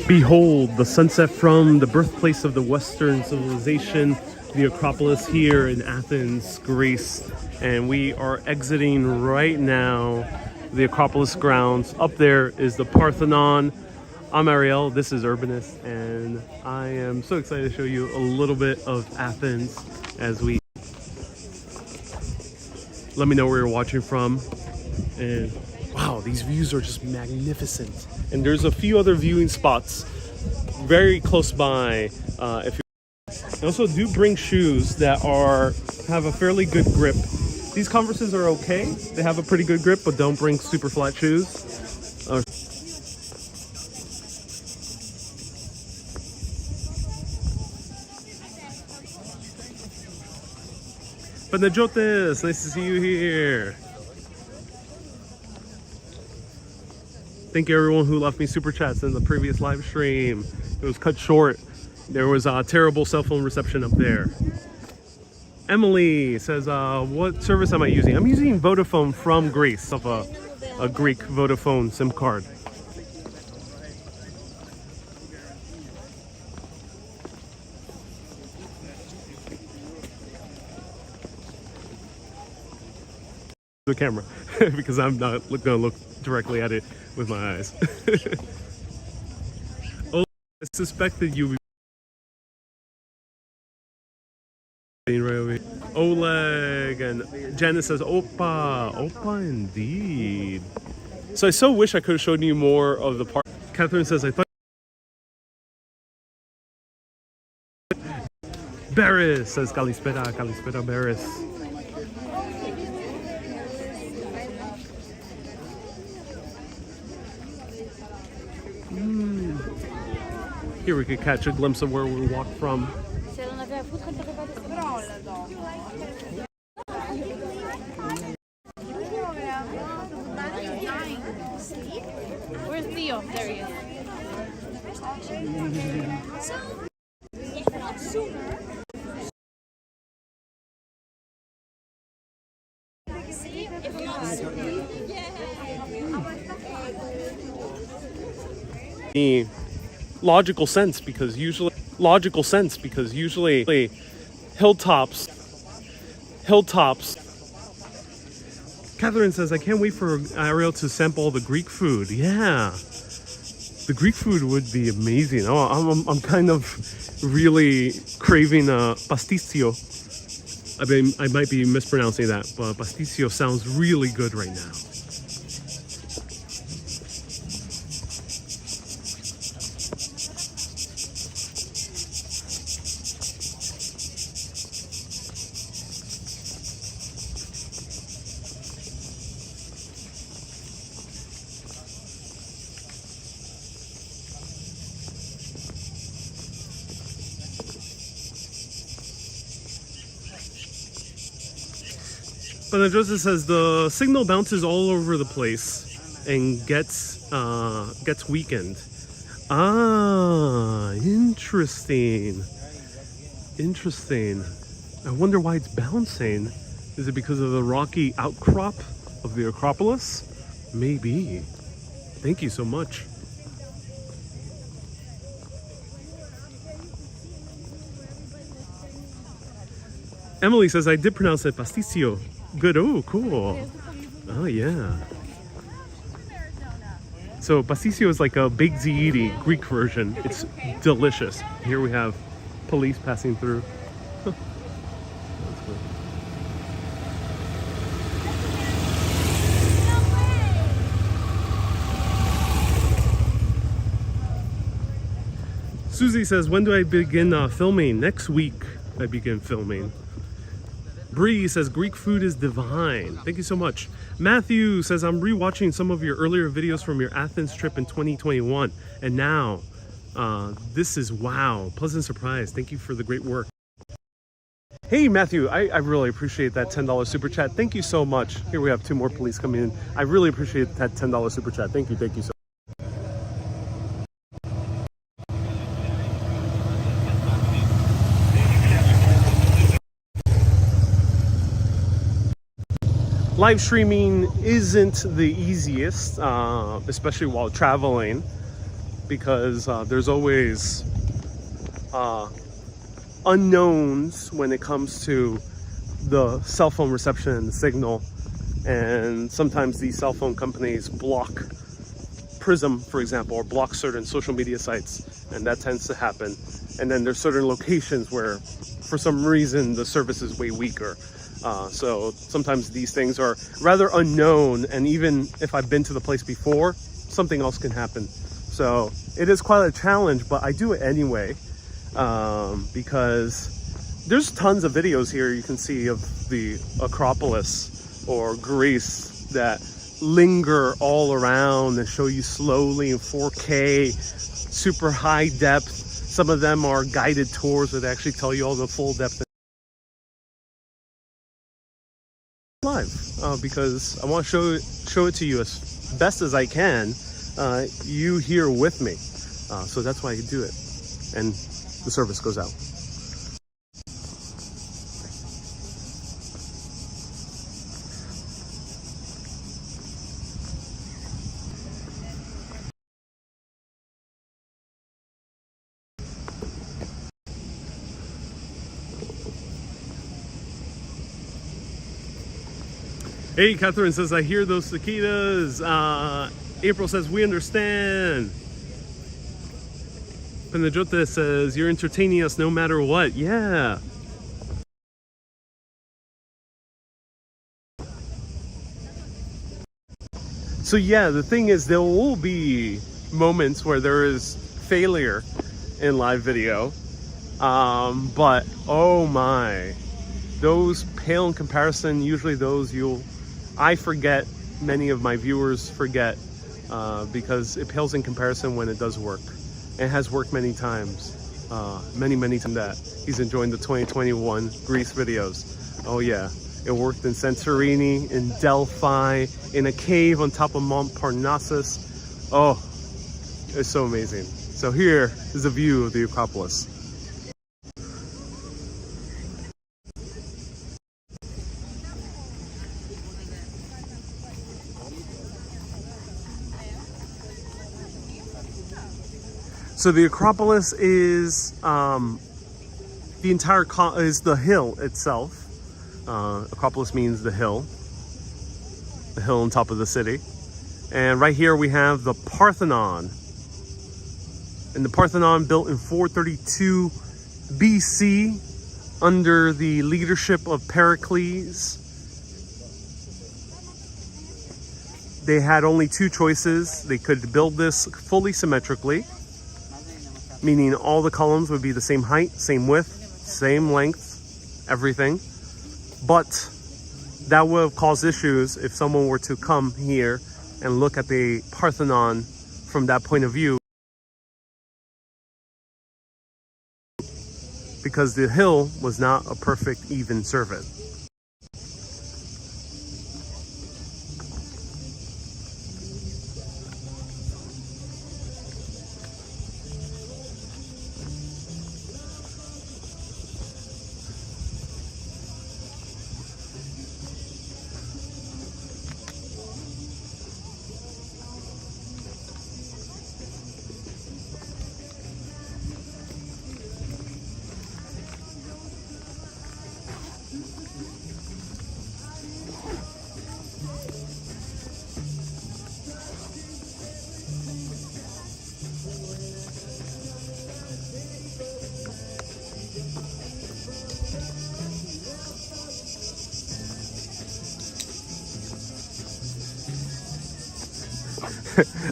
Behold the sunset from the birthplace of the Western civilization, the Acropolis here in Athens, Greece. And we are exiting right now the Acropolis grounds. Up there is the Parthenon. I'm Ariel, this is Urbanist, and I am so excited to show you a little bit of Athens as we... Let me know where you're watching from. And wow, these views are just magnificent. And there's a few other viewing spots very close by. If you also do bring shoes that have a fairly good grip. These Converses are okay. They have a pretty good grip, but don't bring super flat shoes. Panajotis, nice to see you here. Thank you everyone who left me super chats in the previous live stream. It was cut short. There was a terrible cell phone reception up there. Emily says, what service am I using? I'm using Vodafone from Greece, of a Greek Vodafone SIM card. The camera because I'm not going to look directly at it with my eyes. Oh, I suspected you. Right over here. Oleg and Janice says, Opa indeed. So I so wish I could have shown you more of the part. Catherine says, I thought. Barris says, Kalispera Barris. Here we could catch a glimpse of where we walked from. Where's Theo? There he is. The logical sense because usually hilltops. Catherine says, I can't wait for Ariel to sample the Greek food. Yeah, the Greek food would be amazing. Oh, I'm kind of really craving pasticcio. I mean, I might be mispronouncing that, but pasticcio sounds really good right now. But Joseph says the signal bounces all over the place and gets weakened. Ah, interesting. I wonder why it's bouncing. Is it because of the rocky outcrop of the Acropolis? Maybe. Thank you so much. Emily says I did pronounce it pasticcio. Good. Oh, cool. Oh, yeah. So pasticcio is like a big ziti Greek version. It's delicious. Here we have police passing through. That's cool. Susie says, when do I begin filming? Next week I begin filming. Bree says, Greek food is divine. Thank you so much. Matthew says, I'm rewatching some of your earlier videos from your Athens trip in 2021. And now, this is wow. Pleasant surprise. Thank you for the great work. Hey, Matthew, I really appreciate that $10 super chat. Thank you so much. Here we have 2 more police coming in. I really appreciate that $10 super chat. Thank you so much. Live streaming isn't the easiest, especially while traveling. because there's always unknowns when it comes to the cell phone reception and the signal. And sometimes these cell phone companies block Prism, for example, or block certain social media sites, and that tends to happen. And then there's certain locations where for some reason the service is way weaker. So sometimes these things are rather unknown, and even if I've been to the place before, something else can happen. So it is quite a challenge, but I do it anyway, because there's tons of videos here you can see of the Acropolis or Greece that linger all around and show you slowly in 4K, super high depth. Some of them are guided tours that actually tell you all the full depth live, because I want to show it to you as best as I can, you here with me. So that's why I do it, and the service goes out. Hey, Catherine says, I hear those cicadas. April says, we understand. Penajote says, you're entertaining us no matter what. Yeah. So yeah, the thing is, there will be moments where there is failure in live video. But oh my, those pale in comparison, usually those I forget, many of my viewers forget, because it pales in comparison when it does work. It has worked many times, many times that he's enjoying the 2021 Greece videos. Oh yeah, it worked in Santorini, in Delphi, in a cave on top of Mount Parnassus. Oh, it's so amazing. So here is a view of the Acropolis. So the Acropolis is is the hill itself. Acropolis means the hill on top of the city. And right here we have the Parthenon. And the Parthenon, built in 432 BC under the leadership of Pericles. They had only two choices. They could build this fully symmetrically, meaning all the columns would be the same height, same width, same length, everything. But that would have caused issues if someone were to come here and look at the Parthenon from that point of view, because the hill was not a perfect, even surface.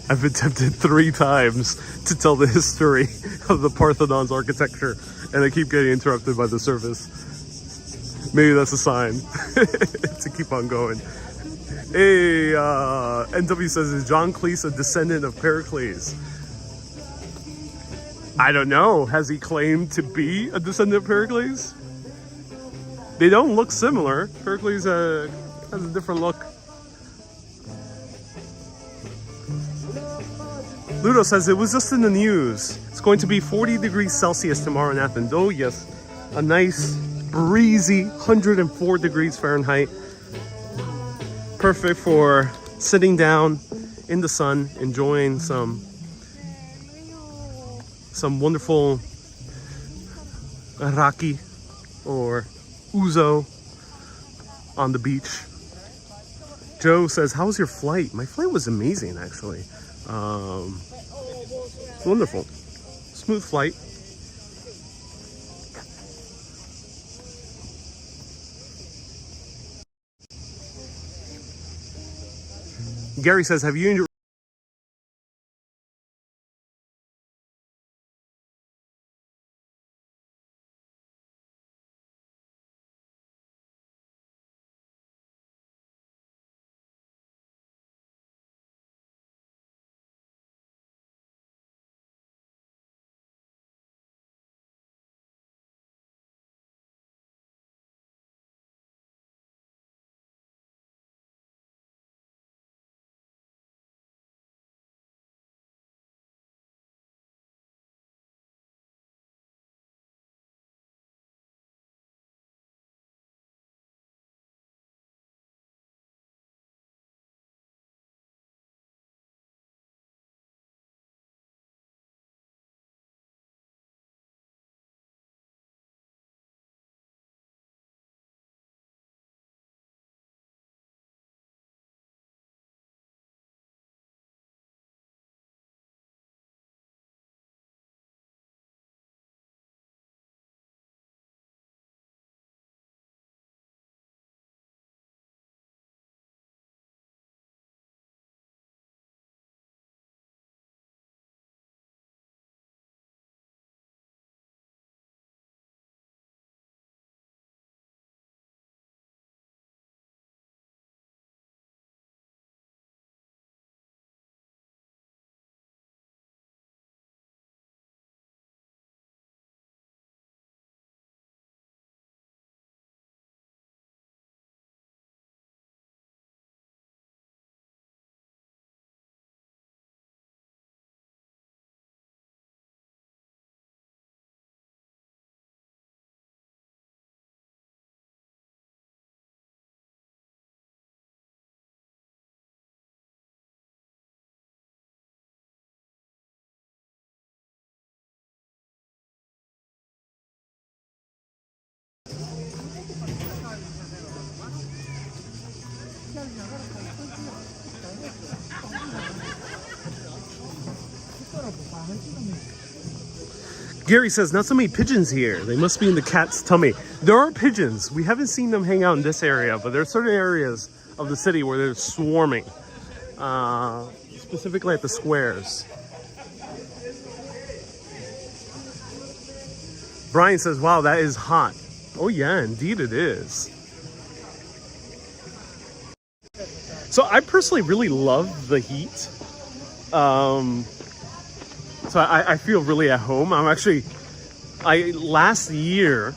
I've been tempted 3 times to tell the history of the Parthenon's architecture, and I keep getting interrupted by the service. Maybe that's a sign to keep on going. Hey, NW says, is John Cleese a descendant of Pericles? I don't know. Has he claimed to be a descendant of Pericles? They don't look similar. Pericles has a different look. Ludo says, it was just in the news. It's going to be 40 degrees Celsius tomorrow in Athens. Oh yes, a nice breezy 104 degrees Fahrenheit. Perfect for sitting down in the sun, enjoying some some wonderful raki or ouzo on the beach. Joe says, how was your flight? My flight was amazing, actually. It's wonderful. Smooth flight. Gary says, have you enjoyed? Gary says, not so many pigeons here. They must be in the cat's tummy. There are pigeons. We haven't seen them hang out in this area, but there are certain areas of the city where they're swarming, specifically at the squares. Brian says, wow, that is hot. Oh yeah, indeed it is. So I personally really love the heat. So I feel really at home. Last year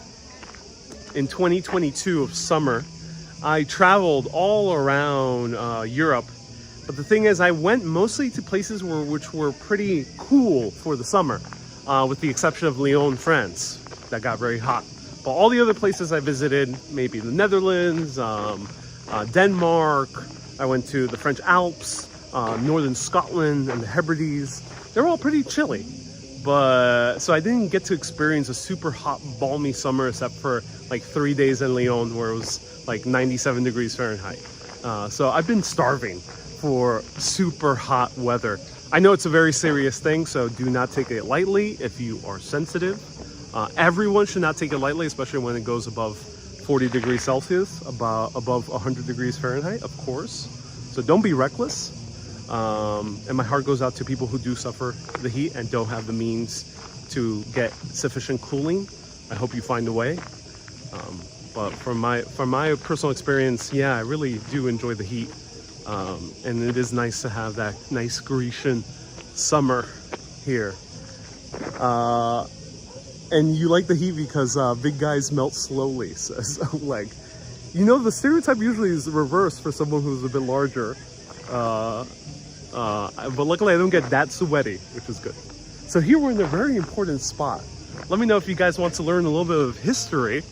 in 2022 of summer, I traveled all around Europe. But the thing is, I went mostly to places which were pretty cool for the summer, with the exception of Lyon, France. That got very hot. But all the other places I visited, maybe the Netherlands, Denmark, I went to the French Alps, northern Scotland and the Hebrides. They're all pretty chilly. So I didn't get to experience a super hot, balmy summer except for like 3 days in Lyon where it was like 97 degrees Fahrenheit. So I've been starving for super hot weather. I know it's a very serious thing, so do not take it lightly if you are sensitive. Everyone should not take it lightly, especially when it goes above 40 degrees Celsius, above 100 degrees Fahrenheit, of course. So don't be reckless. And my heart goes out to people who do suffer the heat and don't have the means to get sufficient cooling. I hope you find a way. But from my personal experience, yeah, I really do enjoy the heat. And it is nice to have that nice Grecian summer here. And you like the heat because big guys melt slowly, says Oleg. You know, the stereotype usually is the reverse for someone who's a bit larger. But luckily I don't get that sweaty, which is good. So here we're in a very important spot. Let me know if you guys want to learn a little bit of history.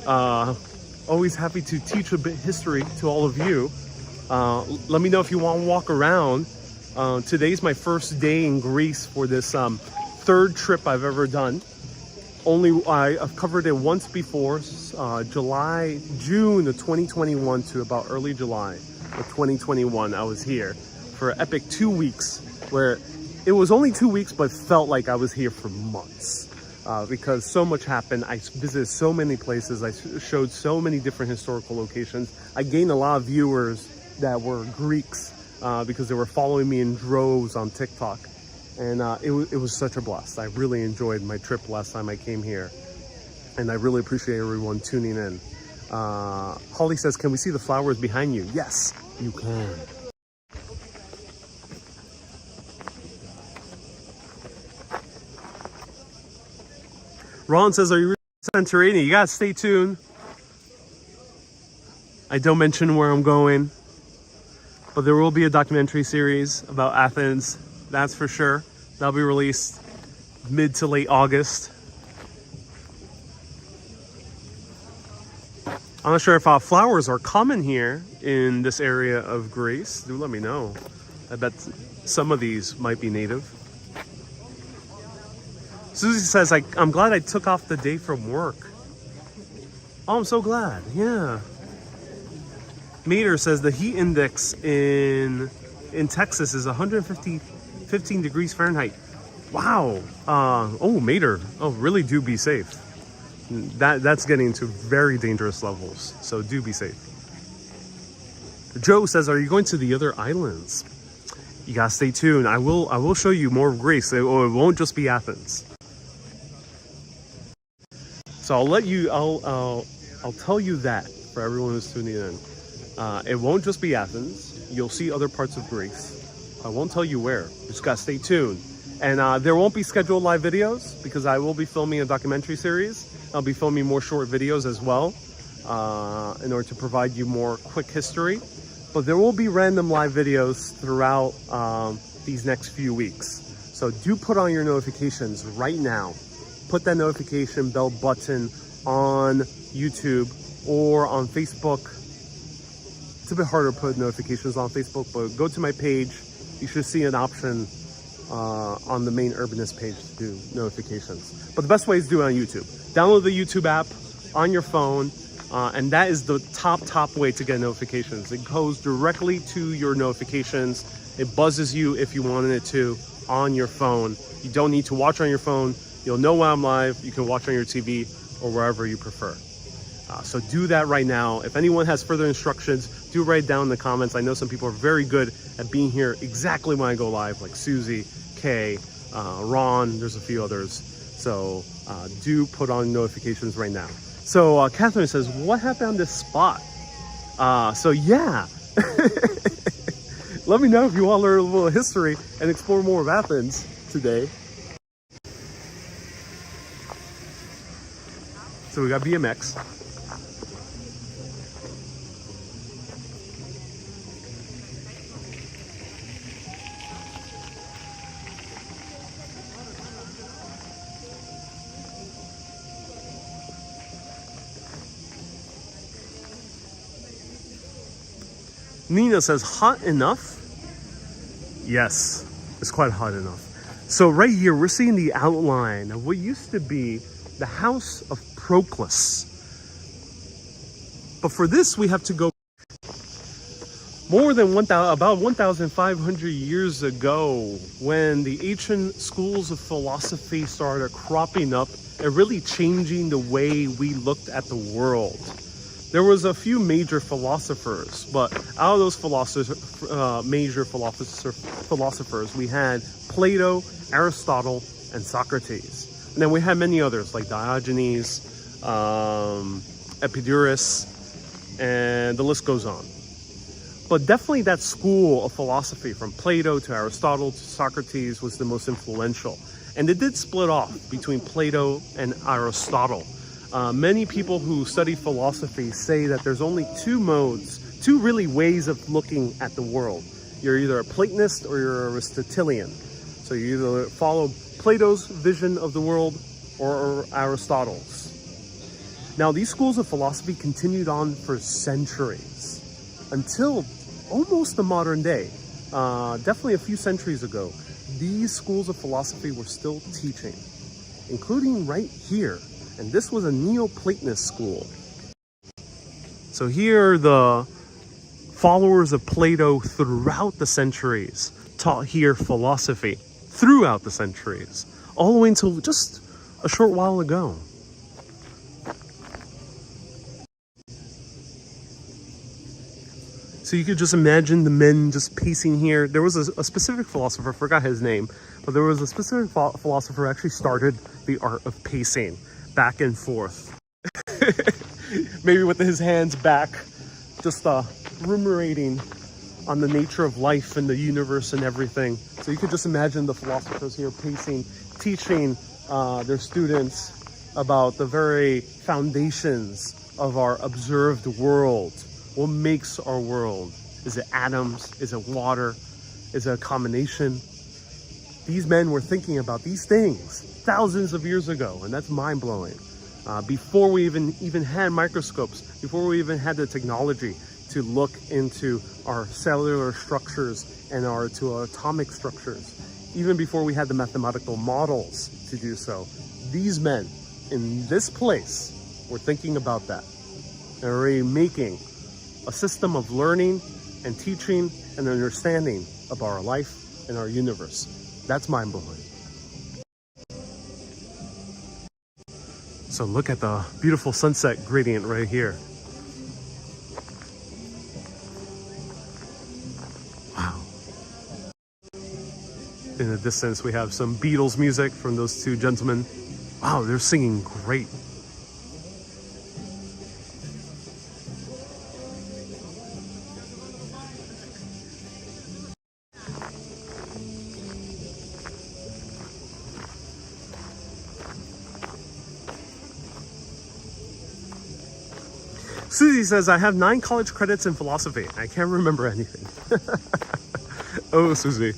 Always happy to teach a bit history to all of you. Let me know if you want to walk around. Today's my first day in Greece for this third trip I've ever done. I've covered it once before, June of 2021 to about early July of 2021. I was here for an epic 2 weeks, where it was only 2 weeks, but felt like I was here for months. Because so much happened. I visited so many places. I showed so many different historical locations. I gained a lot of viewers that were Greeks because they were following me in droves on TikTok. And it was such a blast. I really enjoyed my trip last time I came here. And I really appreciate everyone tuning in. Holly says, can we see the flowers behind you? Yes, you can. Ron says, are you really Santorini? You gotta stay tuned. I don't mention where I'm going, but there will be a documentary series about Athens, that's for sure. That'll be released mid to late August. I'm not sure if flowers are common here in this area of Greece. Do let me know. I bet some of these might be native. Susie says, I'm glad I took off the day from work. Oh, I'm so glad. Yeah. Mater says the heat index in Texas is 15 degrees Fahrenheit. Wow. Oh, Mater. Oh, really do be safe. That's getting to very dangerous levels. So do be safe. Joe says, are you going to the other islands? You gotta stay tuned. I will show you more of Greece. It won't just be Athens. So I'll tell you that for everyone who's tuning in. It won't just be Athens. You'll see other parts of Greece. I won't tell you where. You just gotta stay tuned. And there won't be scheduled live videos because I will be filming a documentary series. I'll be filming more short videos as well in order to provide you more quick history. But there will be random live videos throughout these next few weeks. So do put on your notifications right now. Put that notification bell button on YouTube or on Facebook. It's a bit harder to put notifications on Facebook, but go to my page. You should see an option on the main Urbanist page to do notifications. But the best way is to do it on YouTube. Download the YouTube app on your phone, and that is the top way to get notifications. It goes directly to your notifications. It buzzes you if you wanted it to on your phone. You don't need to watch on your phone. You'll know when I'm live. You can watch on your TV or wherever you prefer. So do that right now. If anyone has further instructions, do write down in the comments. I know some people are very good at being here exactly when I go live, like Susie, Kay, Ron, there's a few others. So do put on notifications right now. So Catherine says, what happened on this spot? So yeah, let me know if you want to learn a little history and explore more of Athens today. So we got BMX. Nina says, hot enough? Yes, it's quite hot enough. So right here, we're seeing the outline of what used to be the house of Proclus. But for this, we have to go more than about 1,500 years ago, when the ancient schools of philosophy started cropping up and really changing the way we looked at the world. There was a few major philosophers, but out of those major philosophers, we had Plato, Aristotle, and Socrates. And then we had many others like Diogenes, Epicurus, and the list goes on. But definitely that school of philosophy from Plato to Aristotle to Socrates was the most influential. And it did split off between Plato and Aristotle. Many people who study philosophy say that there's only two really ways of looking at the world. You're either a Platonist or you're an Aristotelian. So you either follow Plato's vision of the world or Aristotle's. Now, these schools of philosophy continued on for centuries until almost the modern day. Definitely a few centuries ago. these schools of philosophy were still teaching, including right here. And this was a Neoplatonist school. So here the followers of Plato throughout the centuries taught here philosophy throughout the centuries, all the way until just a short while ago. So you could just imagine the men just pacing here. There was a specific philosopher, I forgot his name, but there was a specific philosopher who actually started the art of pacing back and forth. Maybe with his hands back, just ruminating on the nature of life and the universe and everything. So you could just imagine the philosophers here pacing, teaching their students about the very foundations of our observed world. What makes our world? Is it atoms? Is it water? Is it a combination? These men were thinking about these things thousands of years ago, and that's mind-blowing. Before we even had microscopes, before we even had the technology to look into our cellular structures and our atomic structures, even before we had the mathematical models to do so, these men in this place were thinking about that. They're already making a system of learning and teaching and understanding of our life and our universe. That's mind-blowing. So look at the beautiful sunset gradient right here. Wow. In the distance, we have some Beatles music from those two gentlemen. Wow, they're singing great. Susie says, I have 9 college credits in philosophy. I can't remember anything. Oh, Susie.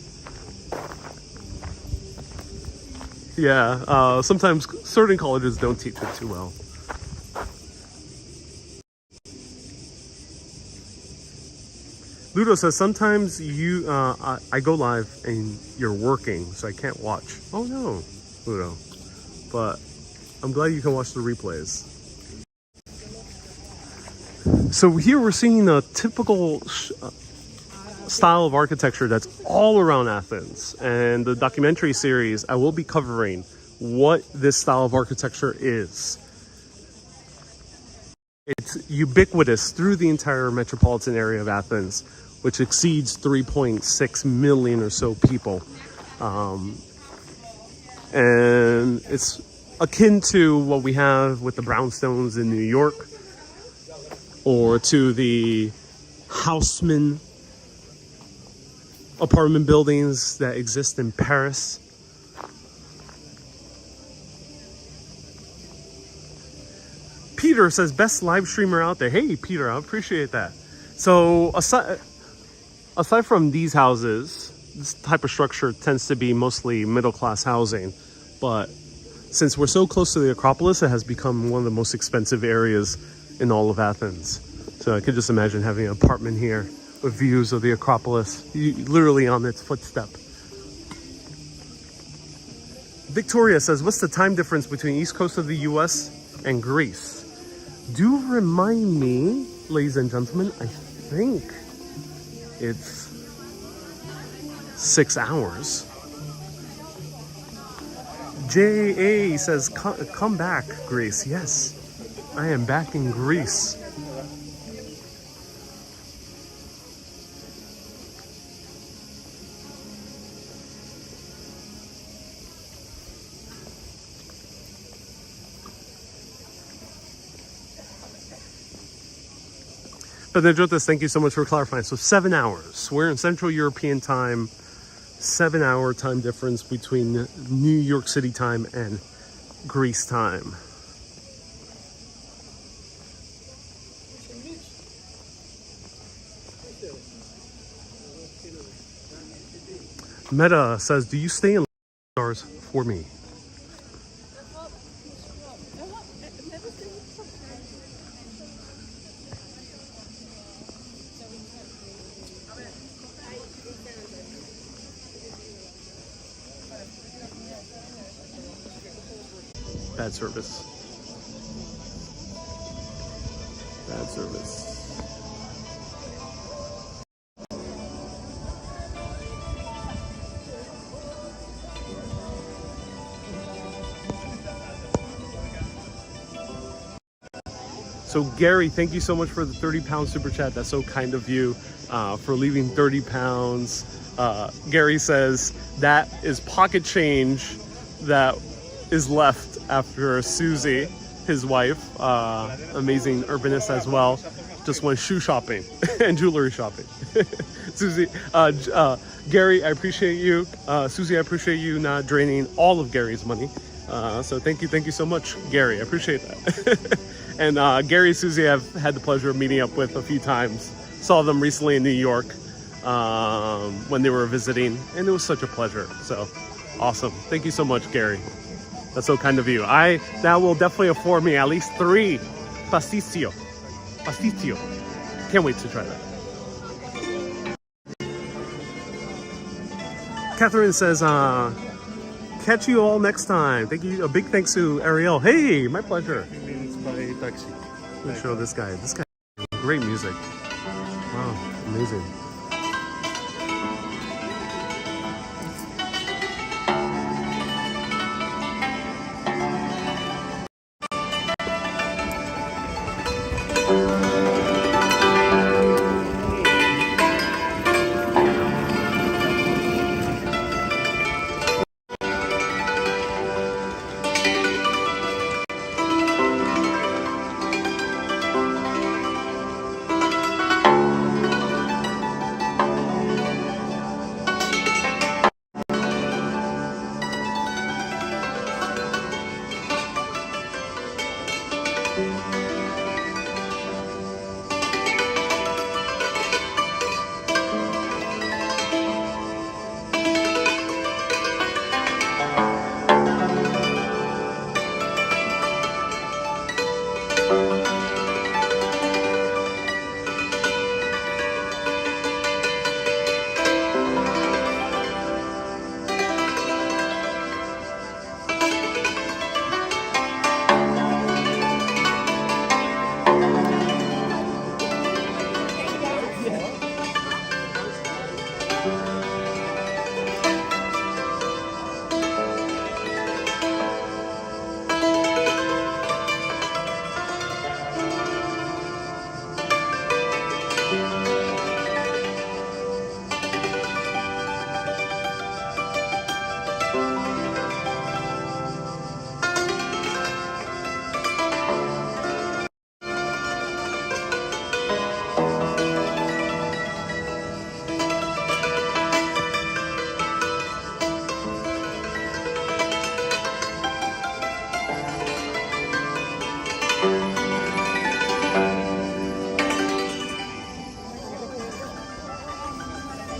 Yeah, sometimes certain colleges don't teach it too well. Ludo says, sometimes I go live and you're working, so I can't watch. Oh no, Ludo. But I'm glad you can watch the replays. So here we're seeing a typical style of architecture that's all around Athens. And the documentary series, I will be covering what this style of architecture is. It's ubiquitous through the entire metropolitan area of Athens, which exceeds 3.6 million or so people. And it's akin to what we have with the brownstones in New York, or to the Haussmann apartment buildings that exist in Paris. Peter says, best live streamer out there. Hey, Peter, I appreciate that. So aside from these houses, this type of structure tends to be mostly middle-class housing. But since we're so close to the Acropolis, it has become one of the most expensive areas in all of Athens. So I could just imagine having an apartment here with views of the Acropolis, literally on its footstep. Victoria says, what's the time difference between East Coast of the US and Greece? Do remind me, ladies and gentlemen, I think it's 6 hours. J.A. says, come back, Greece. Yes, I am back in Greece. But Nedrotas, thank you so much for clarifying. So 7 hours. We're in Central European time. 7 hour time difference between New York City time and Greece time. Meta says, do you stay in stars for me? Bad service. Bad service. So Gary, thank you so much for the 30-pound super chat. That's so kind of you for leaving 30 pounds. Gary says that is pocket change that is left after Susie, his wife, amazing urbanist as well, just went shoe shopping and jewelry shopping. Susie, Gary, I appreciate you. Susie, I appreciate you not draining all of Gary's money. So thank you so much, Gary. I appreciate that. And Gary and Susie I've had the pleasure of meeting up with a few times. Saw them recently in New York when they were visiting, and it was such a pleasure. So awesome. Thank you so much, Gary. That's so kind of you. That will definitely afford me at least 3 pasticcio. Pasticcio. Can't wait to try that. Catherine says, catch you all next time. Thank you. A big thanks to Ariel. Hey, my pleasure. By taxi. Let me show this guy. This guy, great music. Wow, amazing.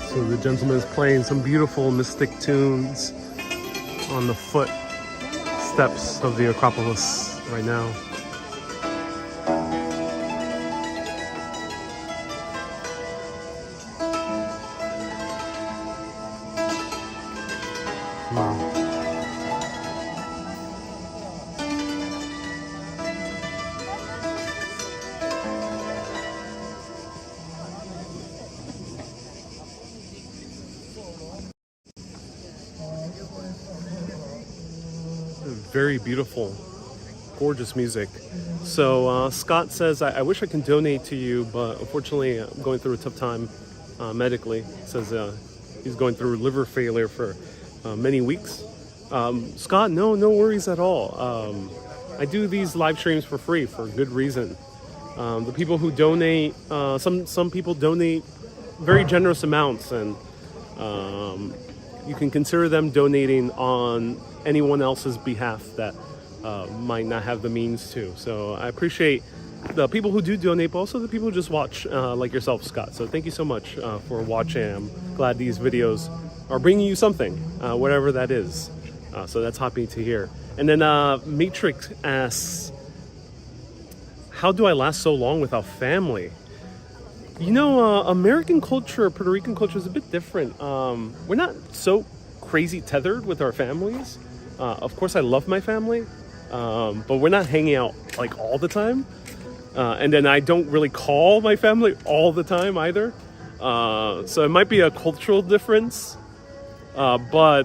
So the gentleman is playing some beautiful mystic tunes on the foot steps of the Acropolis right now. Wow. Very beautiful, gorgeous music. So Scott says, I wish I can donate to you, but unfortunately I'm going through a tough time medically. Says he's going through liver failure for many weeks. Scott, no worries at all. I do these live streams for free for good reason. The people who donate, some people donate very generous amounts, and you can consider them donating on anyone else's behalf that might not have the means to. So I appreciate the people who do donate, but also the people who just watch, like yourself, Scott. So thank you so much for watching. I'm glad these videos are bringing you something, whatever that is. So that's happy to hear. And then Matrix asks, how do I last so long without family? You know, American culture, Puerto Rican culture is a bit different. We're not so crazy tethered with our families. Of course, I love my family, but we're not hanging out like all the time. And then I don't really call my family all the time either. So it might be a cultural difference. But,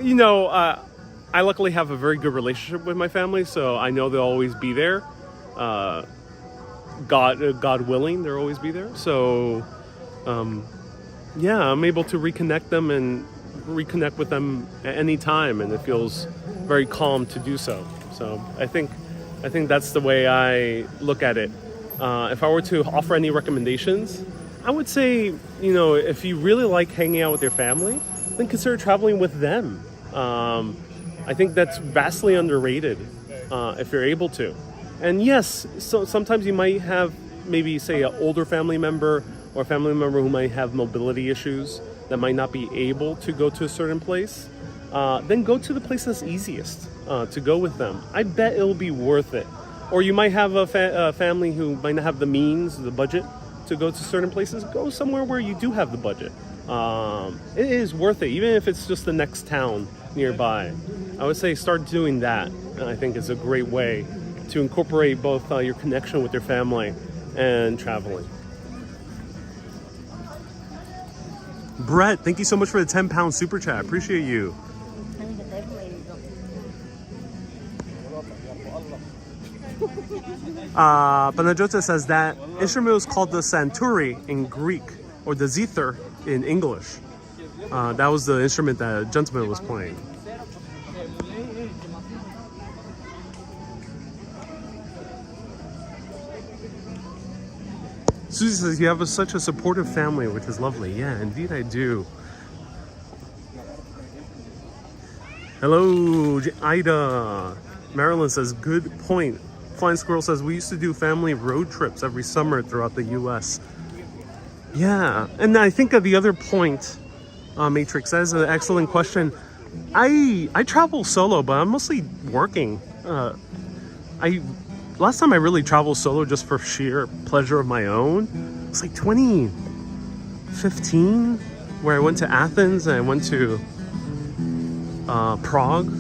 you know, I luckily have a very good relationship with my family, so I know they'll always be there. God willing, they'll always be there. So, yeah, I'm able to reconnect them and reconnect with them at any time, and it feels very calm to do so. So I think that's the way I look at it. If I were to offer any recommendations, I would say, you know, if you really like hanging out with your family, then consider traveling with them. I think that's vastly underrated if you're able to. And yes, so sometimes you might have maybe, say, an older family member or a family member who might have mobility issues that might not be able to go to a certain place. Then go to the place that's easiest to go with them. I bet it'll be worth it. Or you might have a family who might not have the means, the budget to go to certain places. Go somewhere where you do have the budget. It is worth it, even if it's just the next town nearby. I would say start doing that. I think is a great way to incorporate both your connection with your family and traveling. Brett, thank you so much for the 10-pound super chat. Appreciate you. Panajota says that instrument was called the santuri in Greek, or the zither in English. That was the instrument that a gentleman was playing. Susie says, you have such a supportive family, which is lovely. Yeah, indeed I do. Hello, Ida. Marilyn says, good point. Flying Squirrel says, we used to do family road trips every summer throughout the U.S. Yeah, and I think the other point, Matrix, that is an excellent question. I travel solo, but I'm mostly working. Last time I really traveled solo just for sheer pleasure of my own, it's like 2015, where I went to Athens and I went to Prague.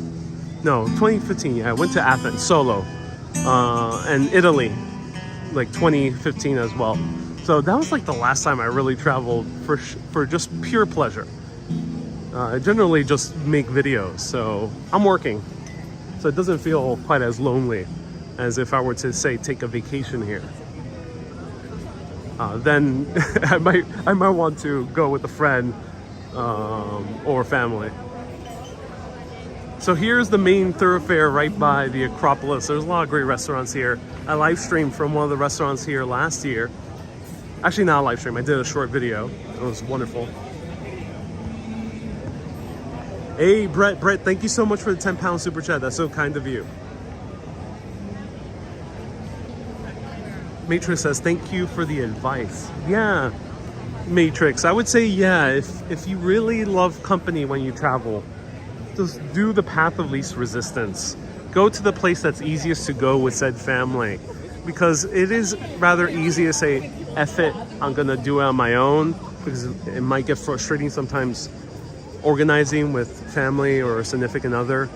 No, 2015, yeah, I went to Athens solo, and Italy, like 2015 as well. So that was like the last time I really traveled for just pure pleasure. I generally just make videos, so I'm working. So it doesn't feel quite as lonely as if I were to, say, take a vacation here. Then I might want to go with a friend or family. So here's the main thoroughfare right by the Acropolis. There's a lot of great restaurants here. I live streamed from one of the restaurants here last year. Actually, not a live stream. I did a short video. It was wonderful. Hey, Brett, thank you so much for the 10-pound super chat. That's so kind of you. Matrix says, thank you for the advice. Yeah, Matrix, I would say, yeah, if you really love company when you travel, just do the path of least resistance. Go to the place that's easiest to go with said family. Because it is rather easy to say, F it, I'm gonna do it on my own. Because it might get frustrating sometimes organizing with family or a significant other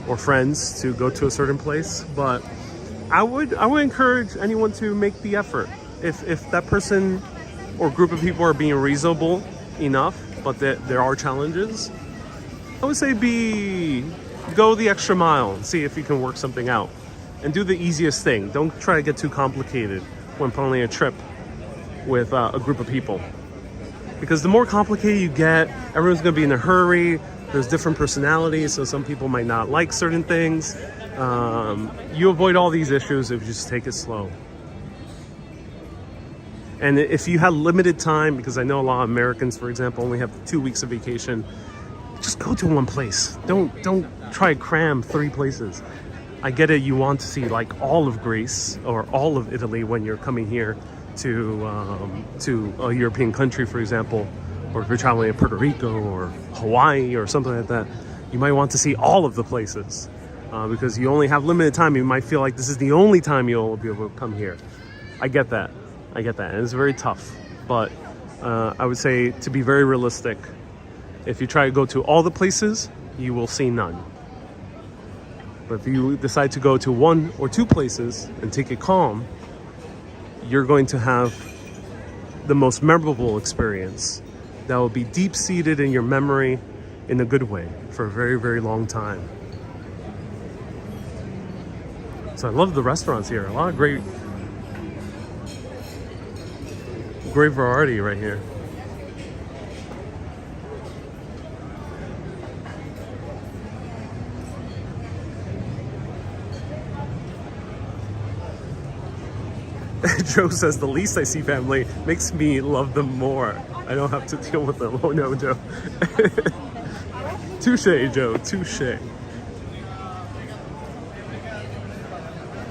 or friends to go to a certain place. But I would encourage anyone to make the effort. If that person or group of people are being reasonable enough, but there are challenges, I would say go the extra mile and see if you can work something out. And do the easiest thing. Don't try to get too complicated when planning a trip with a group of people. Because the more complicated you get, everyone's gonna be in a hurry. There's different personalities, so some people might not like certain things. You avoid all these issues if you just take it slow. And if you have limited time, because I know a lot of Americans, for example, only have 2 weeks of vacation, just go to one place. Don't try to cram 3 places. I get it, you want to see like all of Greece or all of Italy when you're coming here to a European country, for example, or if you're traveling to Puerto Rico or Hawaii or something like that, you might want to see all of the places. Because you only have limited time. You might feel like this is the only time you'll be able to come here. I get that, and it's very tough. But I would say, to be very realistic, if you try to go to all the places, you will see none. But if you decide to go to one or two places and take it calm, you're going to have the most memorable experience that will be deep-seated in your memory in a good way for a very, very long time. So I love the restaurants here. A lot of great variety right here. Joe says, the least I see family makes me love them more. I don't have to deal with them. Oh no, Joe. Touche, Joe, touche.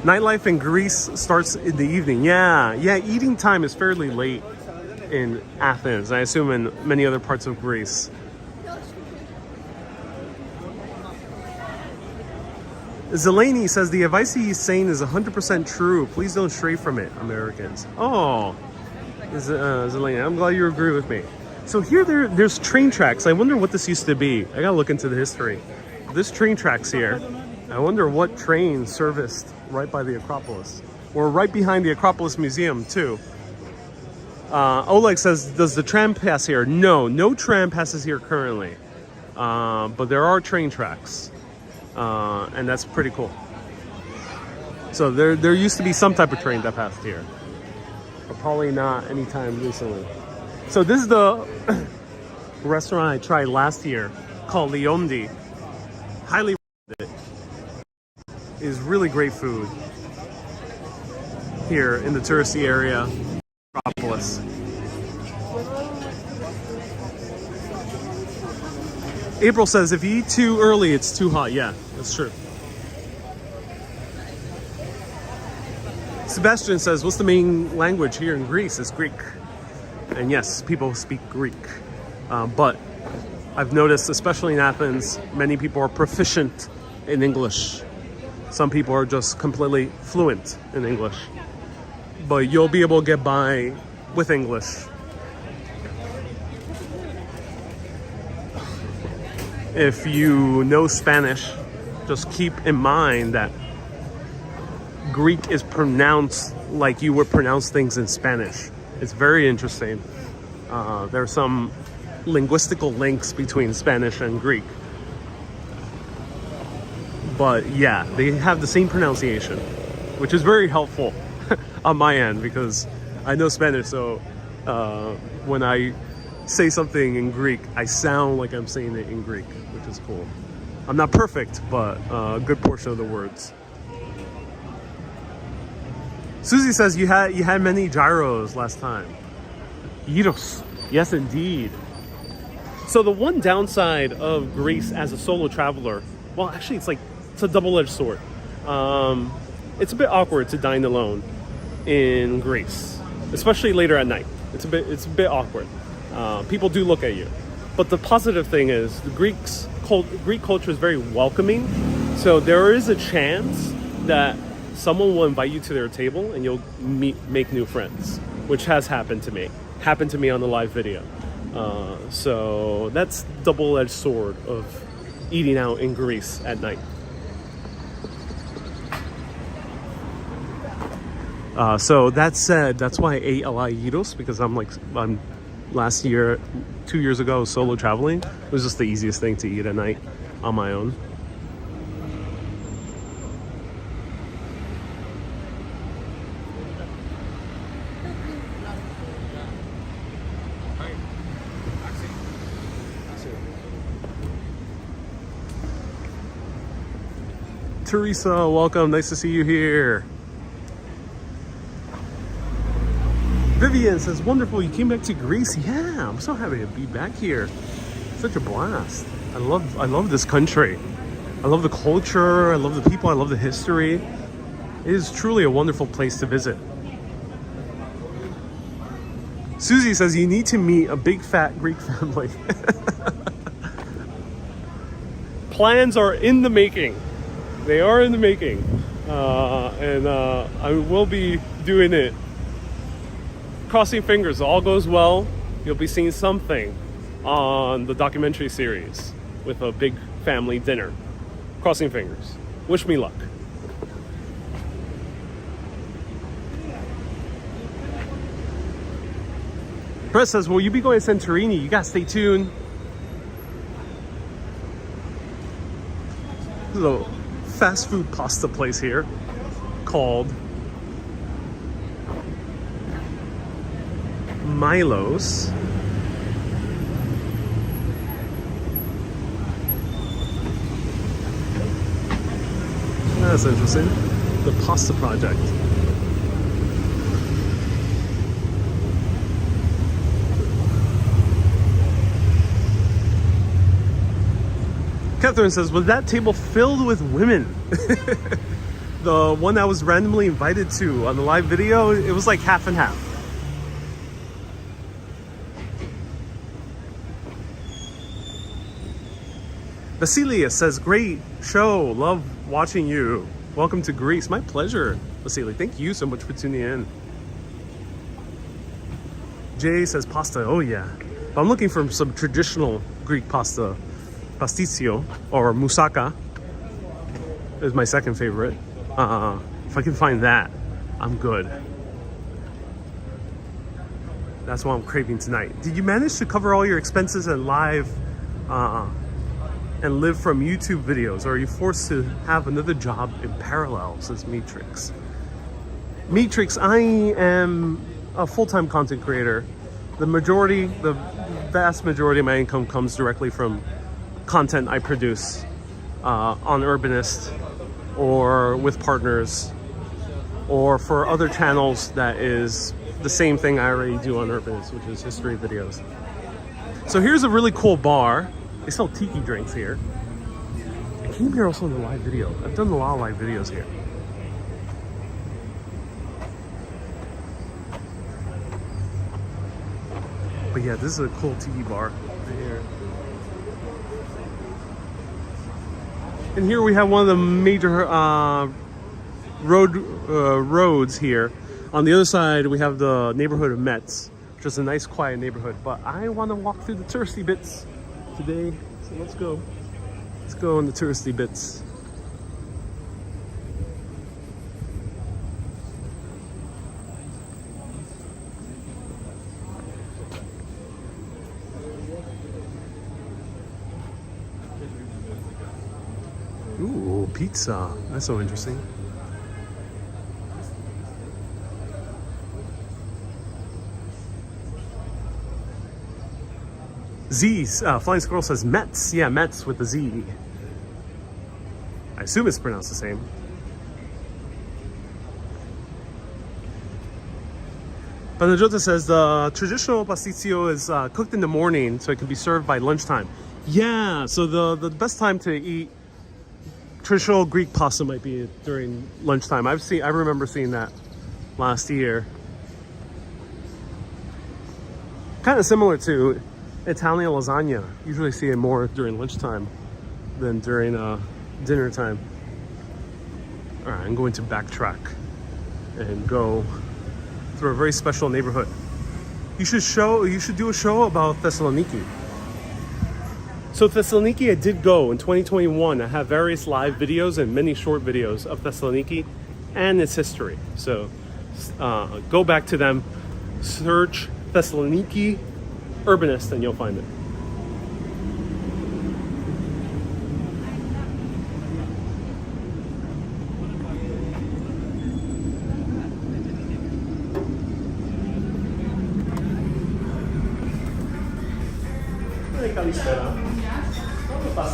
Nightlife in Greece starts in the evening. Yeah, eating time is fairly late in Athens. I assume in many other parts of Greece. Zelani says, the advice he's saying is 100% true. Please don't stray from it, Americans. Oh, Zelani, I'm glad you agree with me. So here there's train tracks. I wonder what this used to be. I gotta look into the history. This train tracks here. I wonder what train serviced right by the Acropolis. Or right behind the Acropolis Museum, too. Oleg says, does the tram pass here? No tram passes here currently. But there are train tracks. And that's pretty cool. So there used to be some type of train that passed here, but probably not anytime recently. So this is the restaurant I tried last year called Leondi. Highly recommend it. It is really great food here in the touristy area, Acropolis. April says, if you eat too early, it's too hot. Yeah, that's true. Sebastian says, what's the main language here in Greece? It's Greek. And yes, people speak Greek. But I've noticed, especially in Athens, many people are proficient in English. Some people are just completely fluent in English. But you'll be able to get by with English. If you know Spanish, just keep in mind that Greek is pronounced like you would pronounce things in Spanish. It's very interesting. There are some linguistical links between Spanish and Greek. But yeah, they have the same pronunciation, which is very helpful on my end because I know Spanish, so when I say something in Greek, I sound like I'm saying it in Greek, which is cool. I'm not perfect, but a good portion of the words. Susie says you had many gyros last time. Gyros, yes indeed. So the one downside of Greece as a solo traveler, well actually it's a double-edged sword. It's a bit awkward to dine alone in Greece, especially later at night. It's a bit awkward. People do look at you. But the positive thing is the Greek culture is very welcoming. So there is a chance that someone will invite you to their table and you'll make new friends, which has happened to me. Happened to me on the live video. So that's double-edged sword of eating out in Greece at night. So that said, that's why I ate a lot of gyros, because I'm last year, 2 years ago, solo traveling. It was just the easiest thing to eat at night on my own. Teresa, welcome. Nice to see you here. Vivian says, wonderful, you came back to Greece. Yeah, I'm so happy to be back here. Such a blast. I love this country. I love the culture, I love the people, I love the history. It is truly a wonderful place to visit. Susie says, you need to meet a big fat Greek family. Plans are in the making. They are in the making. And I will be doing it. Crossing fingers, all goes well. You'll be seeing something on the documentary series with a big family dinner. Crossing fingers. Wish me luck. Chris says, will you be going to Santorini? You gotta stay tuned. There's a fast food pasta place here called Milo's. That's interesting. The Pasta Project. Catherine says, was that table filled with women? The one I was randomly invited to on the live video, it was like half and half. Vasilia says, great show, love watching you. Welcome to Greece. My pleasure, Vasily. Thank you so much for tuning in. Jay says pasta, oh yeah. But I'm looking for some traditional Greek pasta. Pasticcio or moussaka is my second favorite. If I can find that, I'm good. That's what I'm craving tonight. Did you manage to cover all your expenses and live and live from YouTube videos, or are you forced to have another job in parallel, says Matrix? Matrix, I am a full-time content creator. The vast majority of my income comes directly from content I produce on Urbanist or with partners or for other channels that is the same thing I already do on Urbanist, which is history videos. So here's a really cool bar. They sell tiki drinks here. I came here also in the live video. I've done a lot of live videos here. But yeah, this is a cool tiki bar right here. And here we have one of the major roads here. On the other side, we have the neighborhood of Metz, which is a nice, quiet neighborhood. But I want to walk through the touristy bits today, so let's go. Let's go on the touristy bits. Ooh, pizza. That's so interesting. Z's, Flying Squirrel says Metz. Yeah, Metz with the Z. I assume it's pronounced the same. Panajota says the traditional pasticcio is cooked in the morning, so it can be served by lunchtime. Yeah, so the best time to eat traditional Greek pasta might be during lunchtime. I remember seeing that last year. Kind of similar to Italian lasagna. Usually see it more during lunchtime than during dinner time. All right, I'm going to backtrack and go through a very special neighborhood. You should do a show about Thessaloniki. So Thessaloniki, I did go in 2021. I have various live videos and many short videos of Thessaloniki and its history. So go back to them, search Thessaloniki Urbanist, and you'll find it. Calisthera. Come faz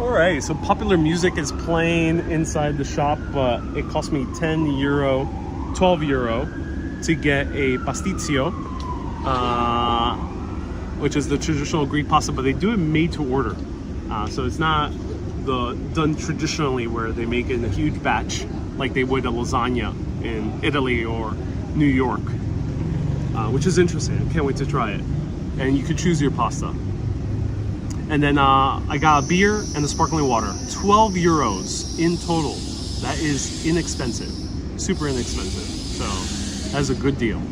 Alright, so popular music is playing inside the shop, but it cost me 10 euro, 12 euro to get a pastizio, which is the traditional Greek pasta, but they do it made to order. So it's not done traditionally where they make it in a huge batch like they would a lasagna in Italy or New York, which is interesting. I can't wait to try it. And you could choose your pasta. And then I got a beer and a sparkling water. 12 euros in total. That is inexpensive. Super inexpensive. So that's a good deal.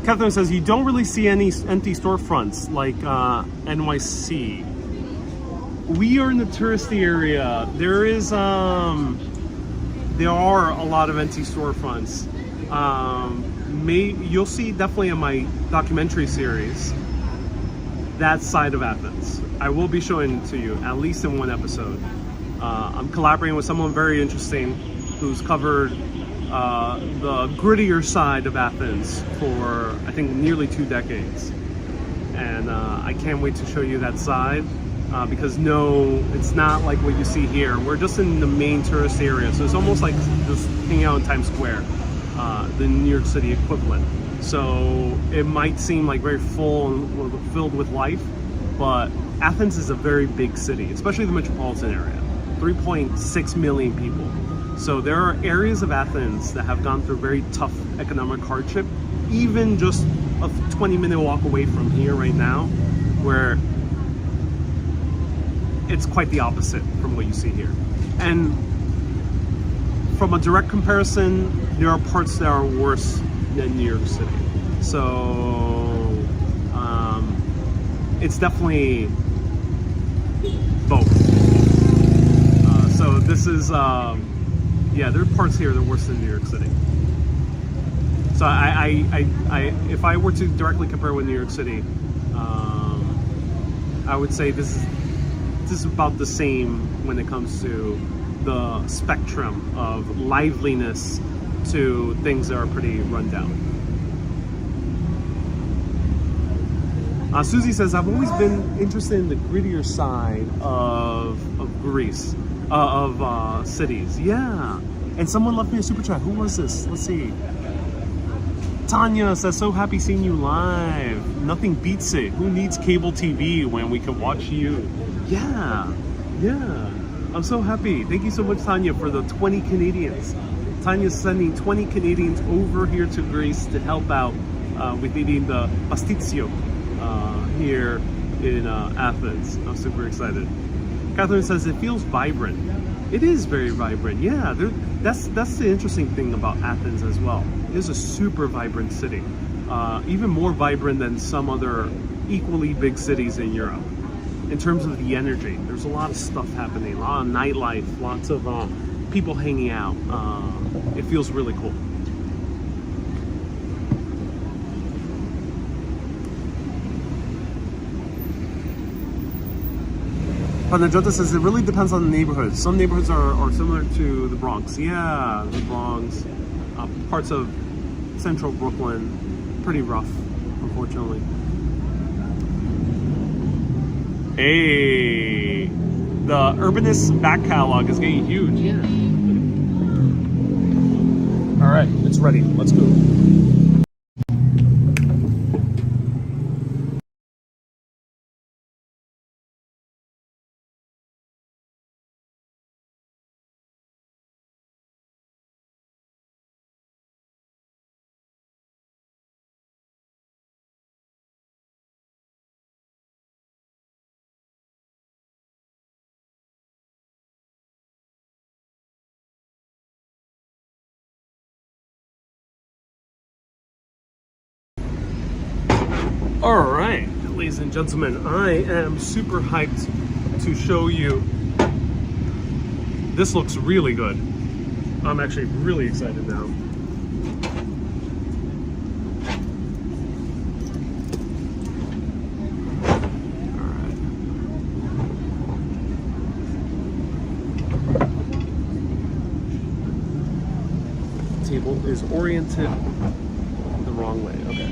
Catherine says, you don't really see any empty storefronts like NYC. We are in the touristy area. There are a lot of empty storefronts. You'll see definitely in my documentary series that side of Athens. I will be showing it to you at least in one episode. I'm collaborating with someone very interesting who's covered the grittier side of Athens for I think nearly 2 decades, and I can't wait to show you that side. Because no, it's not like what you see here. We're just in the main tourist area, so it's almost like just hanging out in Times Square, the New York City equivalent. So it might seem like very full and filled with life, but Athens is a very big city, especially the metropolitan area, 3.6 million people. So there are areas of Athens that have gone through very tough economic hardship, even just a 20-minute walk away from here right now, where it's quite the opposite from what you see here. And from a direct comparison, there are parts that are worse than New York City. So it's definitely both. So this is, yeah, there are parts here that are worse than New York City. So if I were to directly compare with New York City, I would say this is about the same when it comes to the spectrum of liveliness to things that are pretty run down. Susie says, I've always been interested in the grittier side of Greece, of cities. Yeah, and someone left me a super chat. Who was this? Let's see. Tanya says, so happy seeing you live. Nothing beats it. Who needs cable TV when we can watch you? Yeah. I'm so happy. Thank you so much, Tanya, for the 20 Canadians. Tanya's sending 20 Canadians over here to Greece to help out with eating the pastizio here in Athens. I'm super excited. Catherine says, it feels vibrant. It is very vibrant. Yeah, that's the interesting thing about Athens as well. It is a super vibrant city. Even more vibrant than some other equally big cities in Europe. In terms of the energy, there's a lot of stuff happening, a lot of nightlife, lots of people hanging out. It feels really cool. Panajota says it really depends on the neighborhood. Some neighborhoods are similar to the Bronx. Yeah, the Bronx, parts of central Brooklyn, pretty rough, unfortunately. Hey, the Urbanist back catalog is getting huge. Yeah. All right, it's ready. Let's go. All right, ladies and gentlemen, I am super hyped to show you. This looks really good. I'm actually really excited now. All right. Table is oriented the wrong way. Okay.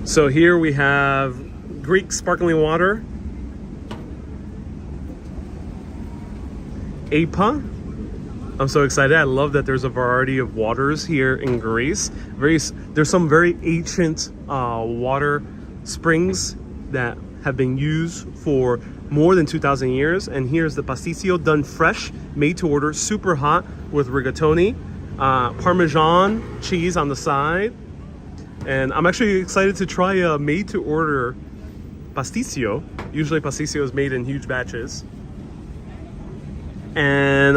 So here we have Greek sparkling water, APA. I'm so excited. I love that there's a variety of waters here in Greece. There's some very ancient water springs that have been used for more than 2,000 years. And here's the pasticcio done fresh, made to order, super hot with rigatoni, Parmesan cheese on the side. And I'm actually excited to try a made to order pasticcio. Usually pasticcio is made in huge batches. And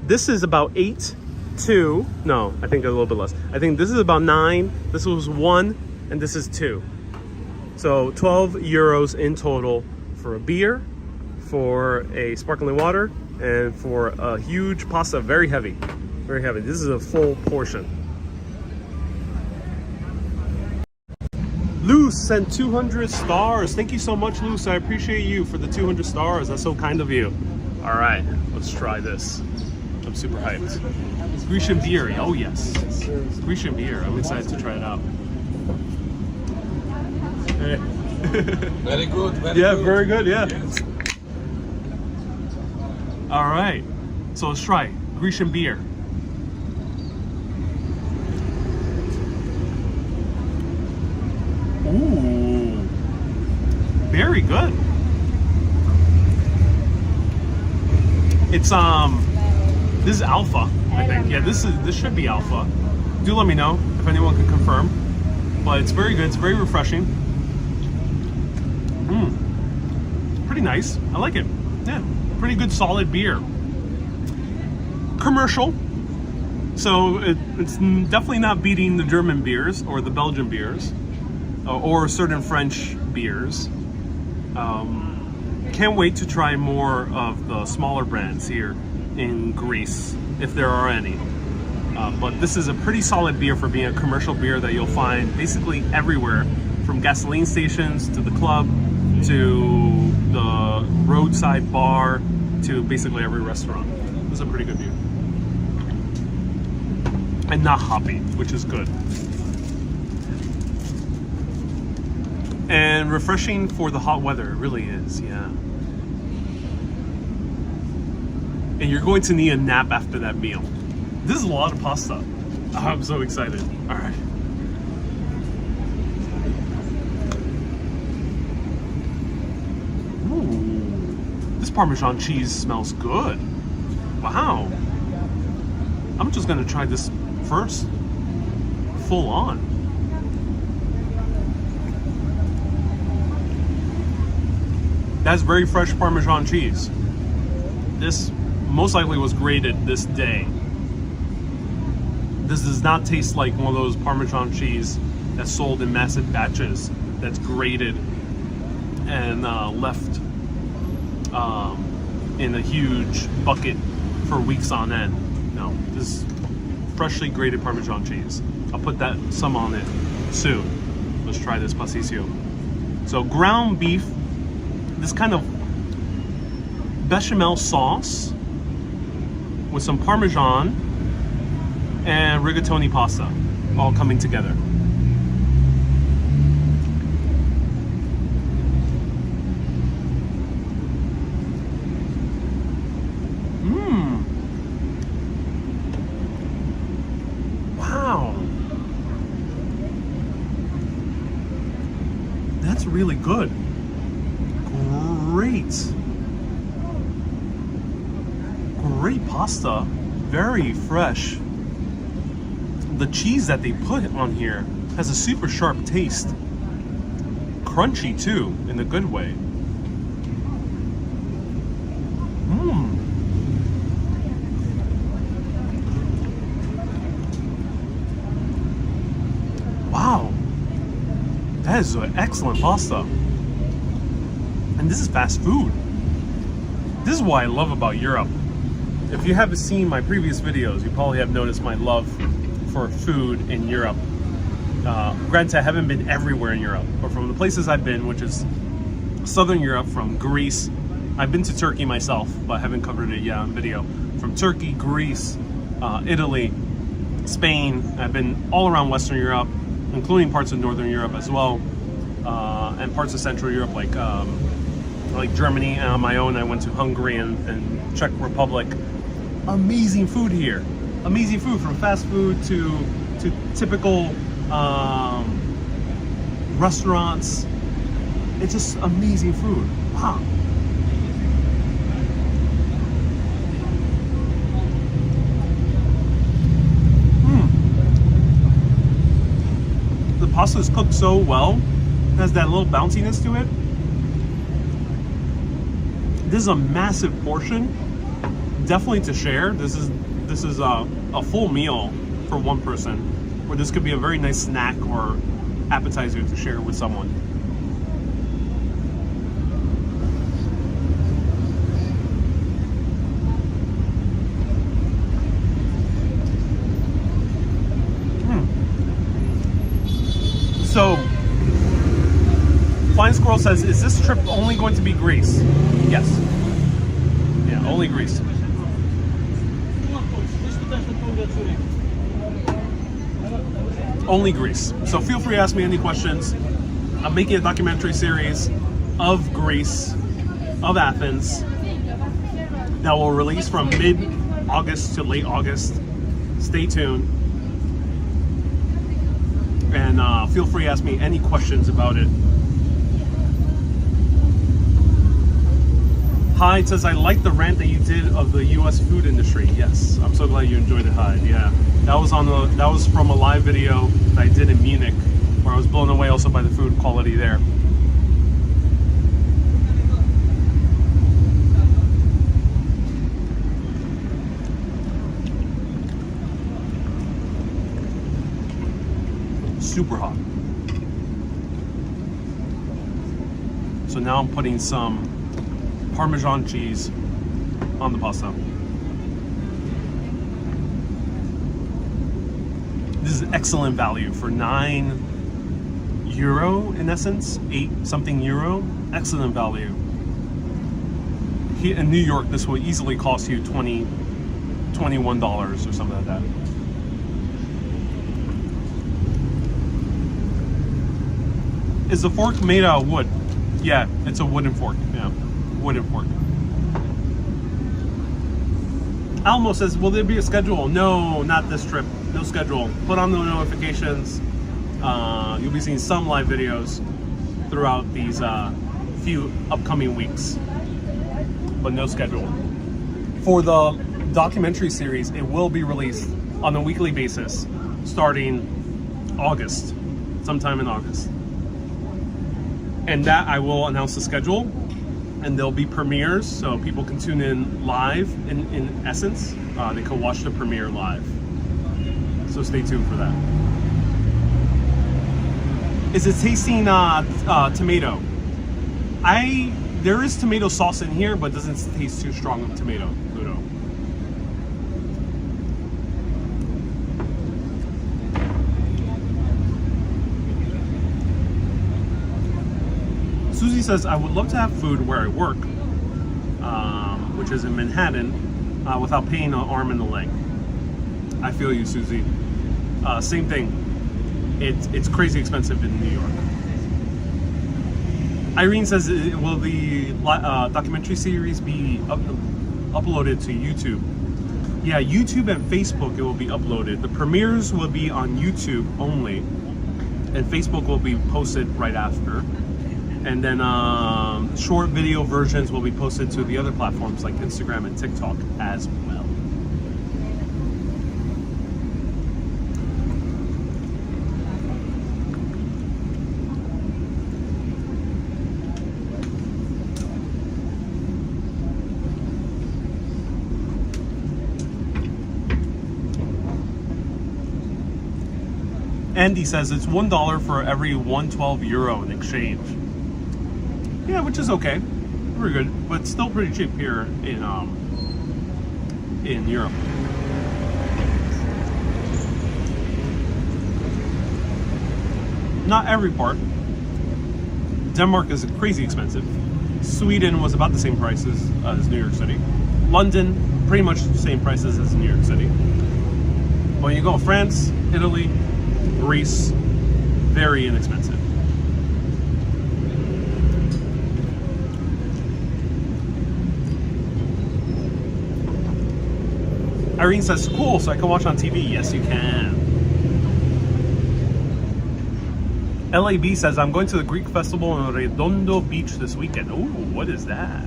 this is about 8 to, no, I think a little bit less. I think this is about 9, this was 1, and this is 2. So 12 euros in total for a beer, for a sparkling water, and for a huge pasta, very heavy, very heavy. This is a full portion. Luce sent 200 stars. Thank you so much, Luce. I appreciate you for the 200 stars. That's so kind of you. All right, let's try this. I'm super hyped. Grecian beer. Oh, yes. Grecian beer. I'm excited to try it out. Hey. Very good. Yeah, very good. Yeah. Yes. All right. So let's try it. Grecian beer. Ooh. Very good. It's this is alpha, I think. Yeah, this should be alpha. Do let me know if anyone can confirm. But it's very good. It's very refreshing. Pretty nice. I like it. Yeah, pretty good, solid beer. Commercial. So it's definitely not beating the German beers or the Belgian beers or certain French beers. Can't wait to try more of the smaller brands here in Greece, if there are any. But this is a pretty solid beer for being a commercial beer that you'll find basically everywhere, from gasoline stations to the club to the roadside bar to basically every restaurant. This is a pretty good beer. And not hoppy, which is good. And refreshing for the hot weather, it really is, yeah. And you're going to need a nap after that meal. This is a lot of pasta. I'm so excited. All right. Ooh, this Parmesan cheese smells good. Wow. I'm just gonna try this first, full on. That's very fresh Parmesan cheese. This most likely was grated this day. This does not taste like one of those Parmesan cheese that's sold in massive batches, that's grated and left in a huge bucket for weeks on end. No, this is freshly grated Parmesan cheese. I'll put that some on it soon. Let's try this pasticcio. So ground beef, this kind of bechamel sauce with some Parmesan and rigatoni pasta all coming together. Wow. That's really good. Great pasta, very fresh. The cheese that they put on here has a super sharp taste. Crunchy too, in a good way. Wow, that is an excellent pasta. And this is fast food. This is what I love about Europe. If you haven't seen my previous videos, you probably have noticed my love for food in Europe. Granted, I haven't been everywhere in Europe, but from the places I've been, which is Southern Europe, from Greece. I've been to Turkey myself, but haven't covered it yet on video. From Turkey, Greece, Italy, Spain. I've been all around Western Europe, including parts of Northern Europe as well, and parts of Central Europe, like Germany. And on my own, I went to Hungary and Czech Republic. Amazing food here. Amazing food, from fast food to typical restaurants. It's just amazing food. Wow. The pasta is cooked so well. It has that little bounciness to it. This is a massive portion. Definitely to share. This is a full meal for one person, or this could be a very nice snack or appetizer to share with someone. So, Flying Squirrel says, is this trip only going to be Greece? Yes. Yeah, only Greece. Only Greece. So feel free to ask me any questions. I'm making a documentary series of Greece, of Athens, that will release from mid-August to late August. Stay tuned. And feel free to ask me any questions about it. Hyde says, I like the rant that you did of the U.S. food industry. Yes, I'm so glad you enjoyed it, Hyde. Yeah, that was from a live video that I did in Munich, where I was blown away also by the food quality there. Super hot. So now I'm putting some Parmesan cheese on the pasta. This is excellent value for €9 in essence, 8 something euro. Excellent value. Here in New York, this will easily cost you $21 or something like that. Is the fork made out of wood? Yeah, it's a wooden fork. Yeah, wooden fork. Almo says, will there be a schedule? No, not this trip. No schedule. Put on the notifications. You'll be seeing some live videos throughout these few upcoming weeks, but no schedule. For the documentary series, it will be released on a weekly basis starting August, sometime in August. And that I will announce the schedule, and there'll be premieres, so people can tune in live in essence. They can watch the premiere live. So stay tuned for that. Is it tasting tomato? There is tomato sauce in here, but it doesn't taste too strong of tomato, Pluto. Susie says, I would love to have food where I work, which is in Manhattan, without paying an arm and a leg. I feel you, Susie. Same thing. It's crazy expensive in New York. Irene says, will the documentary series be uploaded to YouTube? Yeah, YouTube and Facebook it will be uploaded. The premieres will be on YouTube only, and Facebook will be posted right after. And then short video versions will be posted to the other platforms like Instagram and TikTok as well. Andy says it's $1 for every €112 in exchange. Yeah, which is okay, pretty good, but still pretty cheap here in Europe. Not every part. Denmark is crazy expensive. Sweden was about the same prices as New York City. London, pretty much the same prices as New York City. When you go to France, Italy, Greece, very inexpensive. Irene says, cool, so I can watch on TV. Yes, you can. LAB says, I'm going to the Greek festival in Redondo Beach this weekend. Ooh, what is that?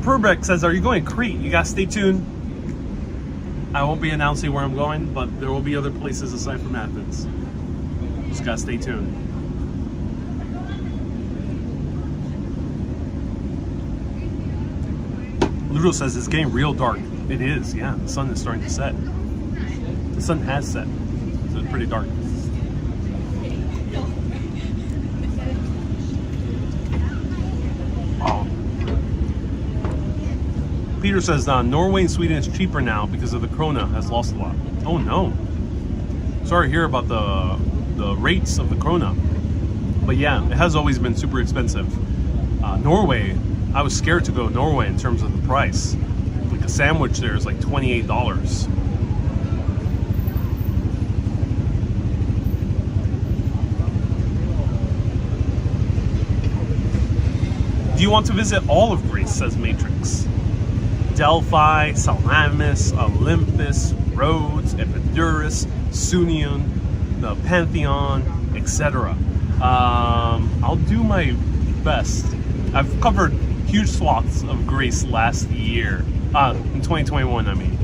Purbeck says, are you going to Crete? You gotta stay tuned. I won't be announcing where I'm going, but there will be other places aside from Athens. Just gotta stay tuned. Ludo says it's getting real dark. It is, yeah. The sun is starting to set. The sun has set, so it's pretty dark. Wow. Peter says Norway and Sweden is cheaper now because of the krona has lost a lot. Oh no. Sorry to hear about the rates of the krona. But yeah, it has always been super expensive. Norway, I was scared to go to Norway in terms of the price. Like a sandwich there is like $28. Do you want to visit all of Greece, says Matrix? Delphi, Salamis, Olympus, Rhodes, Epidurus, Sunion, the Pantheon, etc. I'll do my best. I've covered huge swaths of Greece last year. In 2021, I mean.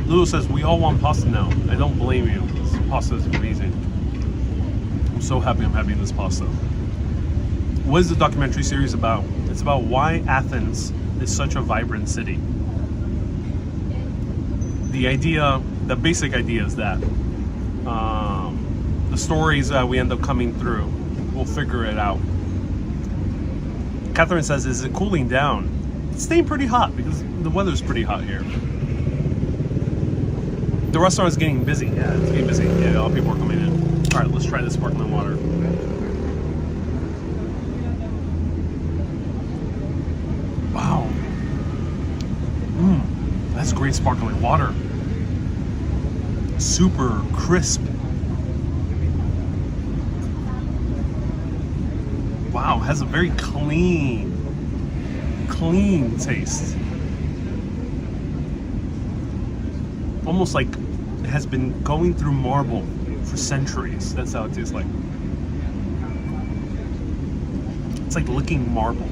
Lulu says, we all want pasta now. I don't blame you. This pasta is amazing. I'm so happy I'm having this pasta. What is the documentary series about? It's about why Athens is such a vibrant city. The basic idea is that the stories that we end up coming through, we'll figure it out. Catherine says, is it cooling down? It's staying pretty hot because the weather's pretty hot here. The restaurant is getting busy. Yeah, it's getting busy. Yeah, a lot of people are coming in. All right, let's try this sparkling water. Wow. That's great sparkling water. Super crisp. Wow, has a very clean taste. Almost like it has been going through marble for centuries. That's how it tastes like. It's like licking marble.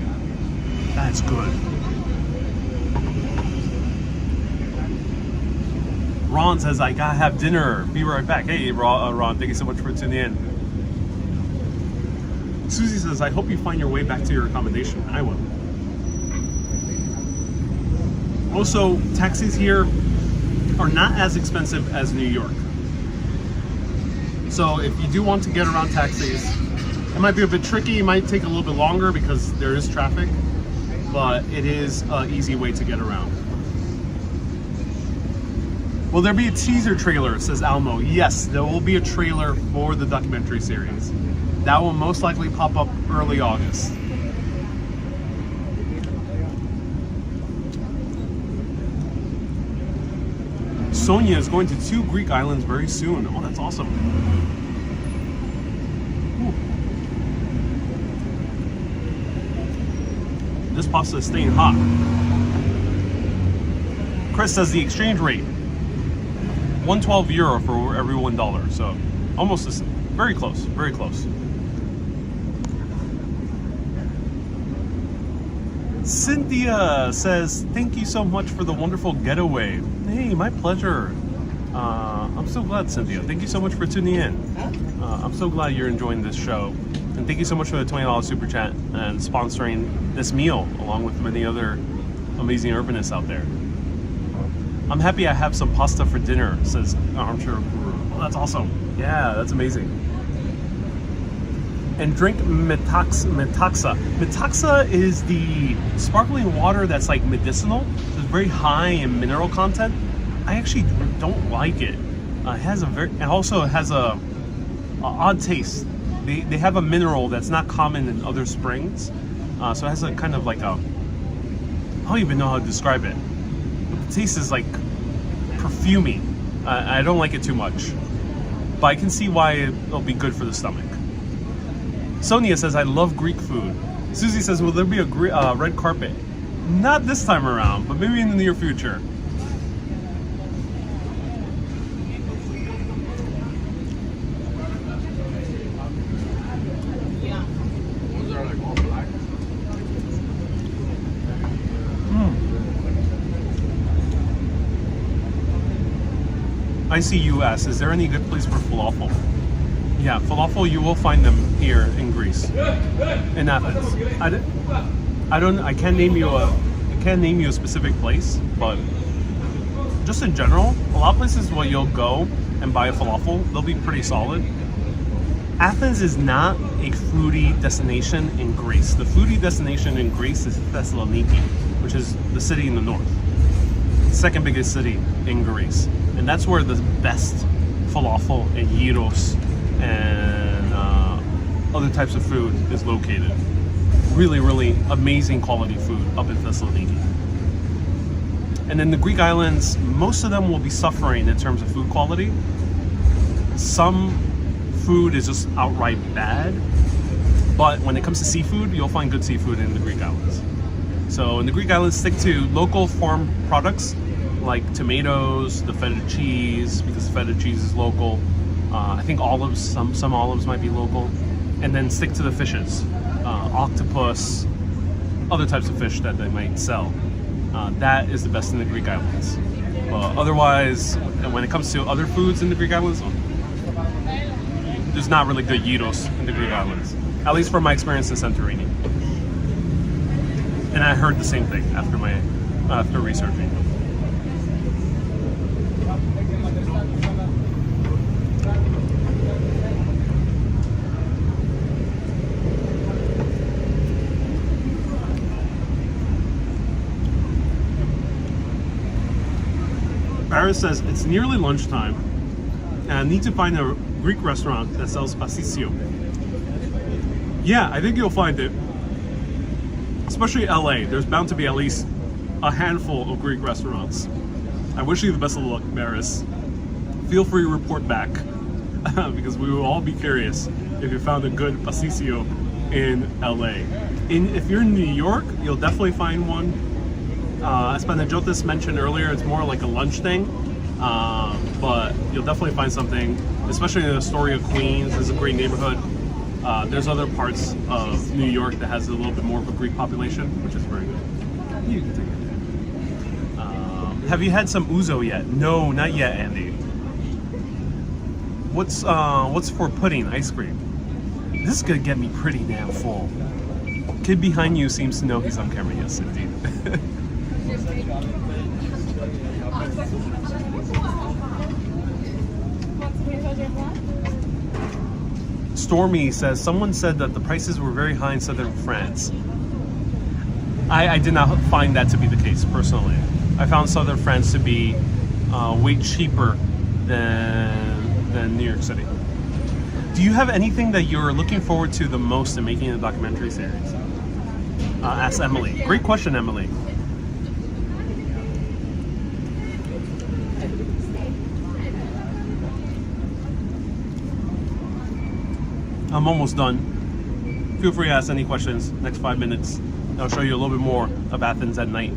That's good. Ron says, I gotta have dinner. Be right back. Hey, Ron, thank you so much for tuning in. Susie says, I hope you find your way back to your accommodation. I will. Also, taxis here are not as expensive as New York. So if you do want to get around taxis, it might be a bit tricky. It might take a little bit longer because there is traffic, but it is an easy way to get around. Will there be a teaser trailer, says Almo? Yes, there will be a trailer for the documentary series. That will most likely pop up early August. Sonia is going to 2 Greek islands very soon. Oh, that's awesome. Ooh. This pasta is staying hot. Chris says the exchange rate, €112 for every $1. So almost the same. Very close, very close. Cynthia says, thank you so much for the wonderful getaway. Hey, my pleasure. I'm so glad, Cynthia. Thank you so much for tuning in. I'm so glad you're enjoying this show. And thank you so much for the $20 super chat and sponsoring this meal, along with many other amazing urbanists out there. I'm happy I have some pasta for dinner, says Armchair Guru. Oh, that's awesome. Yeah, that's amazing. And drink metaxa. Metaxa is the sparkling water that's like medicinal. So it's very high in mineral content. I actually don't like it. It also has a odd taste. They have a mineral that's not common in other springs. So it has a kind of like I don't even know how to describe it. The taste is like perfumey. I don't like it too much. But I can see why it'll be good for the stomach. Sonia says, I love Greek food. Susie says, will there be a red carpet? Not this time around, but maybe in the near future. ICUS, is there any good place for falafel? Yeah, falafel, you will find them here in Greece, in Athens. I can't name you a specific place, but just in general, a lot of places where you'll go and buy a falafel, they'll be pretty solid. Athens is not a foodie destination in Greece. The foodie destination in Greece is Thessaloniki, which is the city in the north. Second biggest city in Greece. And that's where the best falafel and gyros and other types of food is located. Really, really amazing quality food up in Thessaloniki. And in the Greek islands, most of them will be suffering in terms of food quality. Some food is just outright bad, but when it comes to seafood, you'll find good seafood in the Greek islands. So in the Greek islands, stick to local farm products like tomatoes, the feta cheese, because feta cheese is local. I think olives, some olives might be local. And then stick to the fishes, octopus, other types of fish that they might sell. That is the best in the Greek islands. Otherwise, when it comes to other foods in the Greek islands, there's not really good gyros in the Greek islands. At least from my experience in Santorini. And I heard the same thing after researching. Paris says, it's nearly lunchtime and I need to find a Greek restaurant that sells pastisio. Yeah, I think you'll find it. Especially LA, there's bound to be at least a handful of Greek restaurants. I wish you the best of luck, Paris. Feel free to report back because we will all be curious if you found a good pastisio in LA. If you're in New York, you'll definitely find one. As Panajotis mentioned earlier, it's more like a lunch thing, but you'll definitely find something, especially in the Astoria, Queens. It's a great neighborhood. There's other parts of New York that has a little bit more of a Greek population, which is very good. You can take it. Have you had some ouzo yet? No, not yet, Andy. What's for pudding? Ice cream. This is gonna get me pretty damn full. Kid behind you seems to know he's on camera. Yes, indeed. Stormy says, someone said that the prices were very high in southern France. I did not find that to be the case, personally. I found southern France to be way cheaper than New York City. Do you have anything that you're looking forward to the most in making a documentary series? Ask Emily. Great question, Emily. I'm almost done. Feel free to ask any questions. Next 5 minutes, I'll show you a little bit more of Athens at night.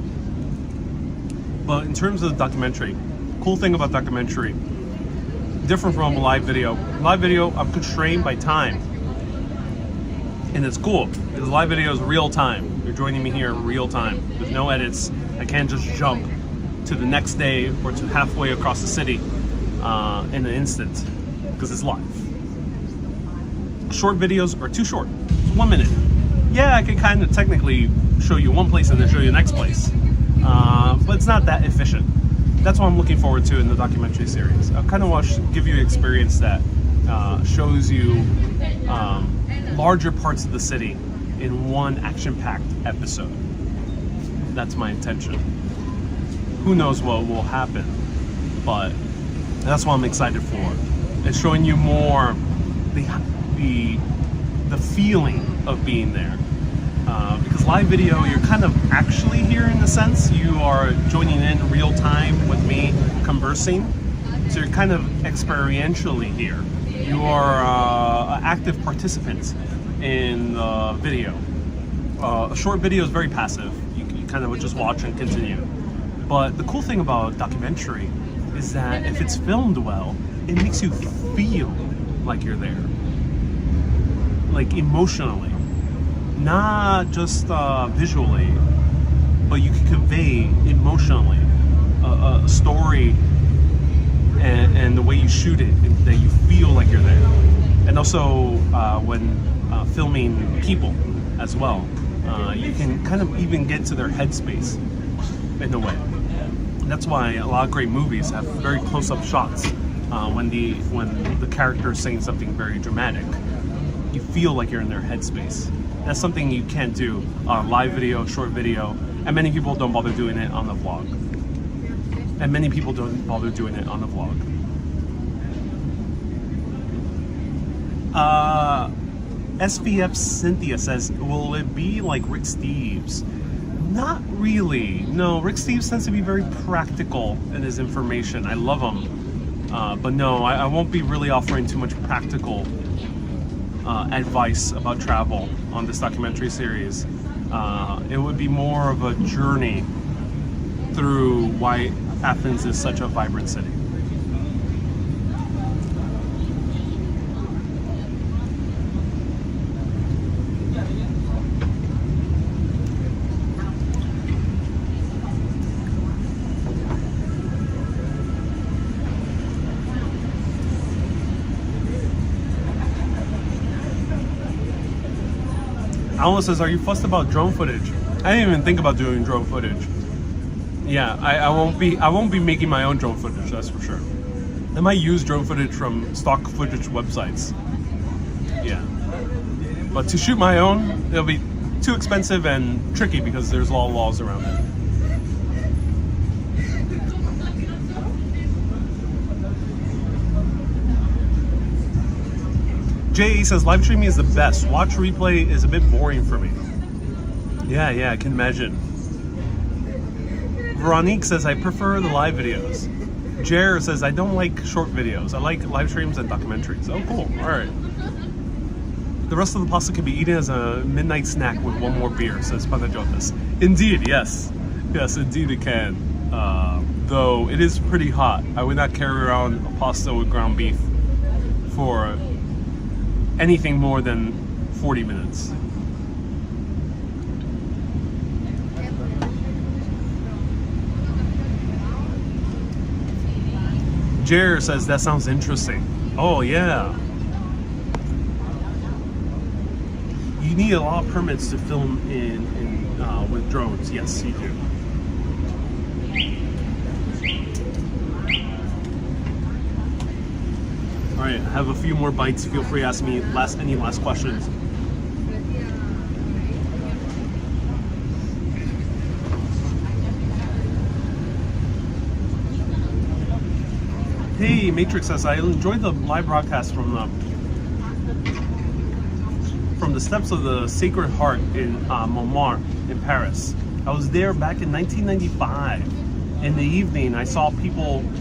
But in terms of the documentary, cool thing about documentary, different from a live video. Live video, I'm constrained by time. And it's cool, because live video is real time. You're joining me here in real time. There's no edits. I can't just jump to the next day or to halfway across the city in an instant, because it's live. Short videos are too short. It's 1 minute. Yeah, I can kind of technically show you one place and then show you the next place. But it's not that efficient. that's what I'm looking forward to in the documentary series. I kind of want to give you an experience that shows you larger parts of the city in one action-packed episode. That's my intention. Who knows what will happen, but that's what I'm excited for. It's showing you more the feeling of being there. Because live video, you're kind of actually here in a sense. You are joining in real time with me conversing. So you're kind of experientially here. You are an active participant in the video. A short video is very passive. You kind of would just watch and continue. But the cool thing about a documentary is that if it's filmed well, it makes you feel like you're there. Like emotionally. Not just visually, but you can convey emotionally a story and the way you shoot it, that you feel like you're there. And also when filming people as well, you can kind of even get to their headspace in a way. That's why a lot of great movies have very close-up shots when the character is saying something very dramatic. You feel like you're in their headspace. That's something you can't do on live video, short video, and many people don't bother doing it on the vlog. And many people don't bother doing it on the vlog. SVF Cynthia says, will it be like Rick Steves? Not really. No, Rick Steves tends to be very practical in his information. I love him. But no, I won't be really offering too much practical advice about travel on this documentary series. It would be more of a journey through why Athens is such a vibrant city. Alan says, are you fussed about drone footage? I didn't even think about doing drone footage. Yeah, I won't be making my own drone footage, that's for sure. I might use drone footage from stock footage websites. Yeah. But to shoot my own, it'll be too expensive and tricky because there's a lot of laws around it. Jay says, live streaming is the best. Watch replay is a bit boring for me. Yeah, I can imagine. Veronique says, I prefer the live videos. Jer says, I don't like short videos. I like live streams and documentaries. Oh, cool. All right. The rest of the pasta can be eaten as a midnight snack with one more beer, says Panajotis. Indeed, yes. Yes, indeed it can. Though it is pretty hot. I would not carry around a pasta with ground beef for anything more than 40 minutes. Jer says, that sounds interesting. Oh, yeah. You need a lot of permits to film with drones. Yes, you do. All right, I have a few more bites. Feel free to ask me any last questions. Hey, Matrix says, I enjoyed the live broadcast from the steps of the Sacred Heart in Montmartre in Paris. I was there back in 1995. In the evening, I saw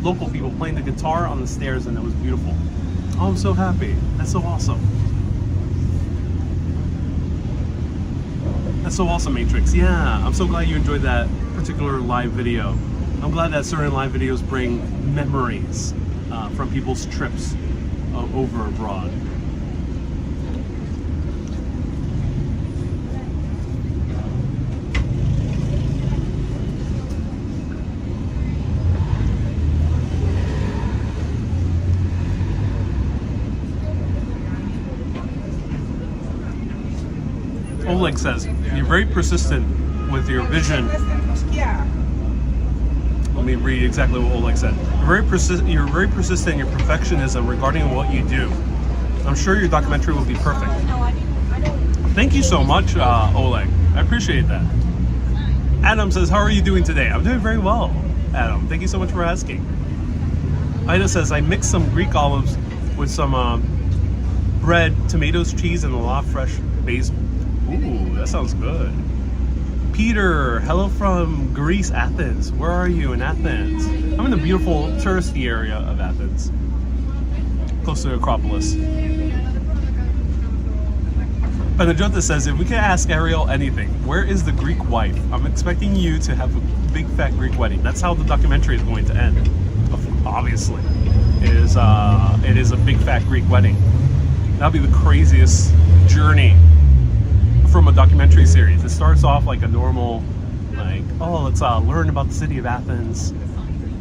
local people playing the guitar on the stairs, and it was beautiful. Oh, I'm so happy. That's so awesome. That's so awesome, Matrix. Yeah, I'm so glad you enjoyed that particular live video. I'm glad that certain live videos bring memories from people's trips over abroad. Oleg says, you're very persistent with your vision. Let me read exactly what Oleg said. You're very persistent in your perfectionism regarding what you do. I'm sure your documentary will be perfect. Thank you so much, Oleg. I appreciate that. Adam says, how are you doing today? I'm doing very well, Adam. Thank you so much for asking. Ida says, I mixed some Greek olives with some bread, tomatoes, cheese, and a lot of fresh basil. Ooh, that sounds good. Peter, hello from Greece, Athens. Where are you in Athens? I'm in the beautiful touristy area of Athens, close to Acropolis. Panajota says, if we could ask Ariel anything, where is the Greek wife? I'm expecting you to have a big fat Greek wedding. That's how the documentary is going to end. Obviously, it is a big fat Greek wedding. That'll be the craziest journey from a documentary series. It starts off like a normal, like, oh, let's learn about the city of Athens,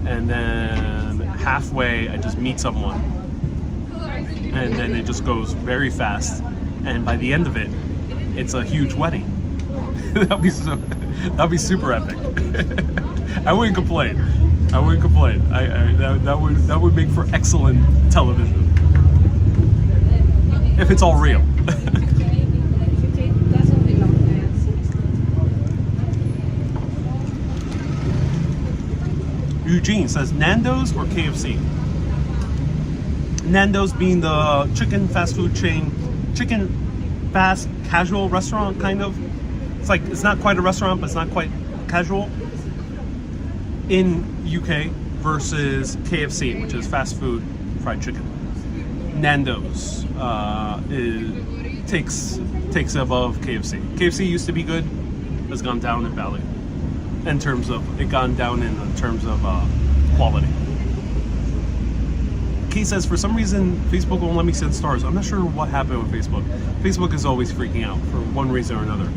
and then halfway I just meet someone, and then it just goes very fast, and by the end of it, it's a huge wedding. That'd be super epic. I wouldn't complain. That would make for excellent television if it's all real. Eugene says, Nando's or KFC? Nando's being the chicken fast food chain, chicken fast casual restaurant, kind of. It's like, it's not quite a restaurant, but it's not quite casual in UK, versus KFC, which is fast food fried chicken. Nando's takes above KFC. KFC used to be good, has gone down in value. In terms of quality. Key says, for some reason Facebook won't let me send stars. I'm not sure what happened with Facebook. Facebook is always freaking out for one reason or another.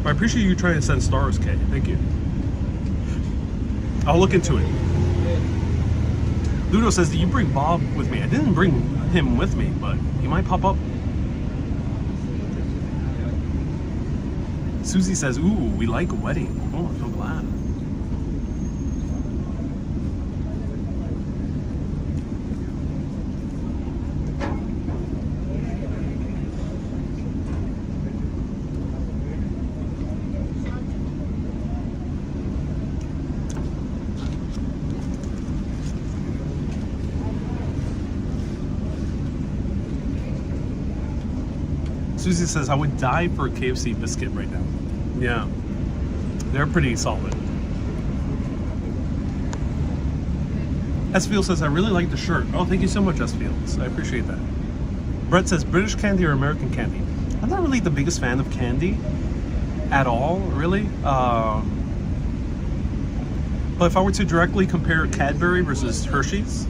But I appreciate you trying to send stars, Kay. Thank you. I'll look into it. Ludo says, did you bring Bob with me? I didn't bring him with me, but he might pop up. Susie says, ooh, we like a wedding. Oh, I'm so glad. Susie says, I would die for a KFC biscuit right now. Yeah, they're pretty solid. S-Field says, I really like the shirt. Oh, thank you so much, S-Field. I appreciate that. Brett says, British candy or American candy? I'm not really the biggest fan of candy at all, really. But if I were to directly compare Cadbury versus Hershey's,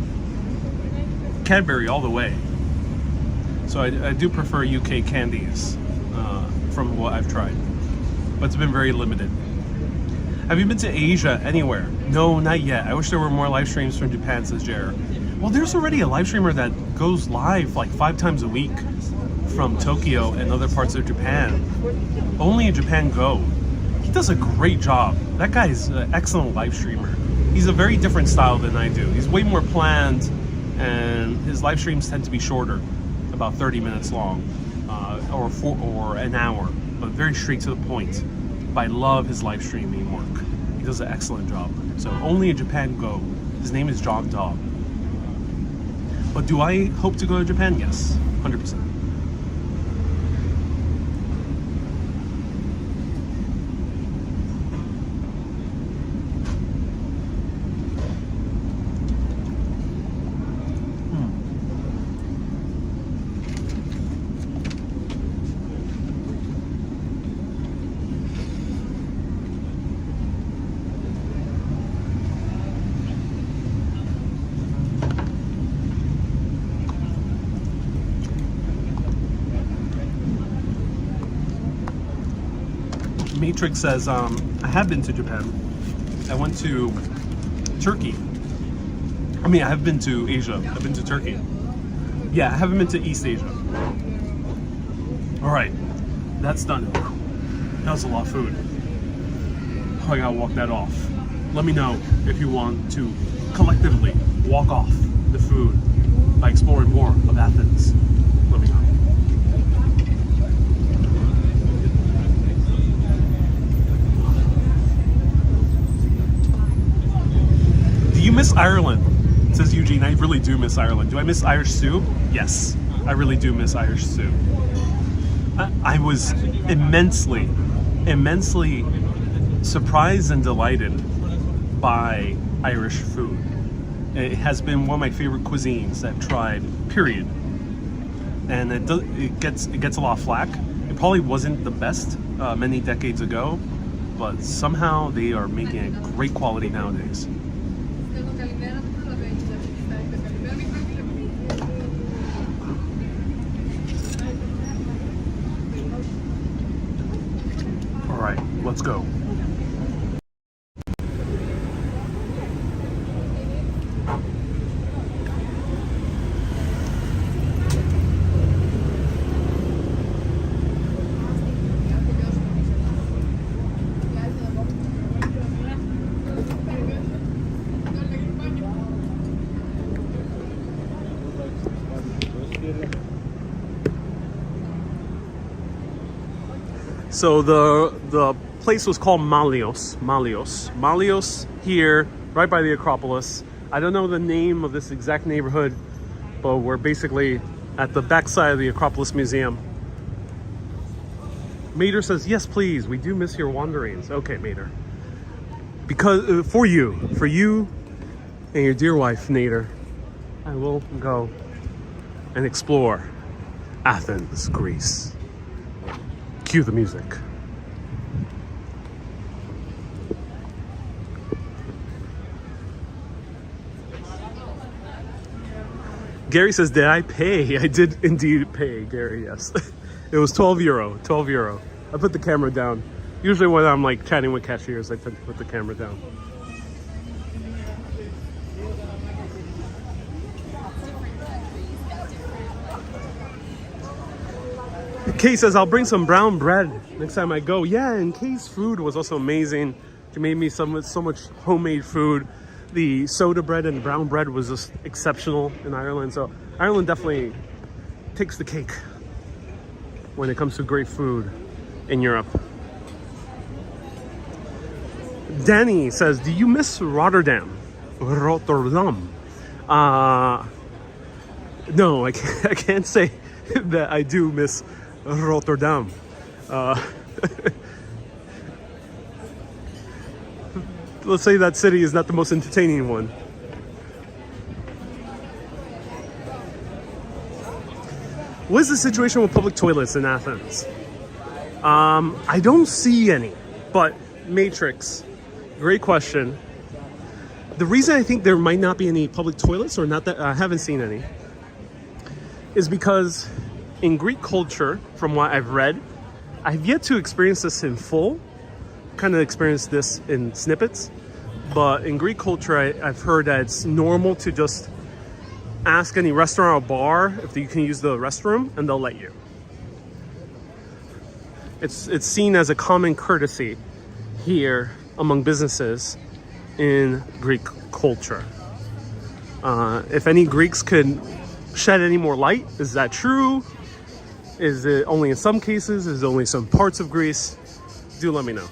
Cadbury all the way. So I do prefer UK candies from what I've tried, but it's been very limited. Have you been to Asia anywhere? No, not yet. I wish there were more live streams from Japan, says Jer. Well, there's already a live streamer that goes live like 5 times a week from Tokyo and other parts of Japan. Only in Japan Go. He does a great job. That guy is an excellent live streamer. He's a very different style than I do. He's way more planned, and his live streams tend to be shorter, about 30 minutes long, or an hour, but very straight to the point. But I love his live streaming work. He does an excellent job. So only in Japan Go. His name is John Dog. But do I hope to go to Japan? Yes, 100%. Matrix says, I have been to Japan. I went to Turkey. I mean, I have been to Asia. I've been to Turkey. Yeah, I haven't been to East Asia. All right, that's done. That was a lot of food. Oh, I gotta walk that off. let me know if you want to collectively walk off the food by exploring more of Athens. Let me know. Do you miss Ireland? Says Eugene. I really do miss Ireland. Do I miss Irish soup? Yes, I really do miss Irish soup. I was immensely surprised and delighted by Irish food. It has been one of my favorite cuisines that I've tried, period. And it gets a lot of flack. It probably wasn't the best many decades ago, but somehow they are making it great quality nowadays. All right, let's go. So the place was called Malios here, right by the Acropolis. I don't know the name of this exact neighborhood, but we're basically at the backside of the Acropolis Museum. Mater says, yes, please, we do miss your wanderings. Okay, Mater. Because for you and your dear wife, Nader, I will go and explore Athens, Greece. Cue the music. Gary says, did I pay? I did indeed pay, Gary, yes. It was 12 euro. I put the camera down. Usually when I'm like chatting with cashiers, I tend to put the camera down. Kay says, I'll bring some brown bread next time I go. Yeah, and Kay's food was also amazing. She made me so much homemade food. The soda bread and the brown bread was just exceptional in Ireland. So Ireland definitely takes the cake when it comes to great food in Europe. Danny says, do you miss Rotterdam? Rotterdam. No, I can't say that I do miss Rotterdam. Let's say that city is not the most entertaining one. What is the situation with public toilets in Athens? I don't see any, but Matrix, great question. The reason I think there might not be any public toilets, or not that I haven't seen any, is because in Greek culture, from what I've read, I've yet to experience this in full, kind of experienced this in snippets, but in Greek culture, I've heard that it's normal to just ask any restaurant or bar if you can use the restroom, and they'll let you. It's seen as a common courtesy here among businesses in Greek culture. If any Greeks could shed any more light, is that true? Is it only in some cases? Is it only some parts of Greece? Do let me know.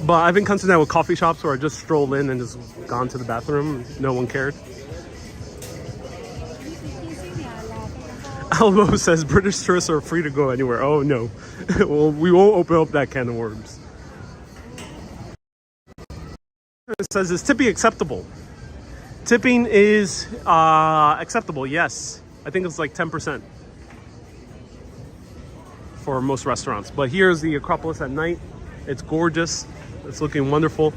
But I've encountered that with coffee shops where I just strolled in and just gone to the bathroom. No one cared. Albo says British tourists are free to go anywhere. Oh no. Well, we won't open up that can of worms. It says, is tipping acceptable? Tipping is acceptable, yes. I think it's like 10% for most restaurants. But here's the Acropolis at night. It's gorgeous. It's looking wonderful.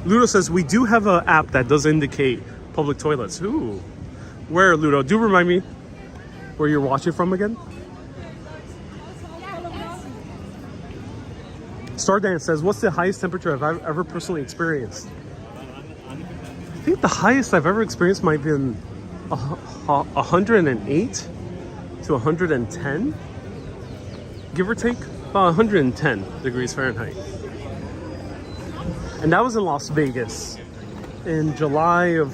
Ludo says, we do have an app that does indicate public toilets. Ooh. Where, Ludo? Do remind me where you're watching from again? Stardance says, what's the highest temperature I've ever personally experienced? I think the highest I've ever experienced might have been 108 to 110, give or take, about 110 degrees Fahrenheit. And that was in Las Vegas in July of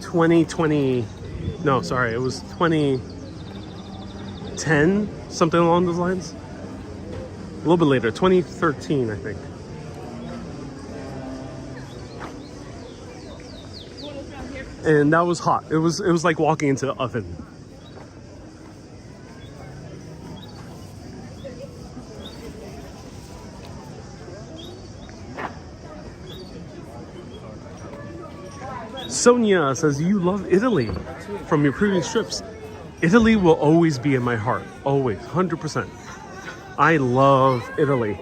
2020. No, sorry, it was 2010, something along those lines. A little bit later, 2013, I think. And that was hot. It was like walking into the oven. Sonia says, you love Italy from your previous trips. Italy will always be in my heart. Always. 100%. I love Italy.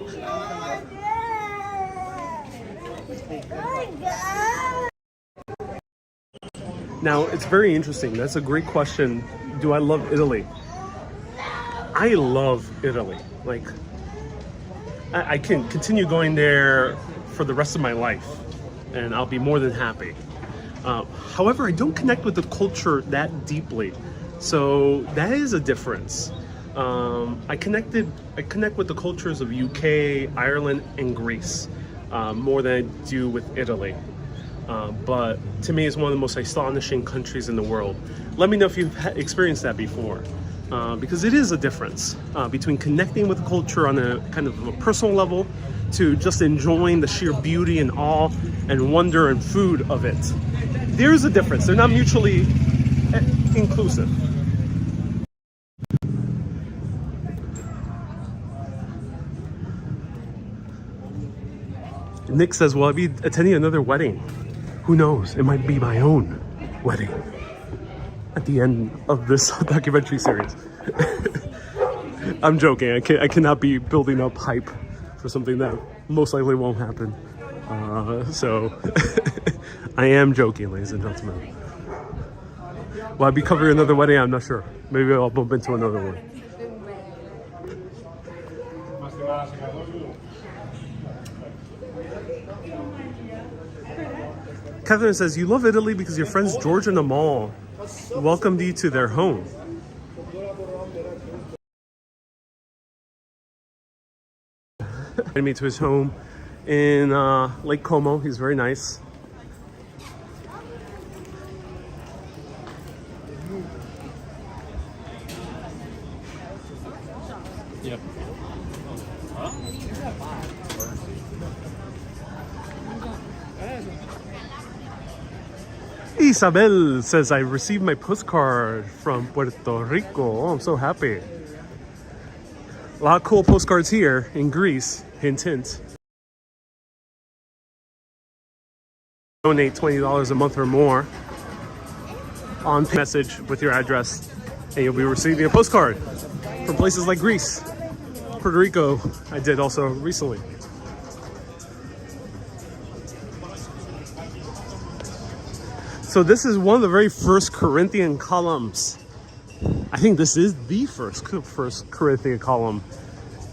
Now, it's very interesting. That's a great question. Do I love Italy? I love Italy. Like, I can continue going there for the rest of my life, and I'll be more than happy. However, I don't connect with the culture that deeply, so that is a difference. I connect with the cultures of UK, Ireland, and Greece more than I do with Italy. But to me, it's one of the most astonishing countries in the world. Let me know if you've experienced that before, because it is a difference between connecting with the culture on a kind of a personal level to just enjoying the sheer beauty and awe and wonder and food of it. There's a difference. They're not mutually inclusive. Nick says, well, I'll be attending another wedding. Who knows? It might be my own wedding at the end of this documentary series. I'm joking. I cannot be building up hype for something that most likely won't happen. So I am joking, ladies and gentlemen. Will I be covering another wedding? I'm not sure. Maybe I'll bump into another one. Catherine says, you love Italy because your friends George and Amal welcomed you to their home. Invited me to his home in Lake Como. He's very nice. Yep. Isabel says, I received my postcard from Puerto Rico. Oh, I'm so happy. A lot of cool postcards here in Greece. Hint, hint. Donate $20 a month or more on message with your address, and you'll be receiving a postcard from places like Greece, Puerto Rico. I did also recently. So this is one of the very first Corinthian columns. I think this is the first Corinthian column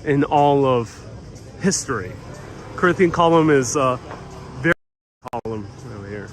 in all of history. Corinthian column is a very column over here.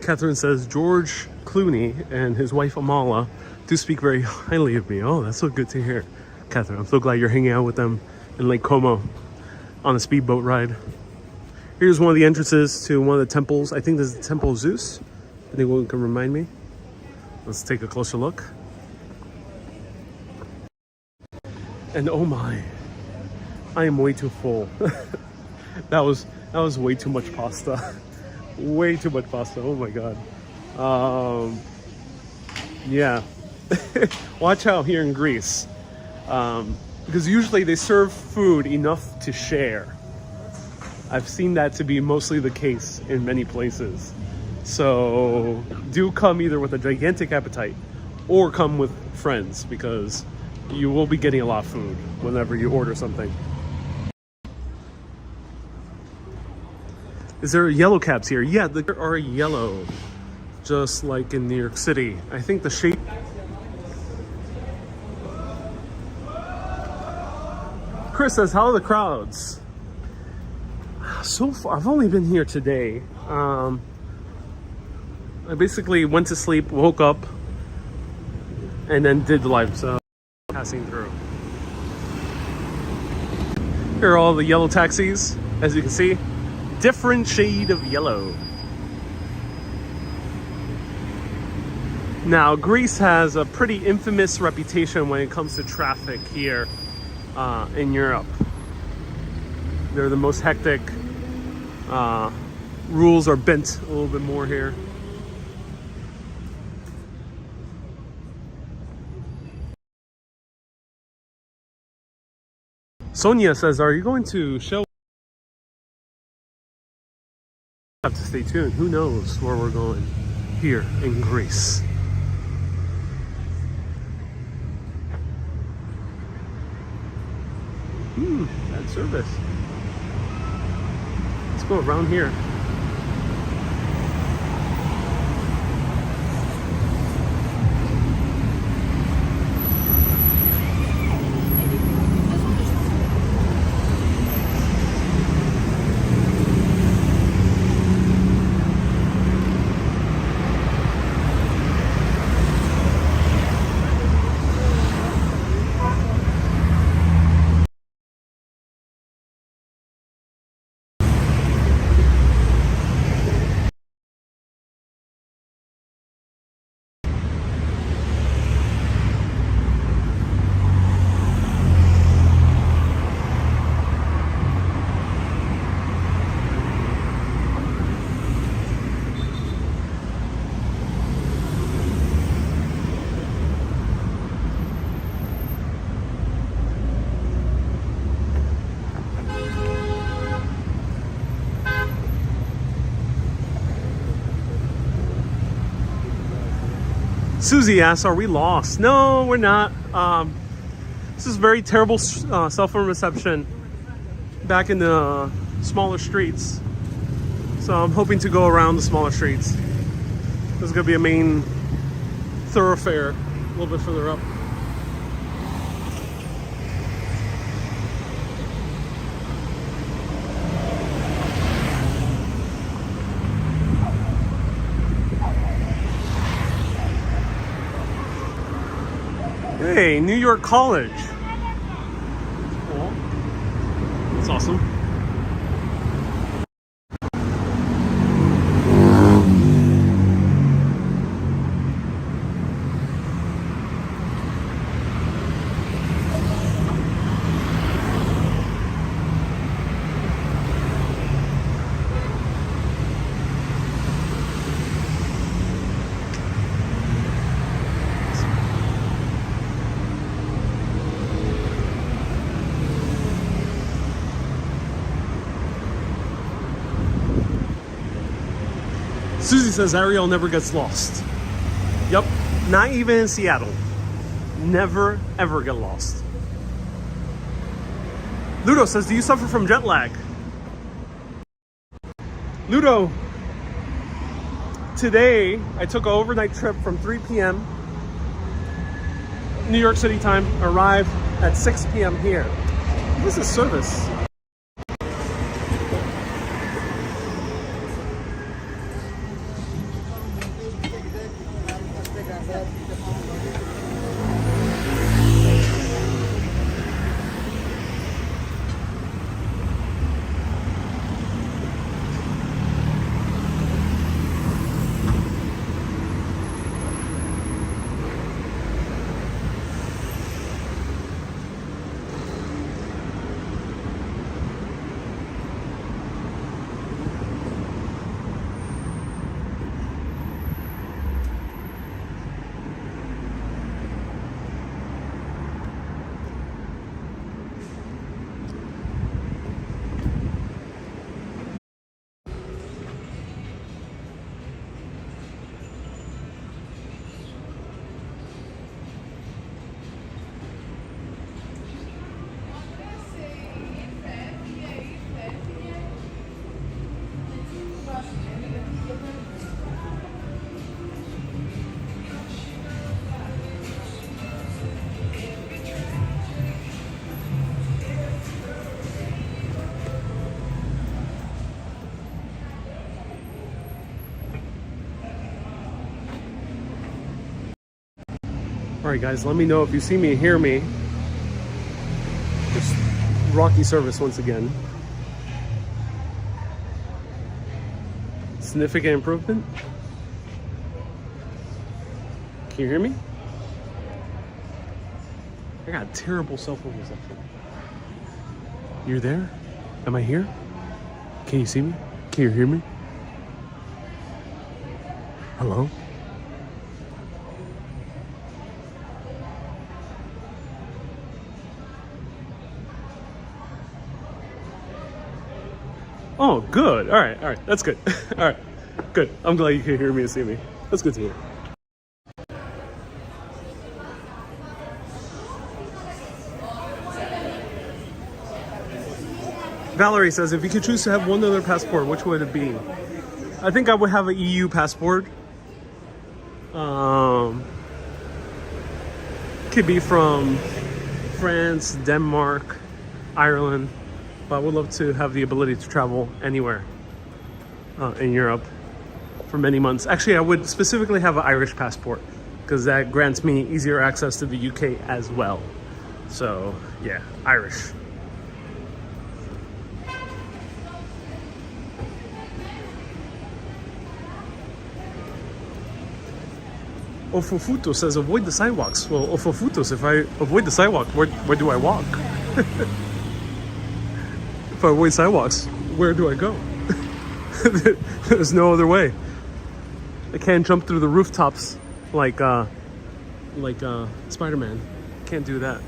Catherine says, George Clooney and his wife Amala do speak very highly of me. Oh, that's so good to hear. Catherine, I'm so glad you're hanging out with them in Lake Como on a speedboat ride. Here's one of the entrances to one of the temples. I think this is the Temple of Zeus. Anyone can remind me? Let's take a closer look. And oh my, I am way too full. that was way too much pasta. Way too much pasta. Oh my god. Yeah. Watch out here in Greece. Because usually they serve food enough to share. I've seen that to be mostly the case in many places. So do come either with a gigantic appetite or come with friends, because you will be getting a lot of food whenever you order something. Is there yellow cabs here? Yeah, there are yellow, just like in New York City. I think the shape... Chris says, how are the crowds? So far, I've only been here today. I basically went to sleep, woke up, and then did the live, so passing through. Here are all the yellow taxis, as you can see. Different shade of yellow. Now, Greece has a pretty infamous reputation when it comes to traffic here in Europe. They're the most hectic. Rules are bent a little bit more here. Sonia says, are you going to show? Have to stay tuned. Who knows where we're going here in Greece. Bad service. Let's go around here. Susie asks, are we lost? No, we're not. This is very terrible cell phone reception back in the smaller streets. So I'm hoping to go around the smaller streets. This is going to be a main thoroughfare a little bit further up. Hey, New York College. Cool. That's awesome. Susie says Ariel never gets lost. Yep, not even in Seattle. Never, ever get lost. Ludo says, do you suffer from jet lag? Ludo, today I took an overnight trip from 3 p.m. New York City time, arrived at 6 p.m. here. This is service. All right, guys, let me know if you see me and hear me. Just rocky service once again. Significant improvement. Can you hear me? I got terrible cell phone reception. You're there? Am I here? Can you see me? Can you hear me? Hello? Oh, good. All right. That's good. All right, good. I'm glad you can hear me and see me. That's good to hear. Valerie says, if you could choose to have one other passport, which would it be? I think I would have an EU passport. Could be from France, Denmark, Ireland. But I would love to have the ability to travel anywhere in Europe for many months. Actually, I would specifically have an Irish passport because that grants me easier access to the UK as well. So, yeah, Irish. Ofofuto says, avoid the sidewalks. Well, Ofofutos, if I avoid the sidewalk, where do I walk? If I avoid sidewalks, where do I go? There's no other way. I can't jump through the rooftops like Spider-Man. Can't do that.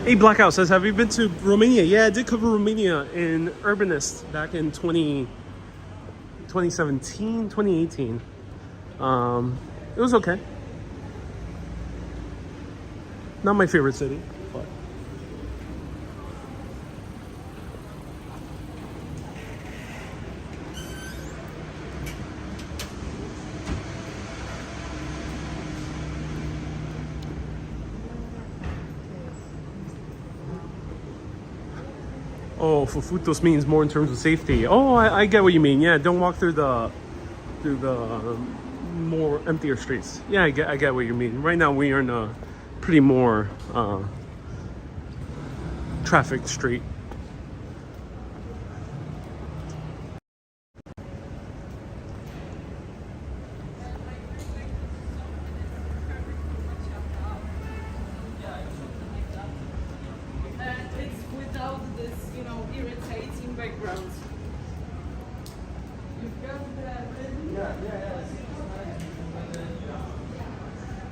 Hey, Blackout says, have you been to Romania? Yeah, I did cover Romania in Urbanist back in 2017, 2018. It was okay. Not my favorite city, but. Oh, Fufutos means more in terms of safety. Oh, I get what you mean. Yeah, don't walk through the more emptier streets. Yeah, I get what you mean. Right now we are in a pretty more trafficked street.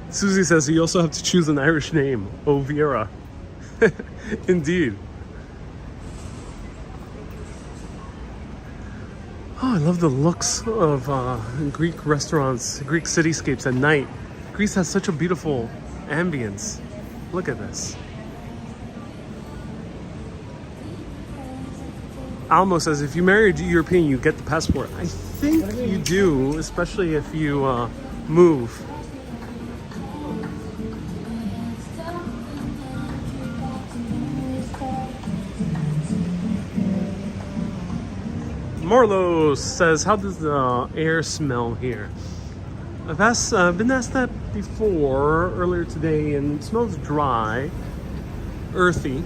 Susie says you also have to choose an Irish name, Ovira. Indeed. Oh, I love the looks of Greek restaurants, Greek cityscapes at night. Greece has such a beautiful ambience. Look at this. Almo says if you marry a European, you get the passport. I think you do, especially if you move. Marlo says, how does the air smell here? I've been asked that before, earlier today, and it smells dry, earthy.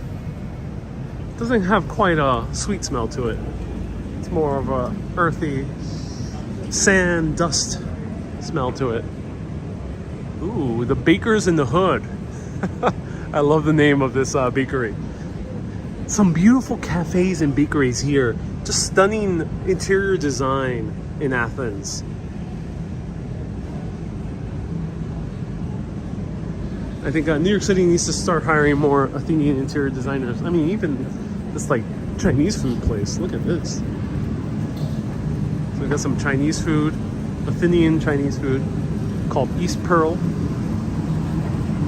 Doesn't have quite a sweet smell to it. It's more of a earthy sand, dust smell to it. Ooh, the Baker's in the Hood. I love the name of this bakery. Some beautiful cafes and bakeries here. Just stunning interior design in Athens. I think New York City needs to start hiring more Athenian interior designers. I mean, even this like Chinese food place. Look at this. So we got some Chinese food, Athenian Chinese food called East Pearl.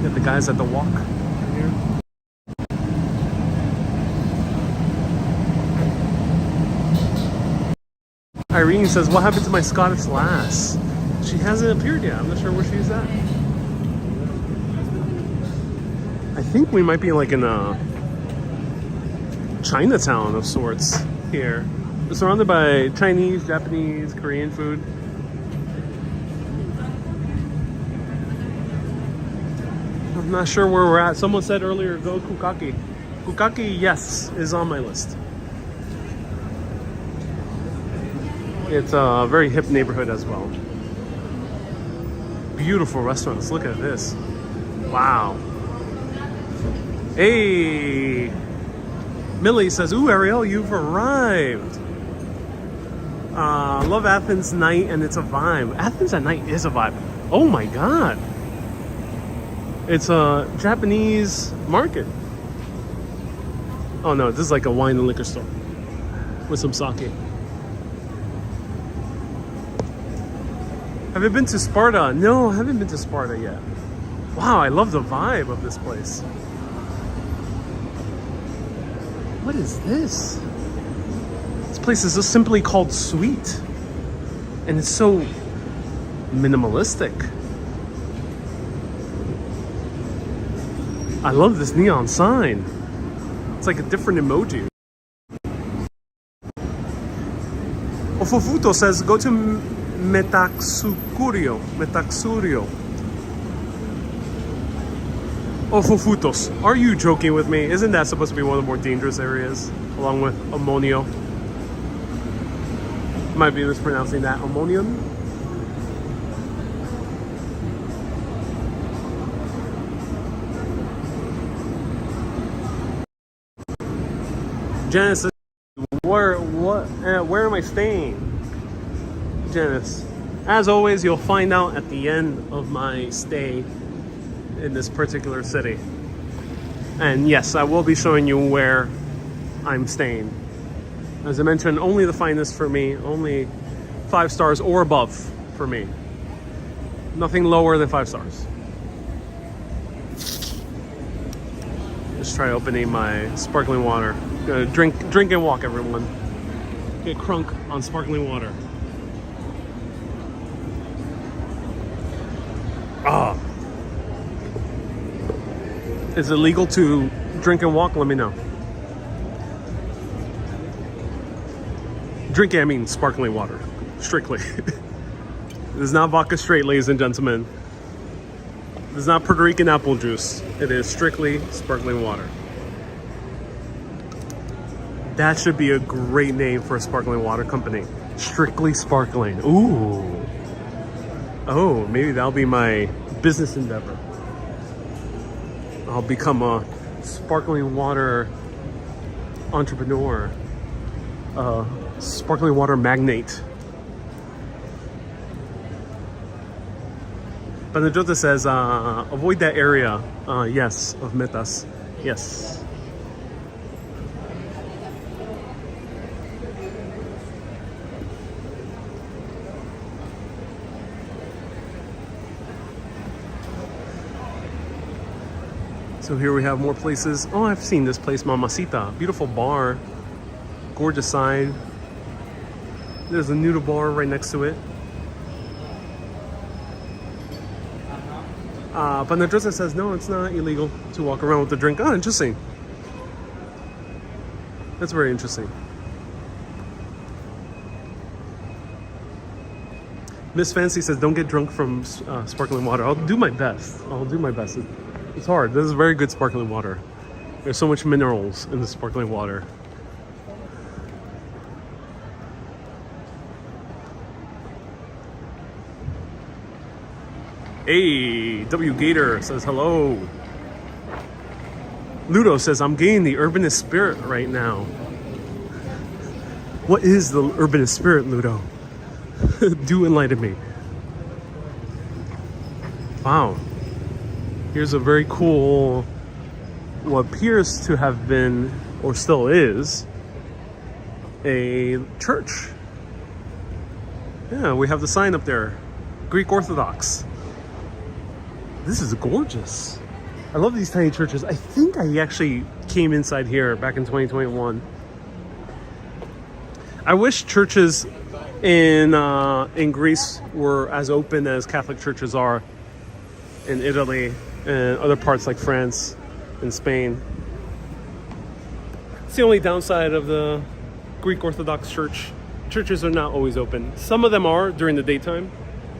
Got the guys at the walk here. Irene says, what happened to my Scottish lass? She hasn't appeared yet. I'm not sure where she's at. I think we might be like in a Chinatown of sorts here. We're surrounded by Chinese, Japanese, Korean food. I'm not sure where we're at. Someone said earlier, go Kukaki. Kukaki, yes, is on my list. It's a very hip neighborhood as well. Beautiful restaurants. Look at this. Wow. Hey! Millie says, ooh, Ariel, you've arrived. Love Athens night, and it's a vibe. Athens at night is a vibe. Oh my god. It's a Japanese market. Oh no, this is like a wine and liquor store with some sake. Have you been to Sparta? No, I haven't been to Sparta yet. Wow, I love the vibe of this place. What is this? This place is just simply called Sweet. And it's so minimalistic. I love this neon sign. It's like a different emoji. Ofofuto says, go to Metaxurio. Ofofutos, are you joking with me? Isn't that supposed to be one of the more dangerous areas, along with Ammonio? Might be mispronouncing that. Ammonium? Janice, where am I staying? Janice, as always, you'll find out at the end of my stay in this particular city. And yes, I will be showing you where I'm staying. As I mentioned, only the finest for me, only 5 stars or above for me. Nothing lower than 5 stars. Just try opening my sparkling water. Gonna drink and walk, everyone. Get crunk on sparkling water. Ah. Is it legal to drink and walk? Let me know. Drinking, I mean sparkling water. Strictly. This is not vodka straight, ladies and gentlemen. This is not Puerto Rican apple juice. It is strictly sparkling water. That should be a great name for a sparkling water company. Strictly Sparkling. Ooh. Oh, maybe that'll be my business endeavor. I'll become a sparkling water entrepreneur. Sparkling water magnate. Panajota says, avoid that area. Yes, of Mythos. Yes. So here we have more places. Oh, I've seen this place, Mamacita. Beautiful bar. Gorgeous sign. There's a noodle bar right next to it. Panadrosa says, no, it's not illegal to walk around with a drink. Oh, interesting. That's very interesting. Miss Fancy says, don't get drunk from sparkling water. I'll do my best. It's hard. This is very good sparkling water. There's so much minerals in the sparkling water. Hey, W Gator says hello. Ludo says, I'm gaining the urbanist spirit right now. What is the urbanist spirit, Ludo? Do enlighten me. Wow. Here's a very cool, what appears to have been, or still is, a church. Yeah, we have the sign up there. Greek Orthodox. This is gorgeous. I love these tiny churches. I think I actually came inside here back in 2021. I wish churches in Greece were as open as Catholic churches are in Italy and other parts like France and Spain. It's the only downside of the Greek Orthodox Church. Churches are not always open. Some of them are during the daytime.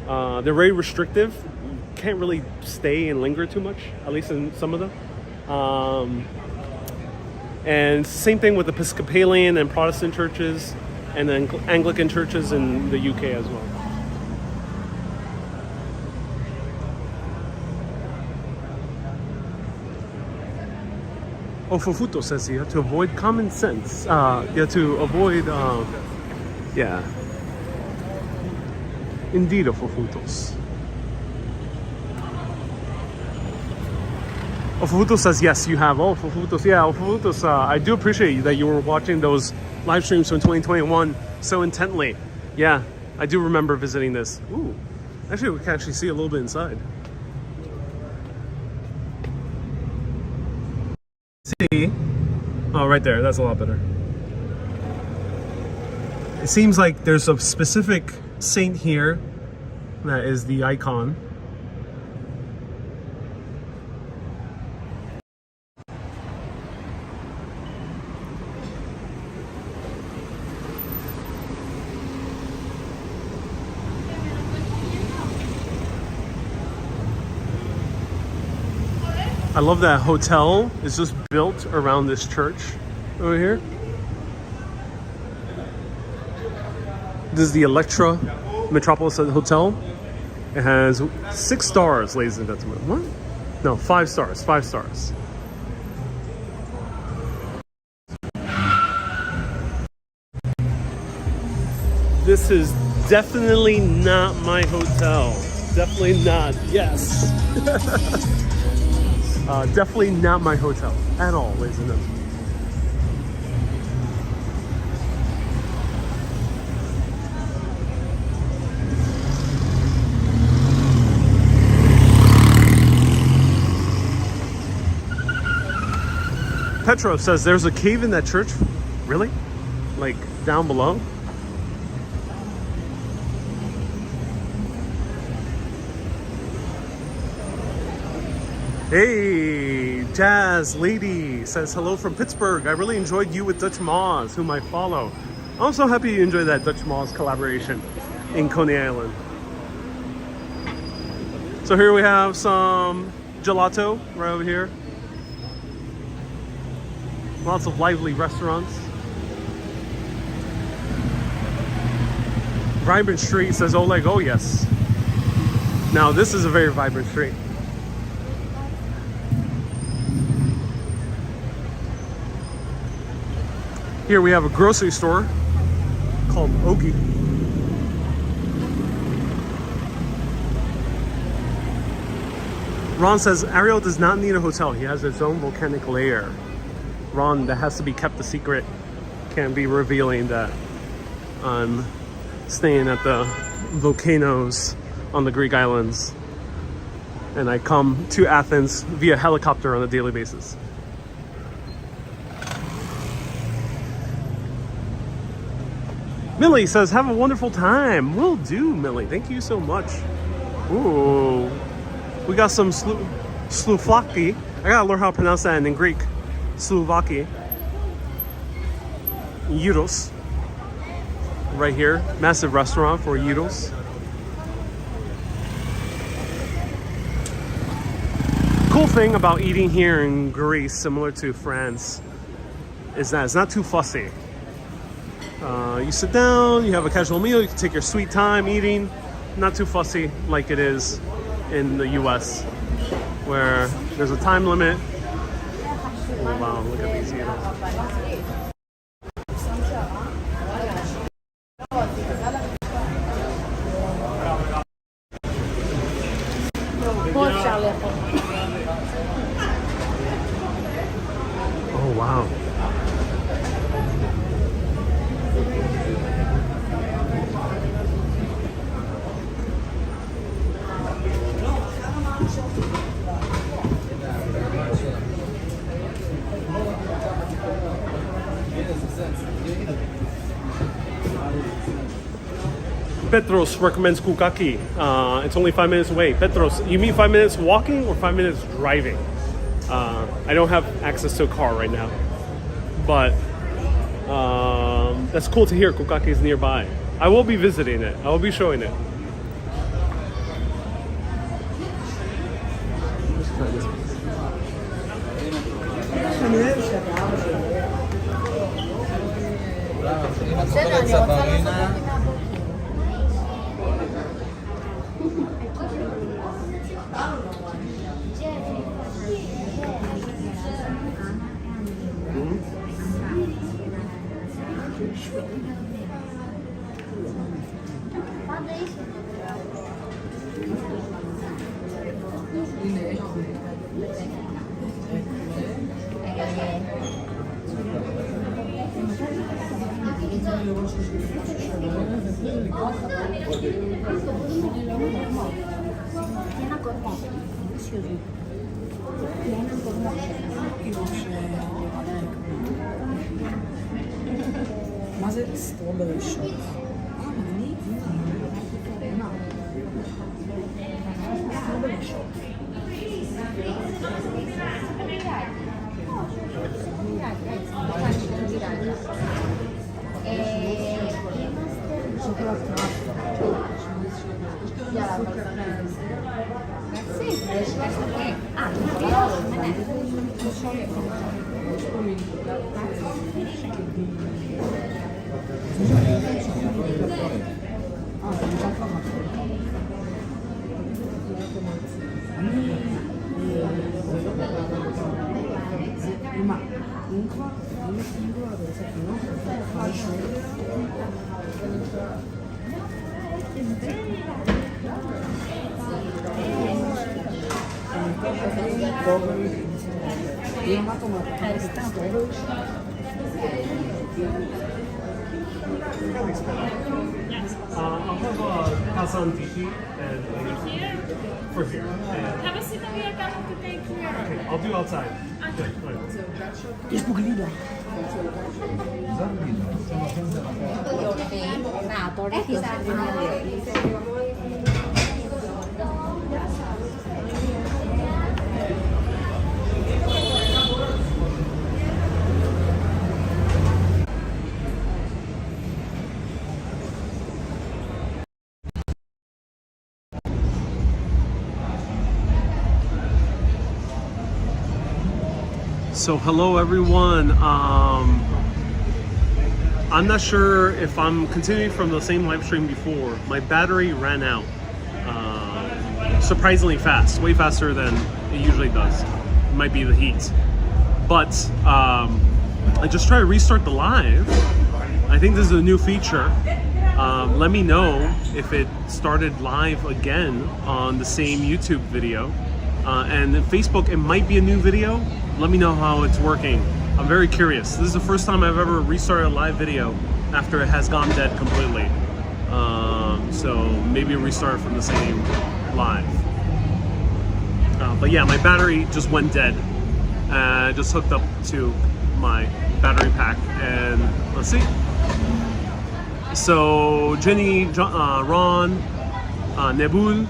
They're very restrictive. You can't really stay and linger too much, at least in some of them. And same thing with Episcopalian and Protestant churches, and then Anglican churches in the UK as well. Ofofuto says you have to avoid common sense. You have to avoid, yeah. Indeed, Ofofutos. Ofofuto says yes, you have. Oh, Ofofutos, yeah, Ofofutos. I do appreciate that you were watching those live streams from 2021 so intently. Yeah, I do remember visiting this. Ooh, actually, we can actually see a little bit inside. See? Oh, right there. That's a lot better. It seems like there's a specific saint here that is the icon. I love that hotel is just built around this church over here. This is the Electra Metropolis Hotel. It has 6 stars, ladies and gentlemen. What? No, 5 stars. 5 stars. This is definitely not my hotel. Definitely not. Yes. Definitely not my hotel at all, ladies and gentlemen. Petro says there's a cave in that church. Really? Like down below? Hey, Jazz Lady says hello from Pittsburgh. I really enjoyed you with Dutch Moz, whom I follow. I'm so happy you enjoyed that Dutch Moz collaboration in Coney Island. So here we have some gelato right over here. Lots of lively restaurants. Vibrant street, says Oleg. Oh yes. Now this is a very vibrant street. Here we have a grocery store called Ogi. Ron says Ariel does not need a hotel. He has his own volcanic lair. Ron, that has to be kept a secret. Can't be revealing that I'm staying at the volcanoes on the Greek islands. And I come to Athens via helicopter on a daily basis. Millie says, have a wonderful time. Will do, Millie. Thank you so much. Ooh. We got some Slouvaki. I gotta learn how to pronounce that in Greek. Slouvaki. Euros. Right here. Massive restaurant for Euros. Cool thing about eating here in Greece, similar to France, is that it's not too fussy. You sit down, you have a casual meal, you can take your sweet time eating. Not too fussy like it is in the US, where there's a time limit. Oh wow, look at these eaters. Oh wow. Petros recommends Kukaki. It's only 5 minutes away. Petros, you mean 5 minutes walking or 5 minutes driving? I don't have access to a car right now, but that's cool to hear. Kukake is nearby. I will be visiting it. I will be showing it. מה זה strawberry shot? strawberry shot. I'll have a Hassan Tiki and for here. Have a seat over here, come to take here. Okay, I'll do outside. Okay. יש פה גלידה. So hello everyone. I'm not sure if I'm continuing from the same live stream before. My battery ran out surprisingly fast, way faster than it usually does. It might be the heat. But I just tried to restart the live. I think this is a new feature. Let me know if it started live again on the same YouTube video. And in Facebook, it might be a new video. Let me know how it's working. I'm very curious. This is the first time I've ever restarted a live video after it has gone dead completely. So maybe restart from the same live. But yeah, my battery just went dead. I just hooked up to my battery pack and let's see. So Jenny, Ron, Nebul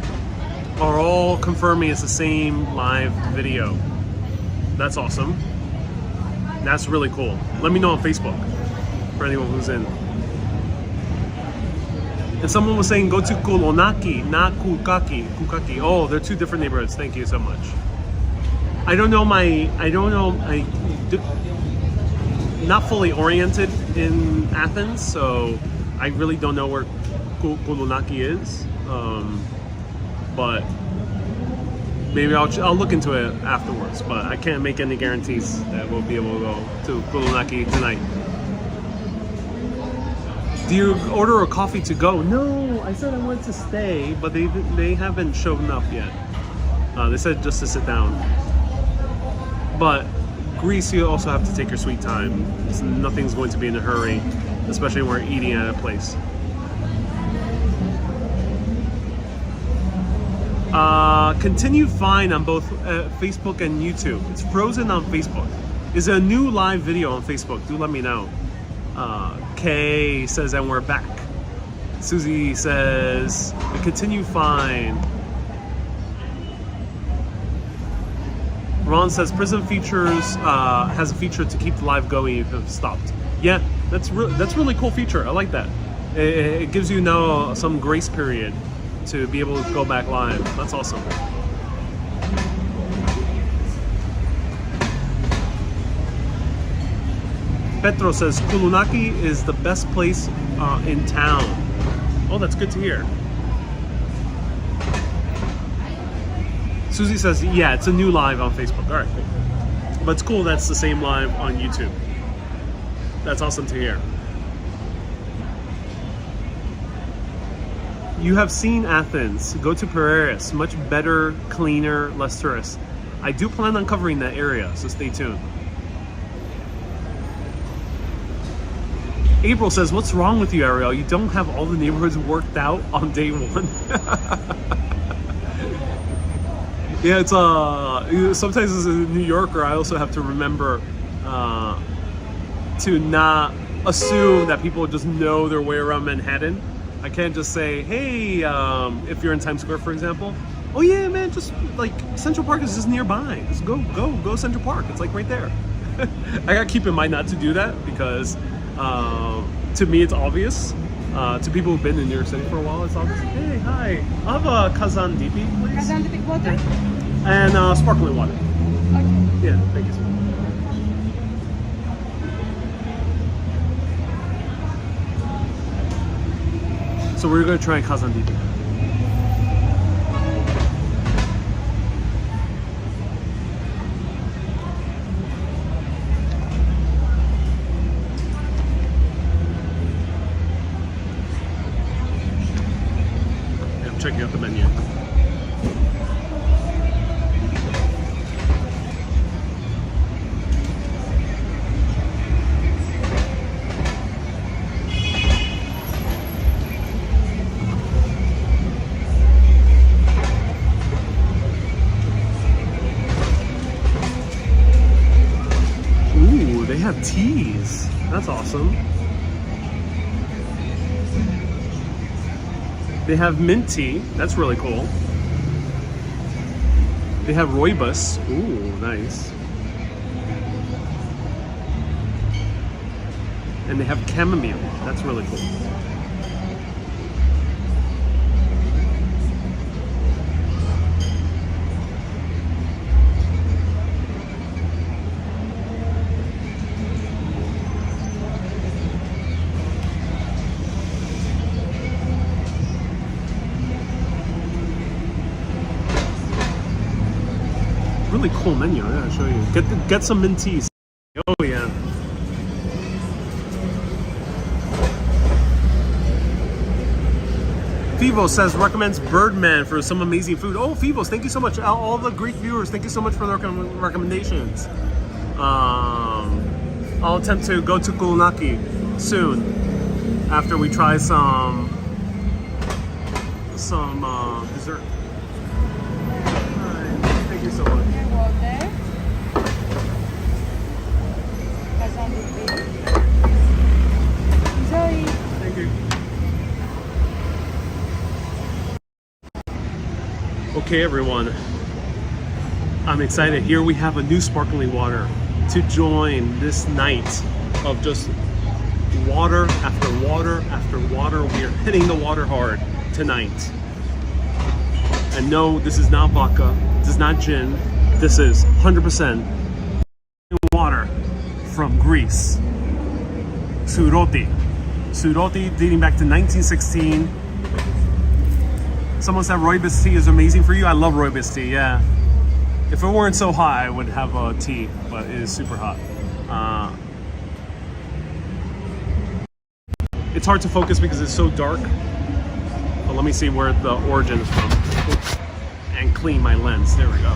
are all confirming it's the same live video. That's awesome. That's really cool. Let me know on Facebook for anyone who's in. And someone was saying go to Kolonaki, not Kukaki. Kukaki. Oh, they're two different neighborhoods. Thank you so much. Not fully oriented in Athens, so I really don't know where Kolonaki is. But maybe I'll look into it afterwards, but I can't make any guarantees that we'll be able to go to Kolonaki tonight. Do you order a coffee to go? No, I said I wanted to stay, but they haven't shown up yet. They said just to sit down. But Greece, you also have to take your sweet time. Nothing's going to be in a hurry, especially when we're eating at a place. Continue fine on both Facebook and YouTube. It's frozen on Facebook. Is a new live video on Facebook? Do let me know. Kay says, and we're back. Susie says, continue fine. Ron says prison features has a feature to keep the live going if it's stopped. Yeah, that's really cool feature. I like that. It gives you now some grace period to be able to go back live. That's awesome. Petro says Kulunaki is the best place in town. Oh, that's good to hear. Susie says, yeah, it's a new live on Facebook. All right, cool. But it's cool that's the same live on YouTube. That's awesome to hear. You have seen Athens. Go to Piraeus. Much better, cleaner, less tourists. I do plan on covering that area, so stay tuned. April says, what's wrong with you, Ariel? You don't have all the neighborhoods worked out on day one. Yeah, it's sometimes as a New Yorker, I also have to remember to not assume that people just know their way around Manhattan. I can't just say, hey, if you're in Times Square, for example, oh yeah, man, just like Central Park is just nearby. Just go Central Park. It's like right there. I gotta keep in mind not to do that because to me it's obvious. To people who've been in New York City for a while, it's obvious. Hey, hi. I'll have a Kazan Dipi, please. Kazan Dipi water? And sparkling water. Okay. Yeah, thank you so much. So we're gonna try Kazan Dipi. I'm checking out the menu. They have teas. That's awesome. They have mint tea. That's really cool. They have rooibos. Ooh, nice. And they have chamomile. That's really cool. Really cool menu. I gotta show you. Get some mint teas. Oh yeah. Fivos says recommends Birdman for some amazing food. Oh, Fivos, thank you so much. All the Greek viewers, thank you so much for the recommendations. I'll attempt to go to Kulunaki soon after we try some dessert. Alright, thank you so much. Water. Kazan Dipi. Enjoy. Thank you. Okay, everyone. I'm excited. Here we have a new sparkling water to join this night of just water after water after water. We are hitting the water hard tonight. And no, this is not vodka. This is not gin. This is 100% water from Greece. Suroti. Suroti dating back to 1916. Someone said rooibos tea is amazing for you. I love rooibos tea, yeah. If it weren't so hot, I would have a tea, but it is super hot. It's hard to focus because it's so dark. But let me see where the origin is from. Oops. And clean my lens. There we go.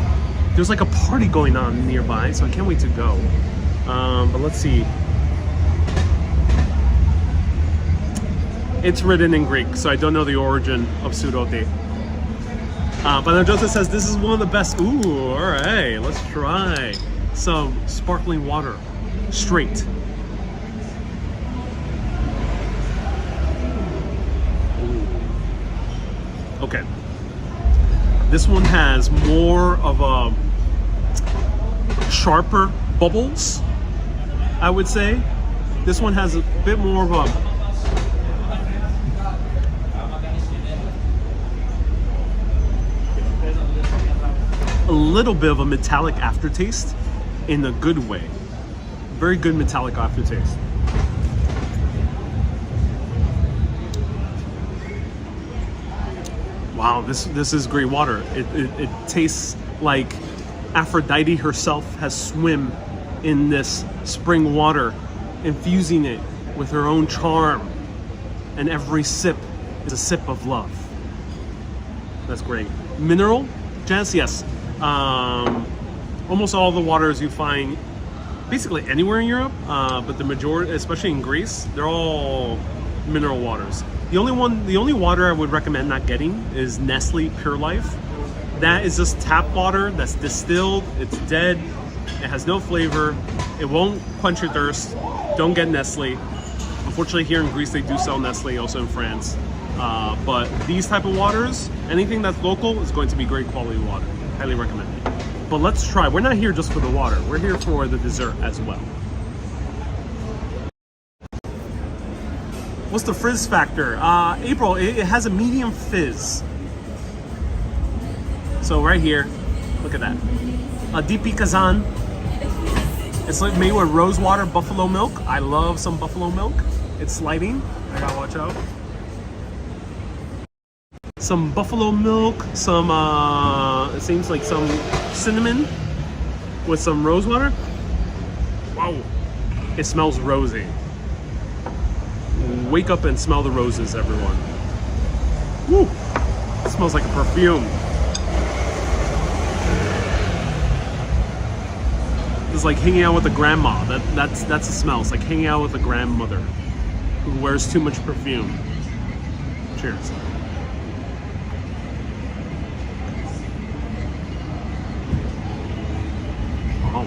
There's like a party going on nearby, so I can't wait to go. But let's see. It's written in Greek, so I don't know the origin of Suroti. But Joseph says this is one of the best. Ooh, all right, let's try some sparkling water, straight. Ooh. Okay. This one has more of sharper bubbles, I would say. This one has a bit more of a little bit of a metallic aftertaste in a good way. Very good metallic aftertaste. Wow, this is great water. It tastes like Aphrodite herself has swim in this spring water, infusing it with her own charm. And every sip is a sip of love. That's great. Mineral, Janice, yes. Almost all the waters you find basically anywhere in Europe, but the majority, especially in Greece, they're all mineral waters. The only water I would recommend not getting is Nestle Pure Life. That is just tap water that's distilled. It's dead. It has no flavor. It won't quench your thirst. Don't get Nestle. Unfortunately, here in Greece, they do sell Nestle, also in France. But these type of waters, anything that's local is going to be great quality water. Highly recommend it. But let's try. We're not here just for the water. We're here for the dessert as well. What's the fizz factor? April, it has a medium fizz. So right here, look at that. A DP Kazan. It's like made with rose water, buffalo milk. I love some buffalo milk. It's sliding. I gotta watch out. Some buffalo milk, some it seems like some cinnamon with some rose water. Wow, it smells rosy. Wake up and smell the roses, everyone. Woo! It smells like a perfume. It's like hanging out with a grandma. That's a smell. It's like hanging out with a grandmother who wears too much perfume. Cheers. Oh.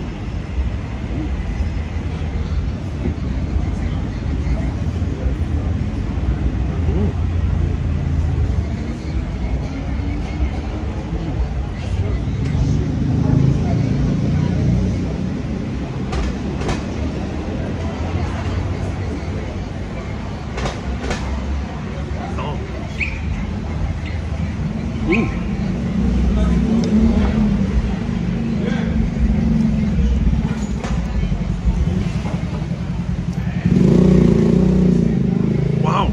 Wow.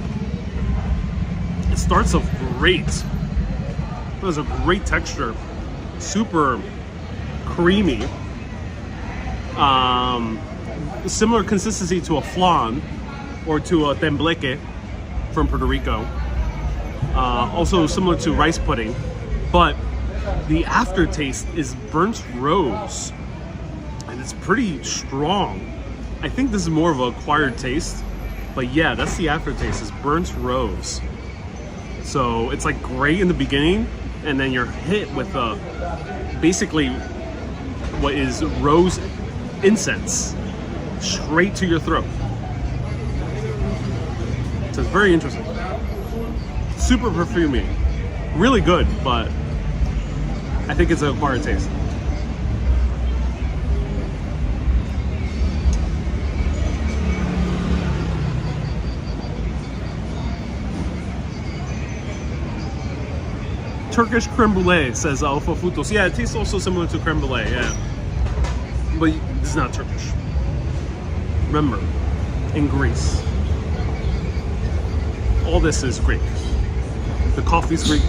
It starts off great. It has a great texture. Super creamy. Similar consistency to a flan or to a tembleque from Puerto Rico. Also similar to rice pudding, but the aftertaste is burnt rose, and it's pretty strong. I think this is more of an acquired taste, but yeah, that's the aftertaste, is burnt rose. So it's like great in the beginning, and then you're hit with basically what is rose incense straight to your throat. So it's very interesting. Super perfumey, really good, but I think it's an acquired taste. Turkish creme brulee, says Alpha Futos. Yeah, it tastes also similar to creme brulee, yeah. But it's not Turkish. Remember, in Greece, all this is Greek. The coffee's Greek,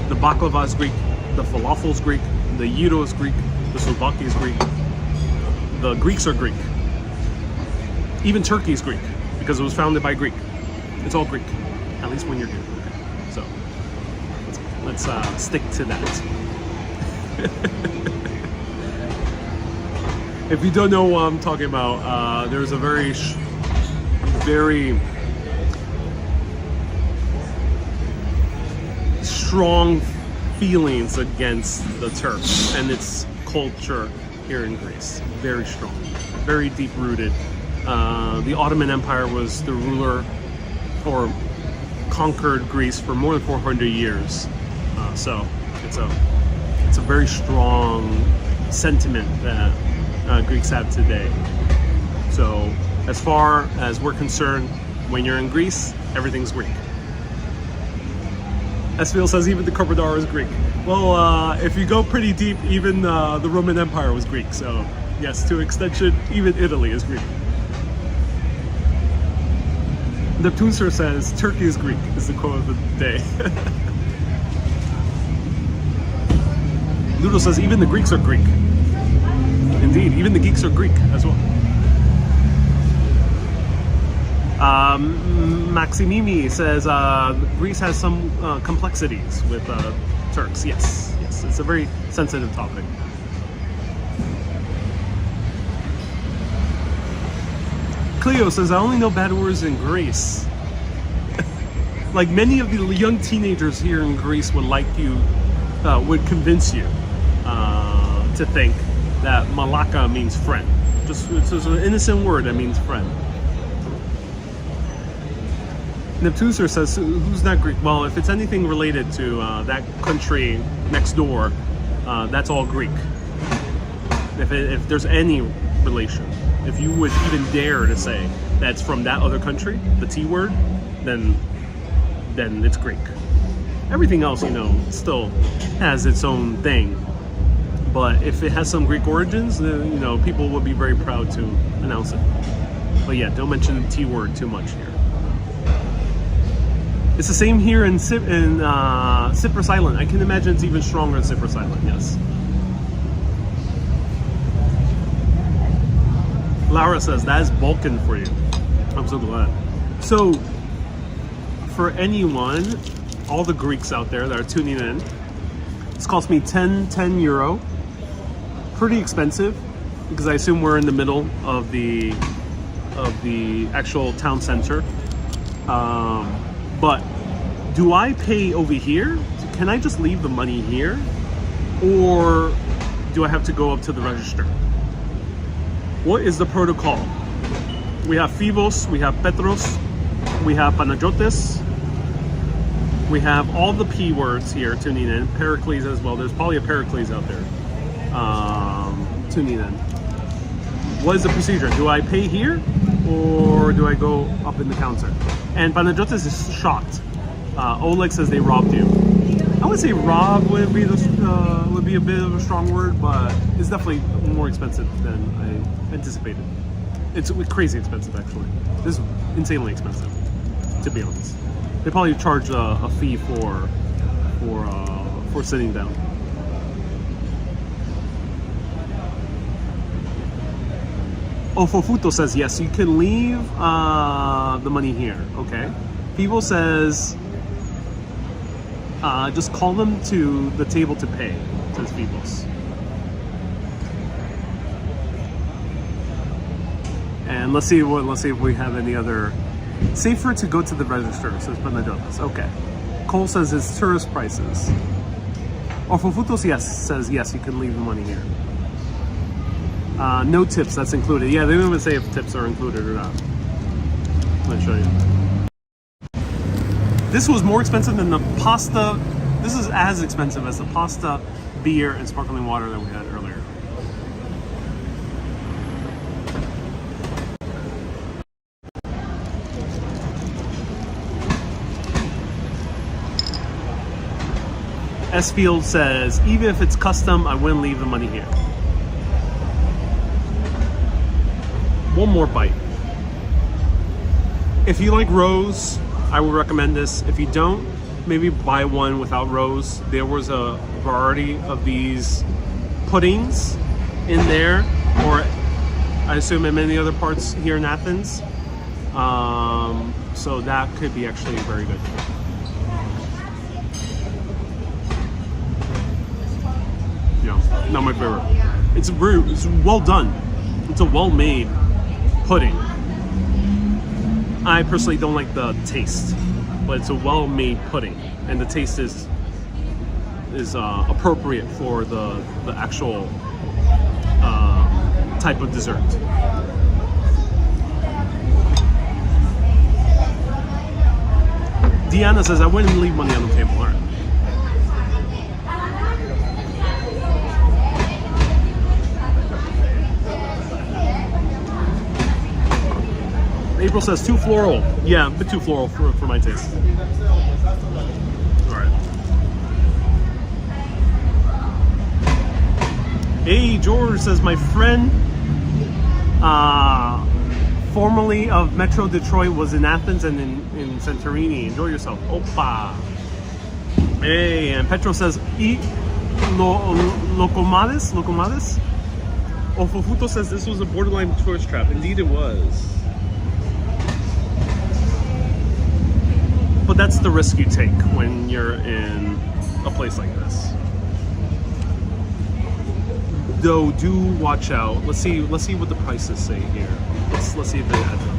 the baklava is Greek, the falafel's Greek, the gyro is Greek, the souvlaki is Greek. The Greeks are Greek. Even Turkey is Greek, because it was founded by Greek. It's all Greek, at least when you're here. Okay. So, let's stick to that. If you don't know what I'm talking about, there's a very strong feelings against the Turks and its culture here in Greece. Very strong, very deep rooted. The Ottoman Empire was the ruler or conquered Greece for more than 400 years. So it's a very strong sentiment that Greeks have today. So as far as we're concerned, when you're in Greece, everything's Greek. Esfiel says even the Corpodar is Greek. Well, if you go pretty deep, even the Roman Empire was Greek. So yes, to extension, even Italy is Greek. Neptunser says Turkey is Greek is the quote of the day. Ludo says even the Greeks are Greek. Indeed, even the geeks are Greek as well. Maximimi says Greece has some complexities with Turks. Yes, it's a very sensitive topic. Cleo says I only know bad words in Greece. Like many of the young teenagers here in Greece would convince you to think that Malaka means friend. It's an innocent word that means friend. Neptuser says, who's not Greek? Well, if it's anything related to that country next door, that's all Greek. If there's any relation, if you would even dare to say that's from that other country, the T word, then it's Greek. Everything else, still has its own thing. But if it has some Greek origins, then, people would be very proud to announce it. But yeah, don't mention the T word too much here. It's the same here in Cyprus Island. I can imagine it's even stronger in Cyprus Island, yes. Laura says, that is Balkan for you. I'm so glad. So, for anyone, all the Greeks out there that are tuning in, this cost me 10 euro. Pretty expensive, because I assume we're in the middle of the actual town center. But do I pay over here? Can I just leave the money here? Or do I have to go up to the register? What is the protocol? We have Phivos, we have Petros, we have Panayotis, we have all the P words here tuning in, Pericles as well. There's probably a Pericles out there tuning in. What is the procedure? Do I pay here or do I go up in the counter? And Panayotis is shocked. Oleg says they robbed you. I would say rob would be a bit of a strong word, but it's definitely more expensive than I anticipated. It's crazy expensive, actually. This is insanely expensive, to be honest. They probably charge a fee for sitting down. Oh, Fofuto says yes, you can leave the money here. Okay. People says just call them to the table to pay, says Phibos. And let's see if we have any other. Safer to go to the register, says Panayotis. Okay. Cole says it's tourist prices. Or Fofutos says yes, you can leave the money here. No tips, that's included. Yeah, they don't even say if tips are included or not. Let me show you. This was more expensive than the pasta. This is as expensive as the pasta, beer, and sparkling water that we had earlier. S-Field says, even if it's custom, I wouldn't leave the money here. One more bite. If you like rose, I would recommend this. If you don't, maybe buy one without rose. There was a variety of these puddings in there, or I assume in many other parts here in Athens. So that could be actually very good. Yeah, not my favorite. It's well done. It's a well-made pudding. I personally don't like the taste, but it's a well-made pudding, and the taste is appropriate for the actual type of dessert. Deanna says I wouldn't leave money on the table. All right. April says too floral. Yeah, a bit too floral for my taste. All right. Hey, George says my friend, formerly of Metro Detroit, was in Athens and in Santorini. Enjoy yourself. Opa. Hey, and Petro says, Locomades? Ofofuto says this was a borderline tourist trap. Indeed it was. But that's the risk you take when you're in a place like this. Though, do watch out. Let's see what the prices say here. Let's see if they add them.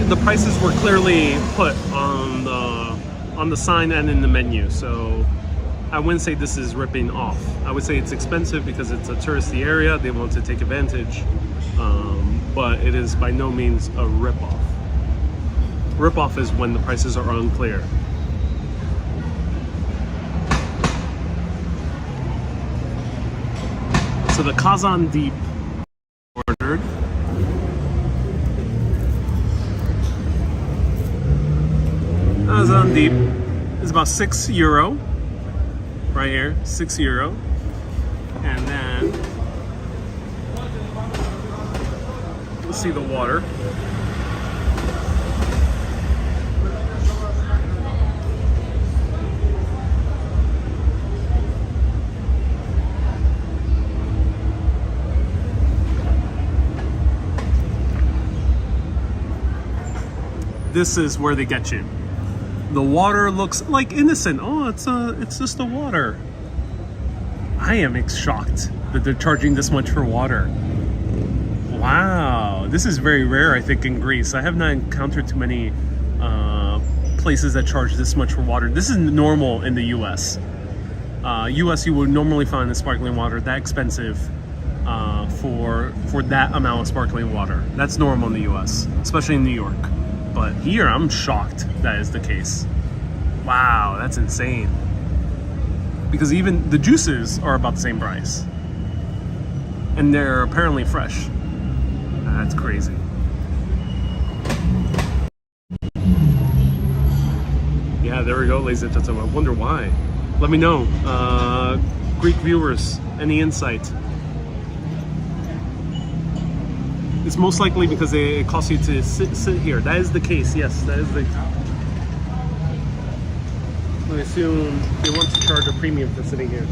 The prices were clearly put on the sign and in the menu, so I wouldn't say this is ripping off. I would say it's expensive because it's a touristy area. They want to take advantage, but it is by no means a rip-off. Rip-off is when the prices are unclear. So the Kazan Deep ordered. Kazan Deep is about €6 right here, €6, and then let's see the water. This is where they get you. The water looks like innocent. Oh, it's just the water. I am shocked that they're charging this much for water. Wow, this is very rare, I think, in Greece. I have not encountered too many places that charge this much for water. This is normal in the US. US, you would normally find the sparkling water that expensive for that amount of sparkling water. That's normal in the US, especially in New York. But here, I'm shocked that is the case. Wow, that's insane. Because even the juices are about the same price. And they're apparently fresh. That's crazy. Yeah, there we go, ladies and gentlemen. I wonder why. Let me know. Greek viewers, any insight? It's most likely because it costs you to sit here. That is the case, yes. That is the... I assume they want to charge a premium for sitting here.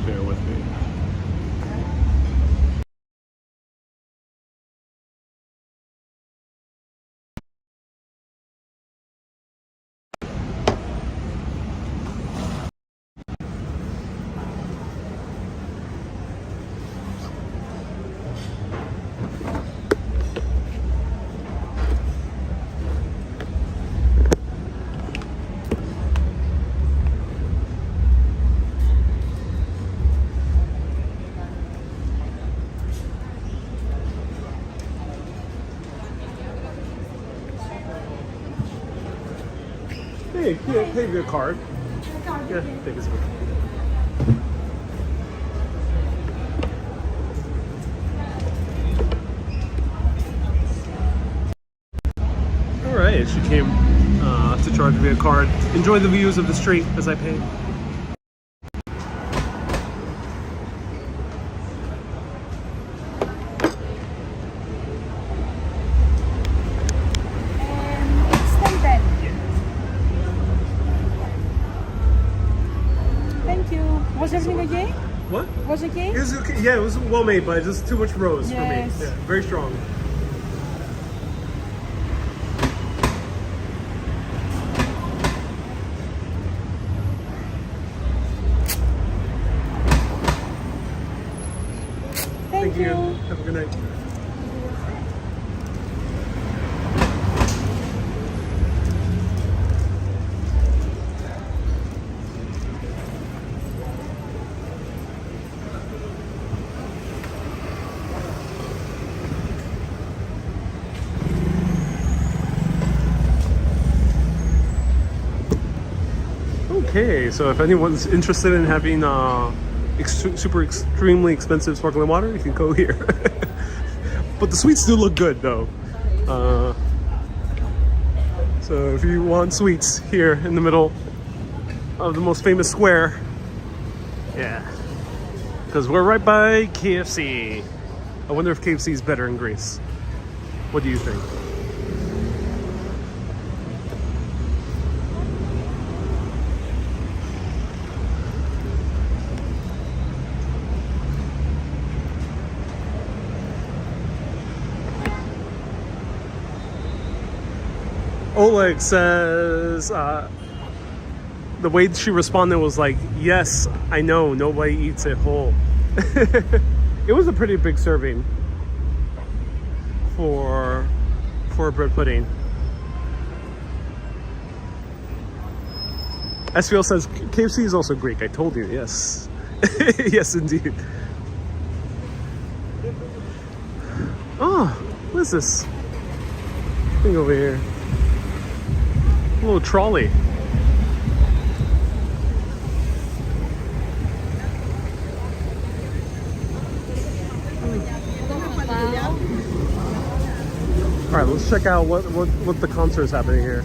Bear with me. Hey, yeah, pay your card. Yeah, take it. All right, she came to charge via card. Enjoy the views of the street as I pay. Was everything okay? What? Was it okay? It was okay. Yeah, it was well made, but just too much rose for me. Yes. Yeah, very strong. Thank you. Have a good night. Okay, so if anyone's interested in having super extremely expensive sparkling water, you can go here. But the sweets do look good though. So if you want sweets here in the middle of the most famous square, yeah, because we're right by KFC. I wonder if KFC is better in Greece. What do you think? Oleg says the way she responded was like, yes, I know, nobody eats it whole. It was a pretty big serving for a bread pudding. SVL says KFC is also Greek. I told you, yes. Yes, indeed. Oh, what is this thing over here? A little trolley. All right, let's check out what the concert is happening here.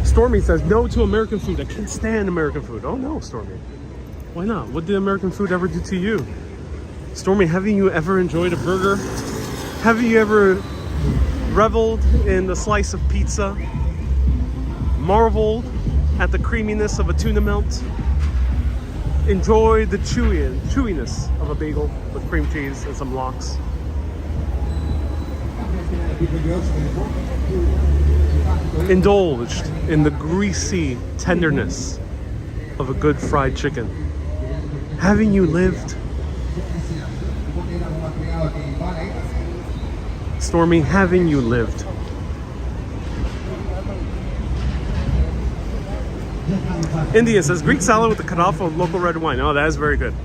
Stormy says no to American food. I can't stand American food. Oh no, Stormy. Why not? What did American food ever do to you? Stormy, haven't you ever enjoyed a burger? Have you ever reveled in the slice of pizza? Marveled at the creaminess of a tuna melt? Enjoy the chewiness of a bagel with cream cheese and some lox? Indulged in the greasy tenderness of a good fried chicken? Haven't you lived? Stormy, haven't you lived? India says Greek salad with the carafa of local red wine. Oh, that is very good.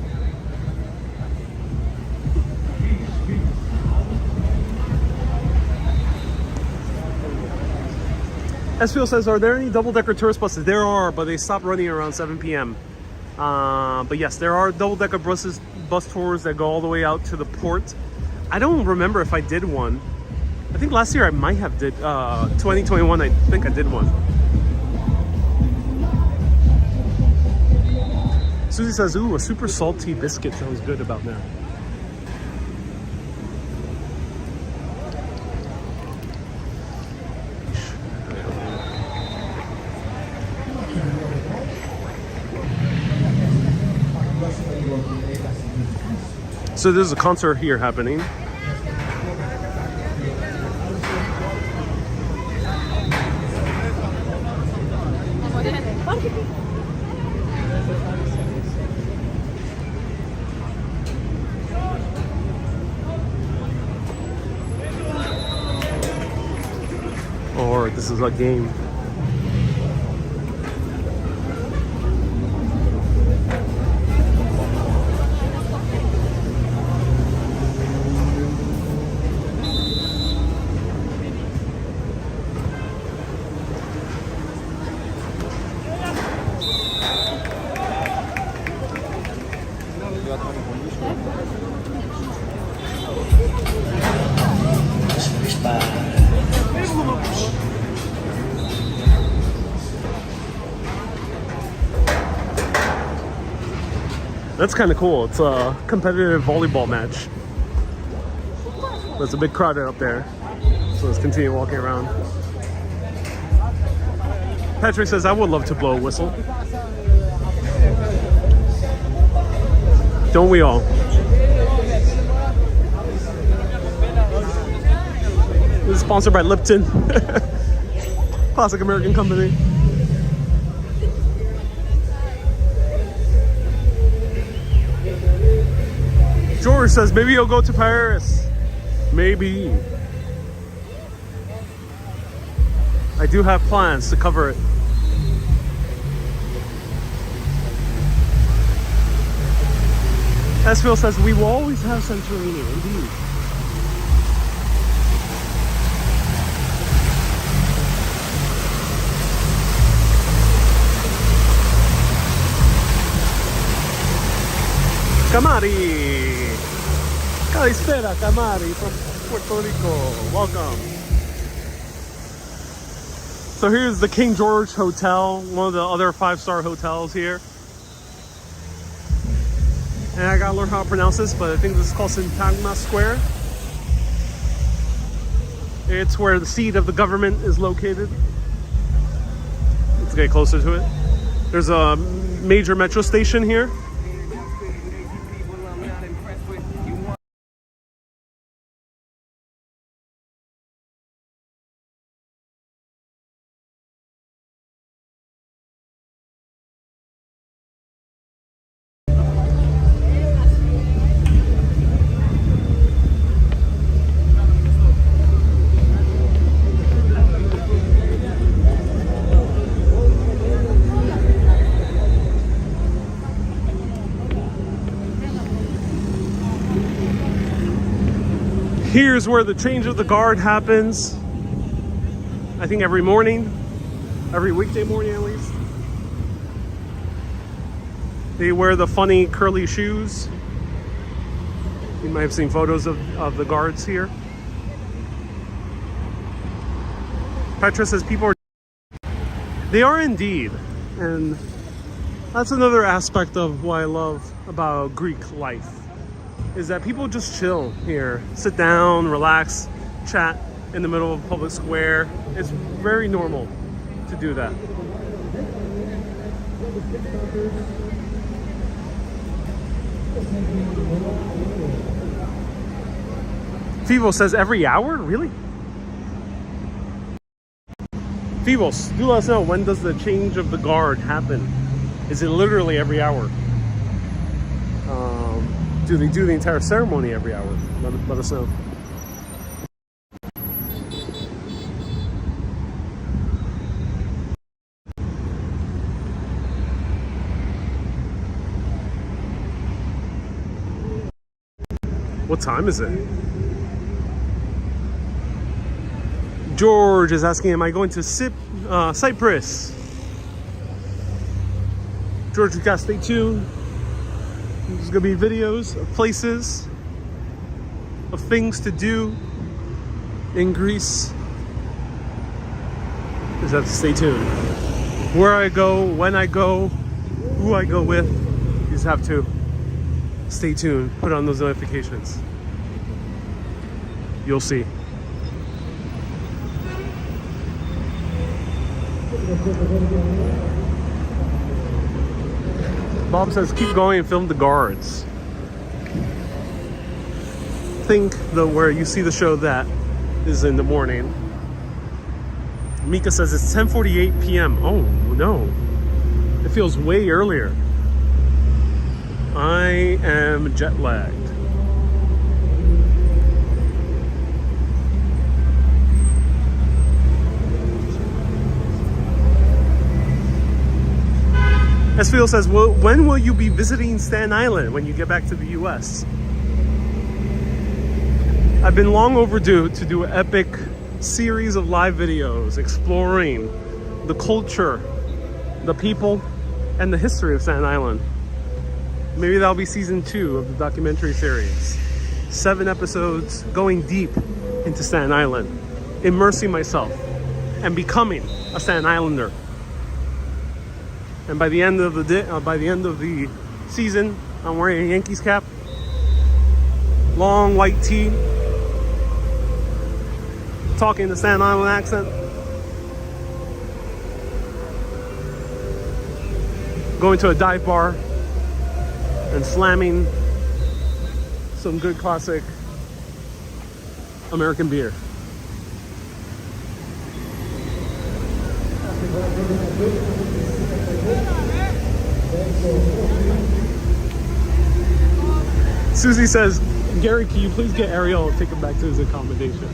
SPL says, are there any double-decker tourist buses? There are, but they stopped running around 7 p.m. But yes, there are double-decker bus tours that go all the way out to the port. I don't remember if I did one. I think last year I might have did, 2021, I think I did one. Susie says, ooh, a super salty biscuit sounds good about now. So there's a concert here happening. Or this is a game. That's kind of cool. It's a competitive volleyball match. There's a big crowd up there. So let's continue walking around. Patrick says, I would love to blow a whistle. Don't we all? This is sponsored by Lipton. Classic American company. George says, maybe you'll go to Paris. Maybe. I do have plans to cover it. Esfield says, we will always have Santorini, indeed. Camari. Calispera Camari from Puerto Rico. Welcome. So here's the King George Hotel, one of the other 5-star hotels here. And I gotta learn how to pronounce this, but I think this is called Syntagma Square. It's where the seat of the government is located. Let's get closer to it. There's a major metro station here. Here's where the change of the guard happens. I think every morning, every weekday morning at least. They wear the funny curly shoes. You might have seen photos of the guards here. Petra says people are... They are indeed. And that's another aspect of what I love about Greek life. Is that people just chill here, sit down, relax, chat in the middle of a public square. It's very normal to do that. Fivo says every hour? Really? Fivos, do let us know, when does the change of the guard happen? Is it literally every hour? Do they do the entire ceremony every hour? Let us know. What time is it? George is asking, am I going to Cyprus? George, you gotta stay tuned. There's gonna be videos of places, of things to do in Greece. You just have to stay tuned. Where I go, when I go, who I go with, you just have to stay tuned. Put on those notifications. You'll see. Bob says, keep going and film the guards. Think where you see the show that is in the morning. Mika says it's 10:48 p.m. Oh no, it feels way earlier. I am jet lagged. Esfiel says, well, when will you be visiting Staten Island when you get back to the US? I've been long overdue to do an epic series of live videos exploring the culture, the people, and the history of Staten Island. Maybe that'll be season 2 of the documentary series. 7 episodes going deep into Staten Island, immersing myself and becoming a Staten Islander. And by the end of the day, by the end of the season, I'm wearing a Yankees cap, long white tee, talking the Staten Island accent, going to a dive bar and slamming some good classic American beer. Susie says, Gary, can you please get Ariel and take him back to his accommodation?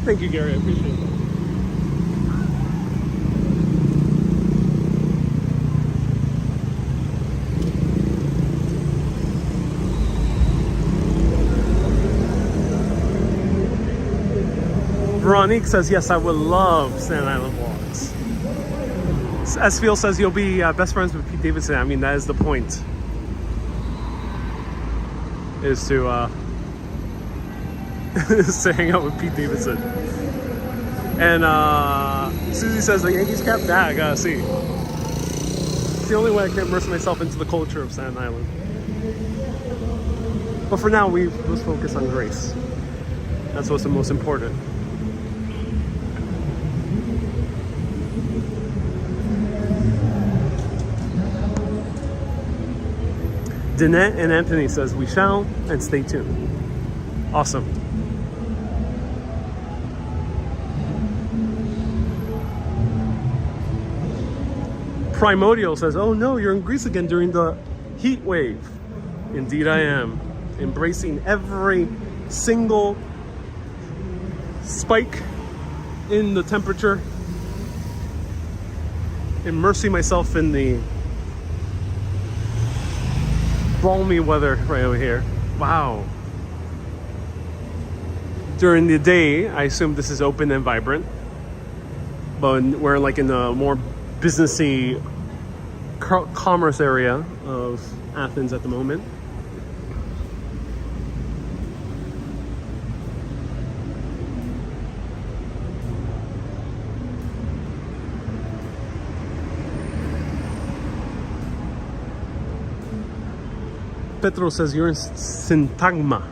Thank you, Gary. I appreciate it. Veronique says, yes, I would love Staten Island walks. Esfiel says you'll be best friends with Pete Davidson. I mean, that is the point. is to is to hang out with Pete Davidson. And Susie says the Yankees cap. Nah, I gotta see. It's the only way I can immerse myself into the culture of Staten Island. But for now, let's focus on Grace. That's what's the most important. Danette and Anthony says, we shall, and stay tuned. Awesome. Primordial says, oh no, you're in Greece again during the heat wave. Indeed I am. Embracing every single spike in the temperature. Immersing myself in the balmy weather right over here. Wow. During the day, I assume this is open and vibrant. But we're like in the more businessy commerce area of Athens at the moment. Petro says you're in Syntagma.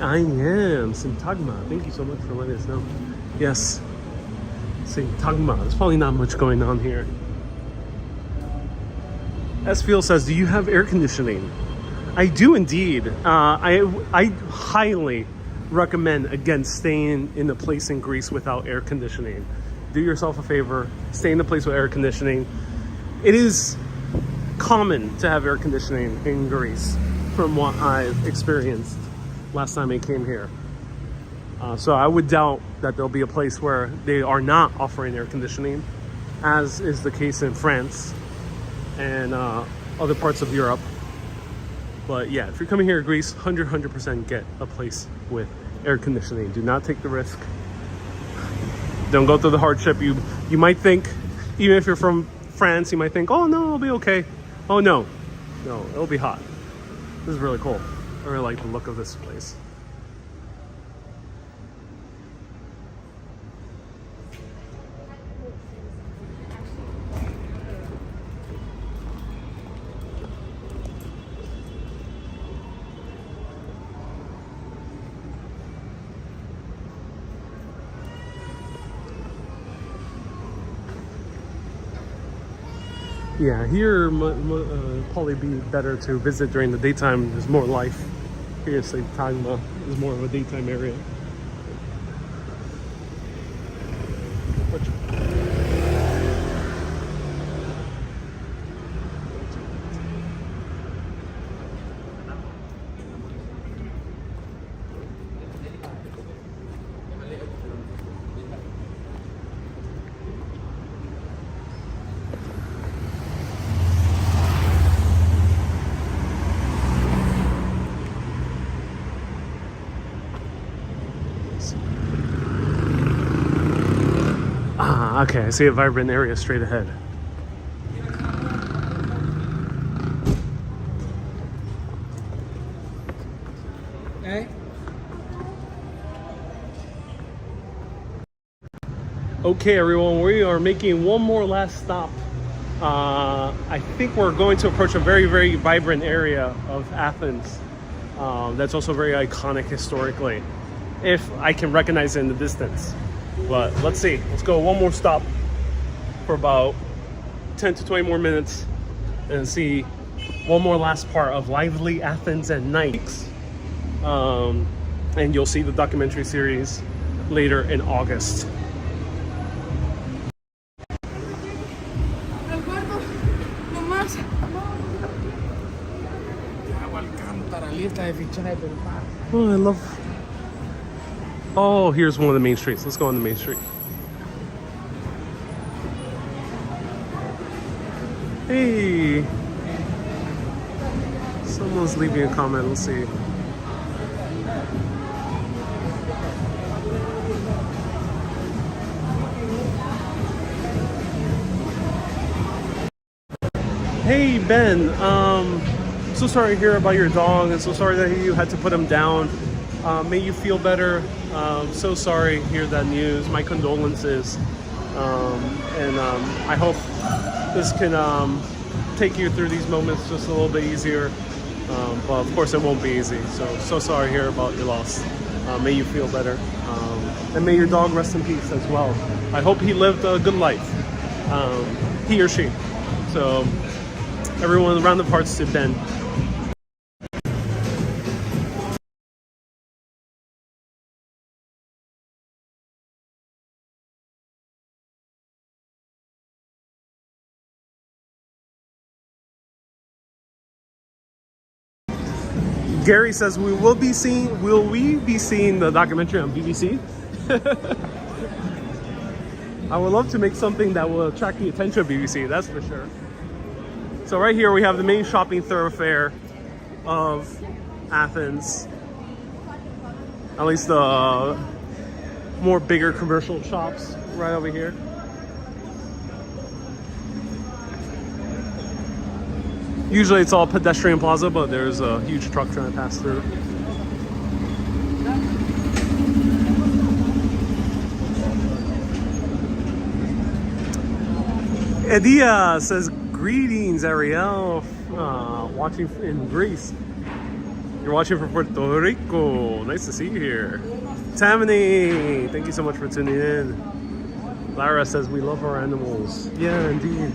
I am Syntagma. Thank you so much for letting us know. Yes, Syntagma. There's probably not much going on here. Sfield says, do you have air conditioning? I do indeed. I highly recommend against staying in a place in Greece without air conditioning. Do yourself a favor, stay in a place with air conditioning. It is common to have air conditioning in Greece from what I've experienced last time I came here. So I would doubt that there'll be a place where they are not offering air conditioning, as is the case in France and other parts of Europe. But yeah, if you're coming here to Greece, 100% get a place with air conditioning. Do not take the risk. Don't go through the hardship. You might think, even if you're from France, you might think, oh no, it'll be okay. Oh no, it'll be hot. This is really cool. I really like the look of this place. Yeah, here probably be better to visit during the daytime. There's more life. Here in Syntagma is more of a daytime area. Okay, I see a vibrant area straight ahead. Okay. Okay, everyone, we are making one more last stop. I think we're going to approach a very, very vibrant area of Athens. That's also very iconic historically, if I can recognize it in the distance. But let's see. Let's go one more stop for about 10 to 20 more minutes and see one more last part of Lively Athens at Night. And you'll see the documentary series later in August. Oh, I love... Oh, here's one of the main streets. Let's go on the main street. Hey! Someone's leaving a comment. Let's see. Hey, Ben. so sorry to hear about your dog. I'm so sorry that you had to put him down. May you feel better. So sorry to hear that news. My condolences. And I hope this can take you through these moments just a little bit easier. But of course it won't be easy. So sorry to hear about your loss. May you feel better. And may your dog rest in peace as well. I hope he lived a good life. He or she. So everyone around the parts to Ben. Gary says will we be seeing the documentary on BBC? I would love to make something that will attract the attention of BBC, that's for sure. So right here we have the main shopping thoroughfare of Athens. At least the more bigger commercial shops right over here. Usually it's all pedestrian plaza, but there's a huge truck trying to pass through. Edia says, greetings, Ariel, watching in Greece. You're watching from Puerto Rico. Nice to see you here. Tammany, thank you so much for tuning in. Lara says, we love our animals. Yeah, indeed.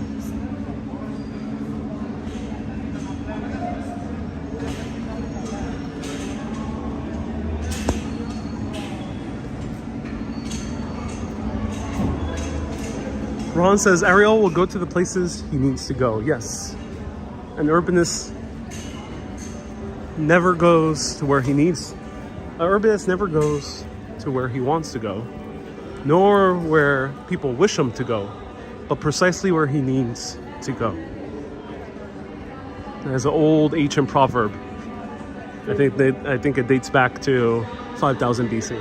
Ron says Ariel will go to the places he needs to go. Yes. An urbanist never goes to where he needs. An urbanist never goes to where he wants to go, nor where people wish him to go, but precisely where he needs to go. There's an old ancient proverb. I think it dates back to 5000 BC.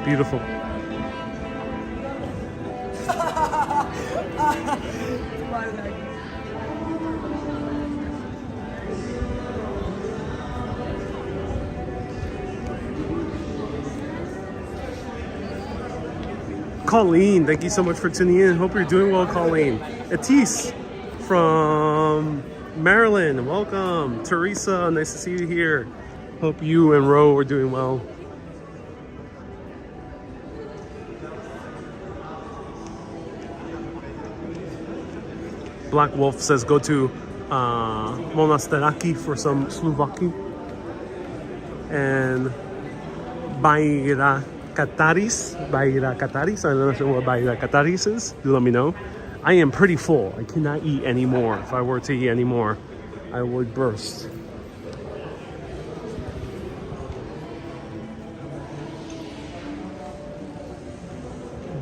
Beautiful. Colleen, thank you so much for tuning in. Hope you're doing well, Colleen. Etis from Maryland, welcome. Teresa, nice to see you here. Hope you and Ro are doing well. Black Wolf says go to Monastiraki for some Slovaki. And Baira Kataris, I'm not sure what Baira Kataris is. Do let me know. I am pretty full. I cannot eat anymore. If I were to eat anymore, I would burst.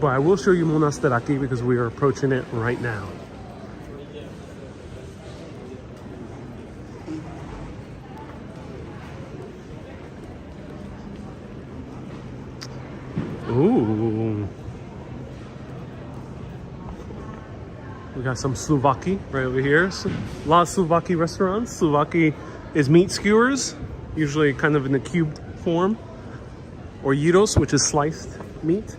But I will show you Monastiraki because we are approaching it right now. Ooh. We got some Slovaki right over here. A lot of Slovaki restaurants. Slovaki is meat skewers, usually kind of in a cubed form. Or gyros, which is sliced meat.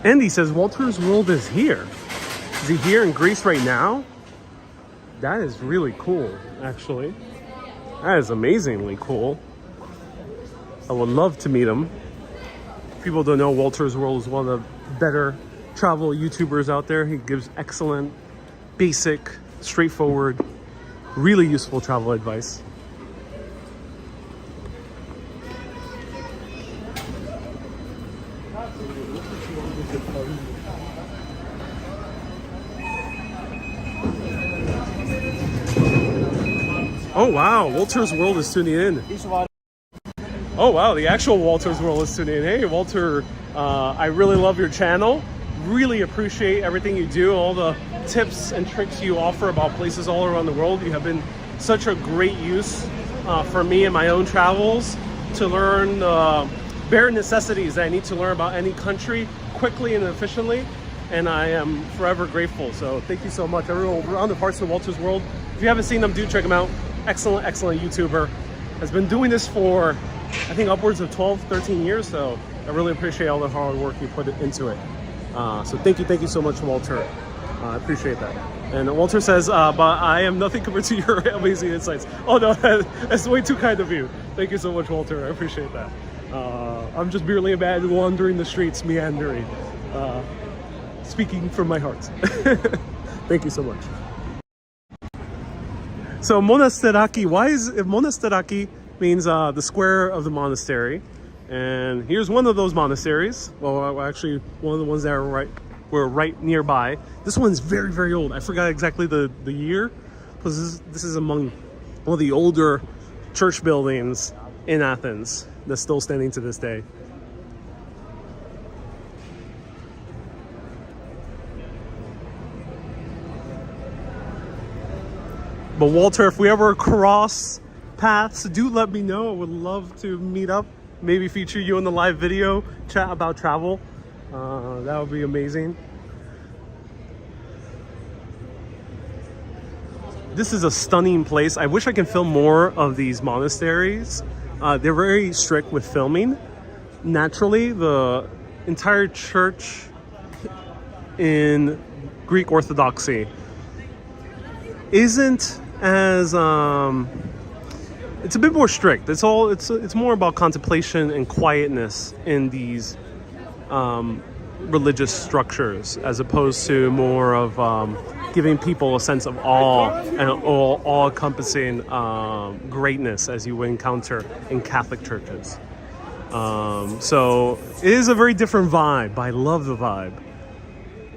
Andy says Walter's World is here. Is he here in Greece right now? That is really cool, actually. That is amazingly cool. I would love to meet him. If people don't know, Walter's World is one of the better travel YouTubers out there. He gives excellent, basic, straightforward, really useful travel advice. Oh wow, Walter's World is tuning in. Oh wow, the actual Walter's World is tuning in. Hey Walter, I really love your channel. Really appreciate everything you do, all the tips and tricks you offer about places all around the world. You have been such a great use for me in my own travels to learn bare necessities that I need to learn about any country quickly and efficiently, and I am forever grateful. So thank you so much. Everyone around the parts of Walter's World, if you haven't seen them, do check them out. Excellent YouTuber. Has been doing this for I think upwards of 12, 13 years, so I really appreciate all the hard work you put into it. So thank you so much, Walter. I appreciate that. And Walter says, but I am nothing compared to your amazing insights. Oh no, that's way too kind of you. Thank you so much, Walter. I appreciate that. I'm just merely a man wandering the streets, meandering, speaking from my heart. Thank you so much. So Monastiraki, Monastiraki means the square of the monastery. And here's one of those monasteries. Well, actually, one of the ones that were right nearby. This one's very old. I forgot exactly the year, because this is among one of the older church buildings in Athens that's still standing to this day. But Walter, if we ever cross paths, do let me know. I would love to meet up. Maybe feature you in the live video, chat about travel. That would be amazing. This is a stunning place. I wish I could film more of these monasteries. They're very strict with filming. Naturally, the entire church in Greek Orthodoxy isn't as it's a bit more strict. It's more about contemplation and quietness in these religious structures, as opposed to more of giving people a sense of awe and all-encompassing greatness as you would encounter in Catholic churches. So it is a very different vibe, but I love the vibe.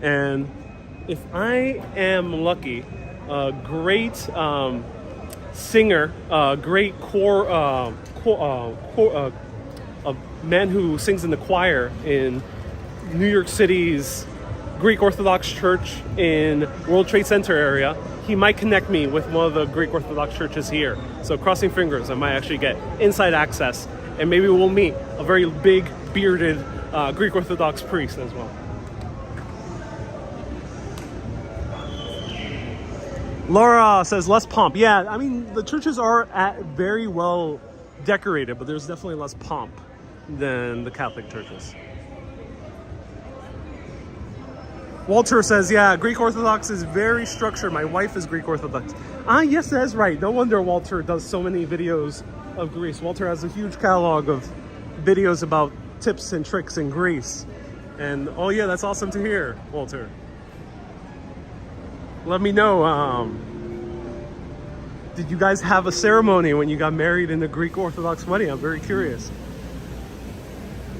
And if I am lucky, a great singer, great a man who sings in the choir in New York City's Greek Orthodox Church in World Trade Center area. He might connect me with one of the Greek Orthodox churches here. So crossing fingers, I might actually get inside access, and maybe we'll meet a very big, bearded Greek Orthodox priest as well. Laura says less pomp. Yeah, I mean, the churches are very well decorated, but there's definitely less pomp than the Catholic churches. Walter says, yeah, Greek Orthodox is very structured. My wife is Greek Orthodox. Yes, that's right. No wonder Walter does so many videos of Greece. Walter has a huge catalog of videos about tips and tricks in Greece. And oh yeah, that's awesome to hear, Walter. Let me know, did you guys have a ceremony when you got married in a Greek Orthodox wedding? I'm very curious.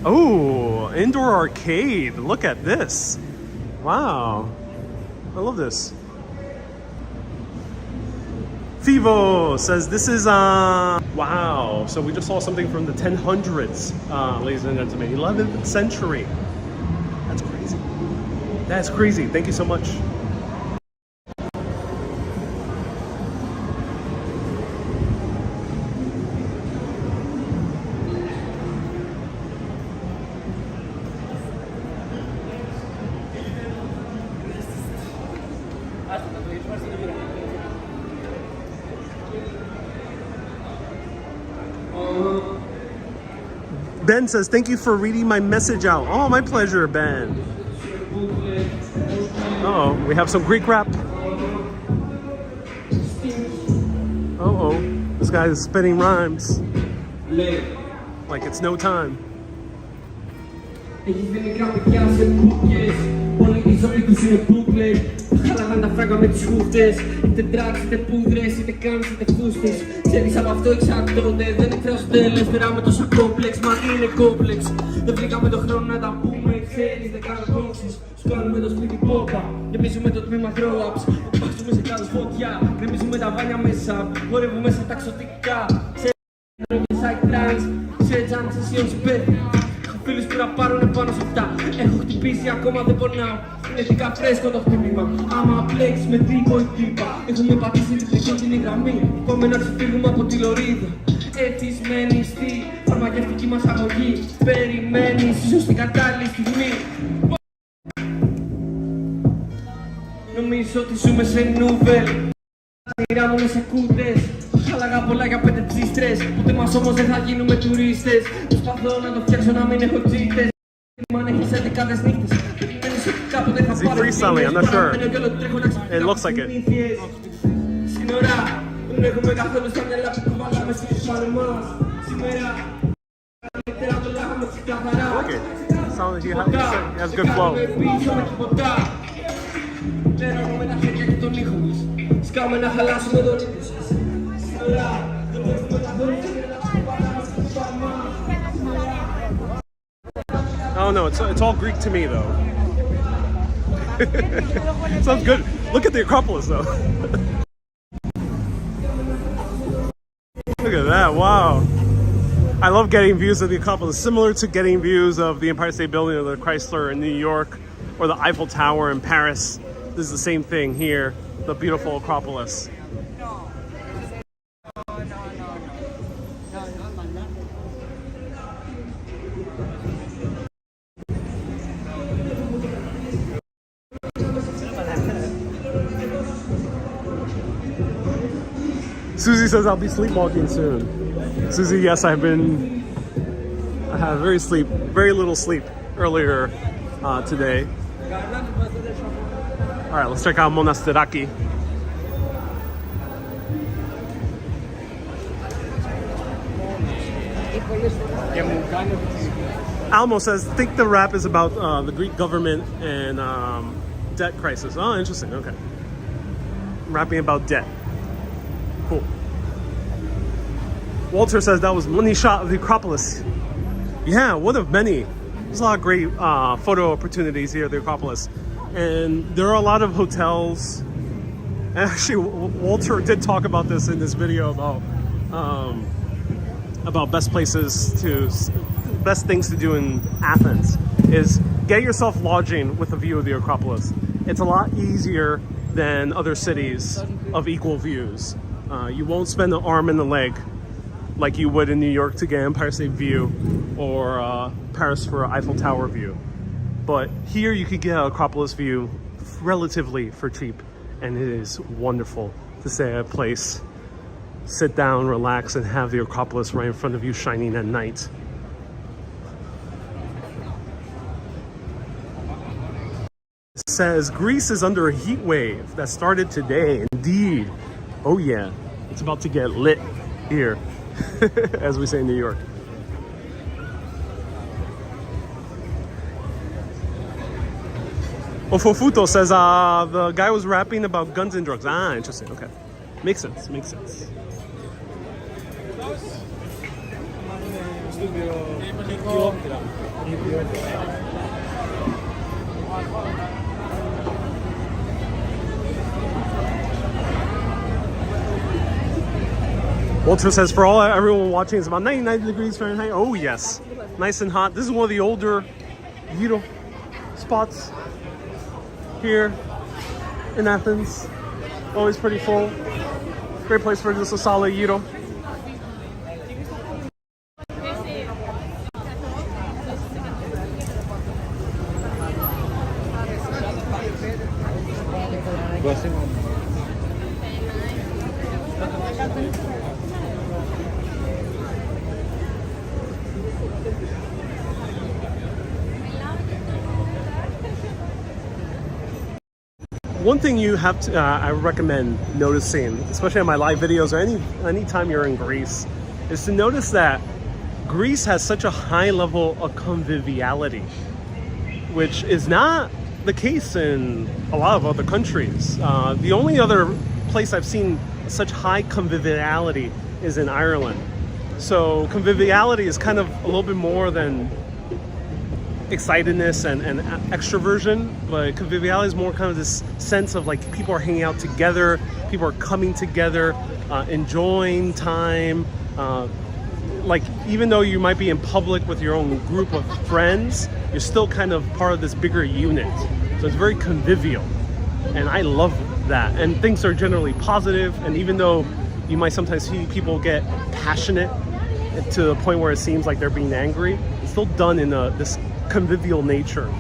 Oh, indoor arcade. Look at this. Wow. I love this. Fivo says this is, wow. So we just saw something from the 1000s, ladies and gentlemen. 11th century. That's crazy. That's crazy. Thank you so much. Ben says, thank you for reading my message out. Oh, my pleasure, Ben. Uh-oh, we have some Greek rap. Uh-oh, this guy is spitting rhymes like it's no time. Χάλαγαν τα φράγκα με τις χούφτες. Είτε ντράξ, είτε πούδρες, είτε κάνεις, είτε φούστες. Ξέρεις από αυτό εξαρτώνται. Δεν εκφράζονται ελεύθερα με τόσα κόμπλεξ. Μα τι είναι κόμπλεξ. Δεν βρήκαμε τον χρόνο να τα πούμε. Ξέρεις, δεν κάνω κόξεις. Κάνουμε το σπίτι πόπα, γεμίζουμε το τμήμα grow-ups. Βάζουμε σε κάτω φωτιά, γκρεμίζουμε τα βάνια μέσα. Χορεύουμε σαν τα εξωτικά. Σε side trance, σε jam sessions bed. Έχω φίλους που να πάρουν πάνω σε αυτά. Έχω χτυπήσει, ακόμα δεν πονάω. Είναι δικά φρέσκο το χτύπημα. Άμα πλέξεις με τύπο ή τύπα. Έχουμε πατήσει την πληκότινη γραμμή. Πάμε να ξεφύγουμε από τη λωρίδα. Εθισμένη στη φαρμακευτική μας αγωγή. Περιμένεις ίσως την κατάλληλη στιγμή. Νομίζω ότι ζούμε σε νούβελ. Μοιρά μου σε κούτες. Χάλαγα πολλά για 5 ψίστρες. Ούτε μας όμως δεν θα γίνουμε τουρίστες. Προσπαθώ να το φτιάξω να μην έχω τσίτες. Μαν έχεις 11 νύχτες. Περιμένεις ότι κάποτε θα πάρω freestyling? I'm not sure. It looks like it. Σύνορα δεν έχουμε καθόλου στα μυαλά που κουβαλάμε στις φάρμας. Σήμερα καλύτερα το λάγαμε ξεκαθαρά. Okay. Sounds like he has good flow. Παίρνω με τα χέρια και τον ήχο μας. Σκάμε να χαλάσουμε τον ήχο σας. Σύνορα δεν έχουμε καθόλου στα μυαλά που κουβαλάμε στις φάρμας. I don't know, it's all Greek to me though. Sounds good. Look at the Acropolis though. Look at that, wow. I love getting views of the Acropolis, similar to getting views of the Empire State Building or the Chrysler in New York or the Eiffel Tower in Paris. This is the same thing here, the beautiful Acropolis. Susie says I'll be sleepwalking soon. Susie, yes, I had very little sleep earlier today. All right, let's check out Monastiraki. Almo says, think the rap is about the Greek government and debt crisis. Oh, interesting, okay. Rapping about debt. Cool. Walter says that was money shot of the Acropolis. Yeah, one of many. There's a lot of great photo opportunities here at the Acropolis. And there are a lot of hotels. And actually, Walter did talk about this in this video about best things to do in Athens is get yourself lodging with a view of the Acropolis. It's a lot easier than other cities of equal views. You won't spend an arm and a leg like you would in New York to get Empire State View or Paris for Eiffel Tower view. But here you could get an Acropolis view relatively for cheap, and it is wonderful to stay at a place, sit down, relax, and have the Acropolis right in front of you shining at night. It says Greece is under a heat wave that started today. Indeed. Oh yeah, it's about to get lit here, as we say in New York. Ofofuto says the guy was rapping about guns and drugs. Ah, interesting. Okay, makes sense. Makes sense. Walter says for everyone watching, it's about 99 degrees Fahrenheit. Oh yes, nice and hot. This is one of the older spots here in Athens. Always pretty full. Great place for just a solid gyro. One thing you have to, I recommend noticing, especially on my live videos or any time you're in Greece, is to notice that Greece has such a high level of conviviality, which is not the case in a lot of other countries. The only other place I've seen such high conviviality is in Ireland. So conviviality is kind of a little bit more than excitedness and extroversion, but conviviality is more kind of this sense of like people are hanging out together, people are coming together, enjoying time. Like even though you might be in public with your own group of friends, you're still kind of part of this bigger unit. So it's very convivial, and I love that. And things are generally positive, and even though you might sometimes see people get passionate to the point where it seems like they're being angry, it's still done in this convivial nature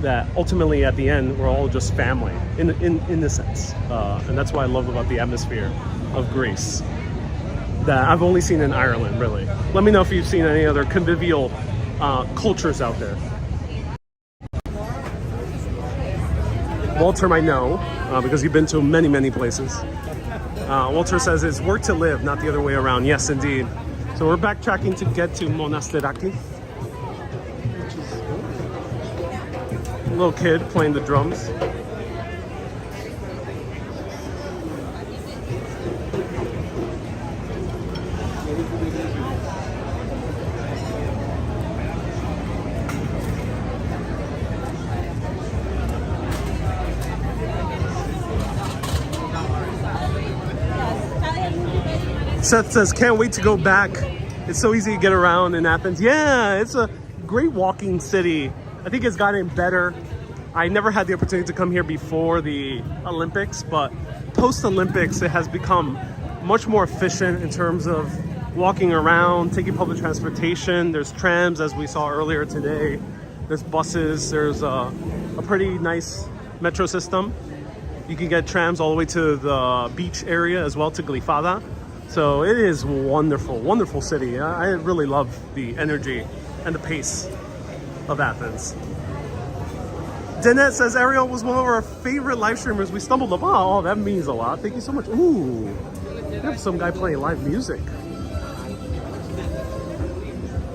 that ultimately at the end we're all just family in a sense. And that's what I love about the atmosphere of Greece that I've only seen in Ireland, really. Let me know if you've seen any other convivial cultures out there. Walter might know because you've been to many places. Walter says it's work to live, not the other way around. Yes, indeed. So we're backtracking to get to Monastiraki. A little kid playing the drums. Seth says, can't wait to go back. It's so easy to get around in Athens. Yeah, it's a great walking city. I think it's gotten better. I never had the opportunity to come here before the Olympics, but post-Olympics, it has become much more efficient in terms of walking around, taking public transportation. There's trams, as we saw earlier today. There's buses. There's a pretty nice metro system. You can get trams all the way to the beach area as well, to Glyfada. So it is wonderful, wonderful city. I really love the energy and the pace of Athens. Danette says Ariel was one of our favorite live streamers we stumbled upon. Oh, that means a lot. Thank you so much. Ooh, we have some guy playing live music.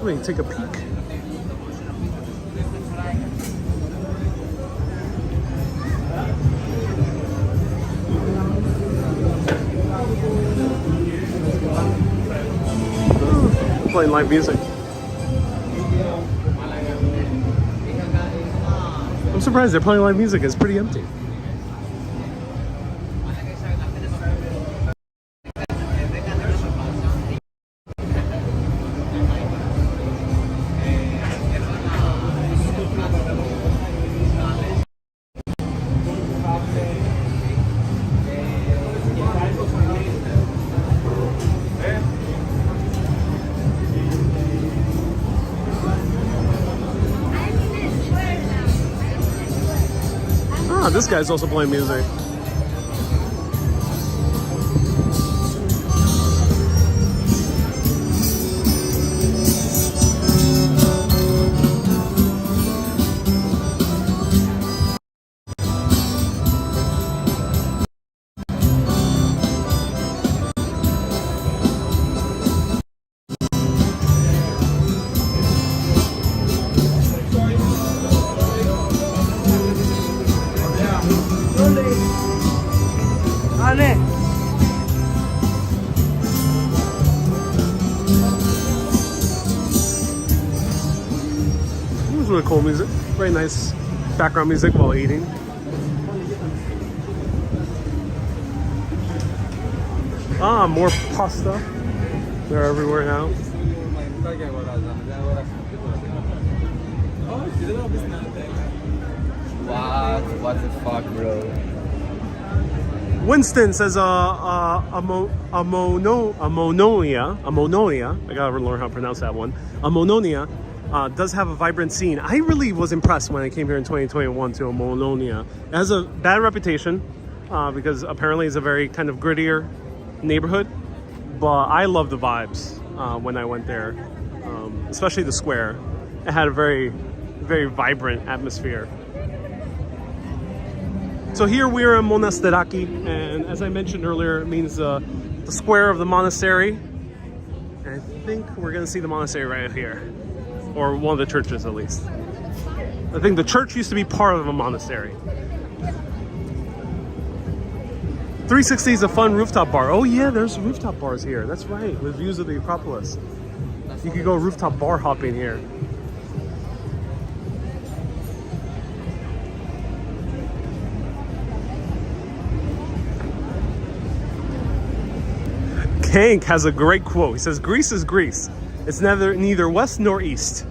Let me take a peek. Playing live music. I'm surprised they're playing live music. It's pretty empty. This guy's also playing music. Really cool music, very nice background music while eating. More pasta. They're everywhere now. What the fuck, bro? Winston says Ammonia. I gotta learn how to pronounce that one. Ammonia does have a vibrant scene. I really was impressed when I came here in 2021 to Ammonia. It has a bad reputation because apparently it's a very kind of grittier neighborhood, but I love the vibes when I went there, especially the square. It had a very vibrant atmosphere. So here we're in Monastiraki, and as I mentioned earlier, it means the square of the monastery. And I think we're gonna see the monastery right here, or one of the churches at least. I think the church used to be part of a monastery. 360 is a fun rooftop bar. Oh yeah, there's rooftop bars here. That's right, with views of the Acropolis. You could go rooftop bar hopping here. Hank has a great quote. He says, Greece is Greece. It's neither west nor east.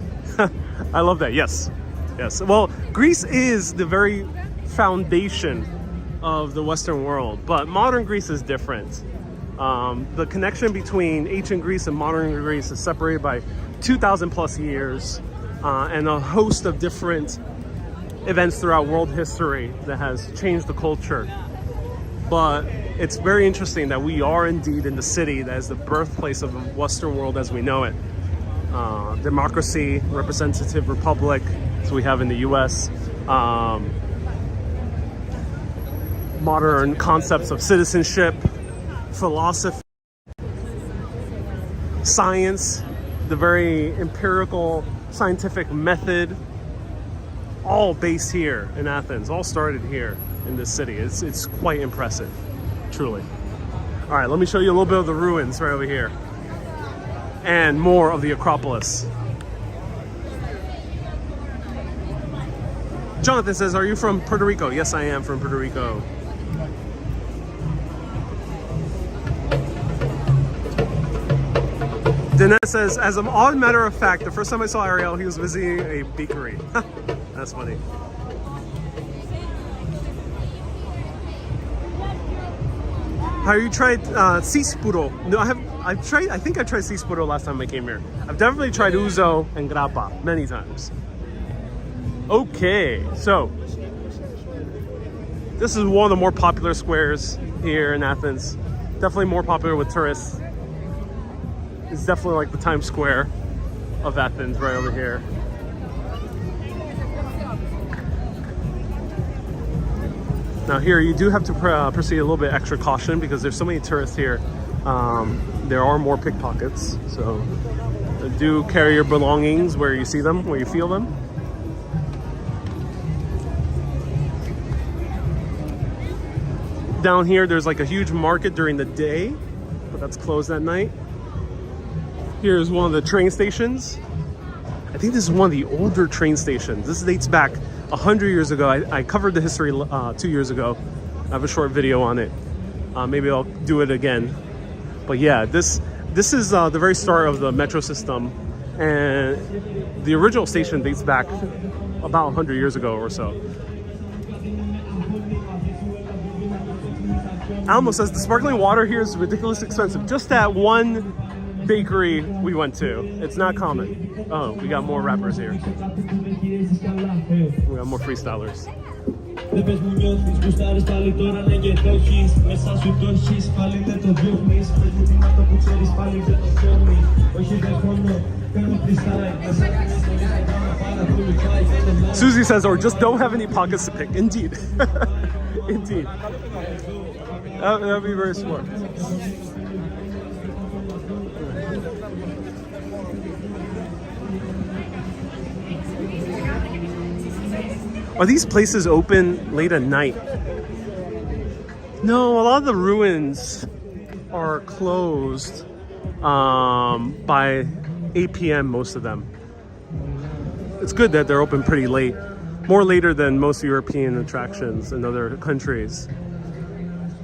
I love that. Yes. Yes. Well, Greece is the very foundation of the Western world, but modern Greece is different. The connection between ancient Greece and modern Greece is separated by 2,000 plus years and a host of different events throughout world history that has changed the culture. But it's very interesting that we are indeed in the city that is the birthplace of the Western world as we know it. Democracy, representative republic, as we have in the US. Modern concepts of citizenship, philosophy, science, the very empirical scientific method, all based here in Athens, all started here in this city. It's quite impressive, truly. All right, let me show you a little bit of the ruins right over here and more of the Acropolis. Jonathan says, are you from Puerto Rico? Yes, I am from Puerto Rico. Dinesh says, as an odd matter of fact, the first time I saw Ariel, he was visiting a bakery. That's funny. Have you tried sispuro? No, I've tried. I think I tried sispuro last time I came here. I've definitely tried ouzo and grappa many times. Okay, so this is one of the more popular squares here in Athens. Definitely more popular with tourists. It's definitely like the Times Square of Athens right over here. Now here you do have to proceed a little bit extra caution because there's so many tourists here. There are more pickpockets, so do carry your belongings where you see them, where you feel them. Down here there's like a huge market during the day, but that's closed at night. Here's one of the train stations. I think this is one of the older train stations. This dates back 100 years ago. I covered the history 2 years ago. I have a short video on it. Maybe I'll do it again. But yeah, this is the very start of the metro system. And the original station dates back about 100 years ago or so. Almo says the sparkling water here is ridiculously expensive. Just that one bakery we went to. It's not common. Oh, we got more rappers here. We got more freestylers. Susie says, or just don't have any pockets to pick. Indeed. Indeed. That would be very smart. Are these places open late at night? No, a lot of the ruins are closed by 8 p.m. most of them. It's good that they're open pretty late. More later than most European attractions in other countries.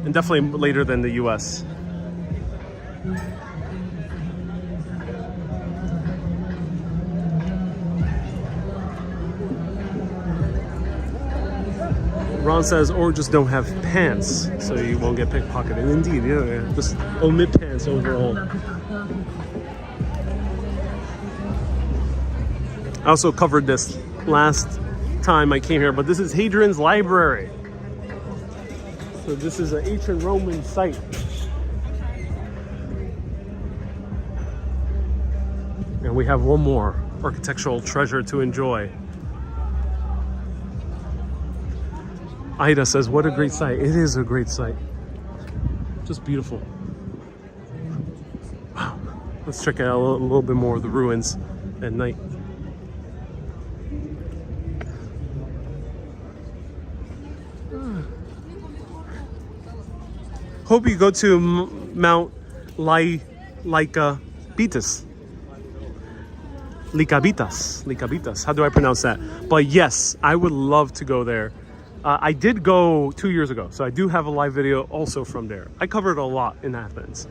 And definitely later than the US. Ron says, or just don't have pants so you won't get pickpocketed. Indeed, yeah, just omit pants overall. I also covered this last time I came here, but this is Hadrian's Library. So this is an ancient Roman site. And we have one more architectural treasure to enjoy. Ida says, what a great site. It is a great site. Just beautiful. Wow. Let's check out a little bit more of the ruins at night. Hope you go to Mount Lycabitas. Lycabitas. How do I pronounce that? But yes, I would love to go there. I did go 2 years ago, so I do have a live video also from there. I covered a lot in Athens.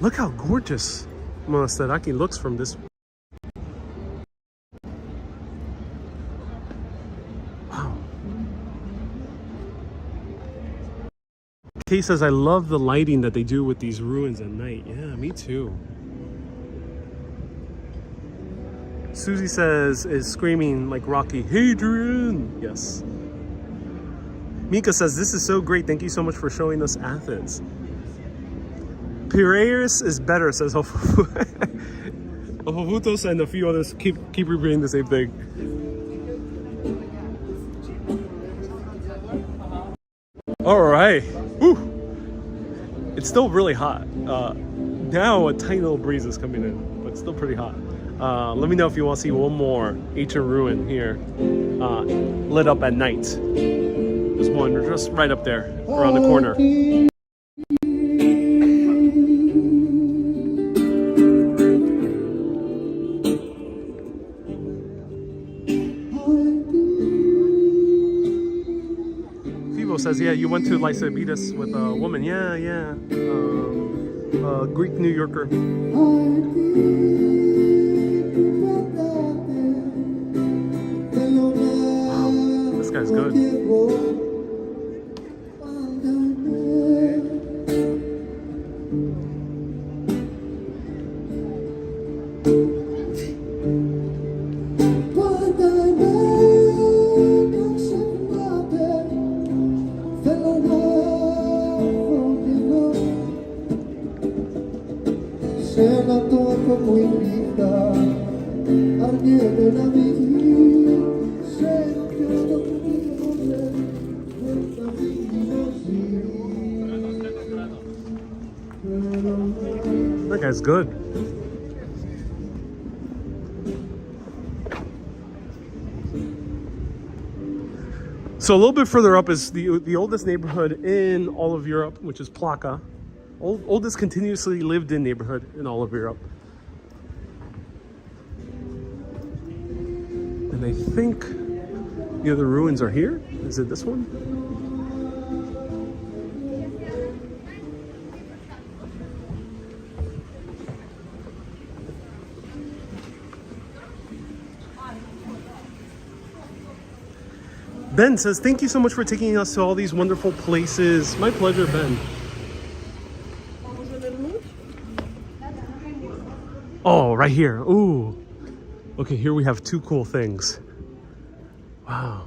Look how gorgeous Monastiraki looks from this. Wow. Kay says, I love the lighting that they do with these ruins at night. Yeah, me too. Susie says, is screaming like Rocky, Hadrian! Yes. Mika says, this is so great. Thank you so much for showing us Athens. Piraeus is better, says Hofutos, and a few others keep repeating the same thing. All right. Woo. It's still really hot. Now a tiny little breeze is coming in, but it's still pretty hot. Let me know if you want to see one more ancient ruin here lit up at night. There's one just right up there, around the corner. Fibo says, yeah, you went to Lysibetis with a woman. Yeah, yeah. Greek New Yorker. Wow, this guy's good. That guy's good. So a little bit further up is the oldest neighborhood in all of Europe, which is Plaka. Oldest continuously lived in neighborhood in all of Europe. And I think the other ruins are here. Is it this one? Ben says, thank you so much for taking us to all these wonderful places. My pleasure, Ben. Oh, right here. Ooh. Okay, here we have two cool things. Wow.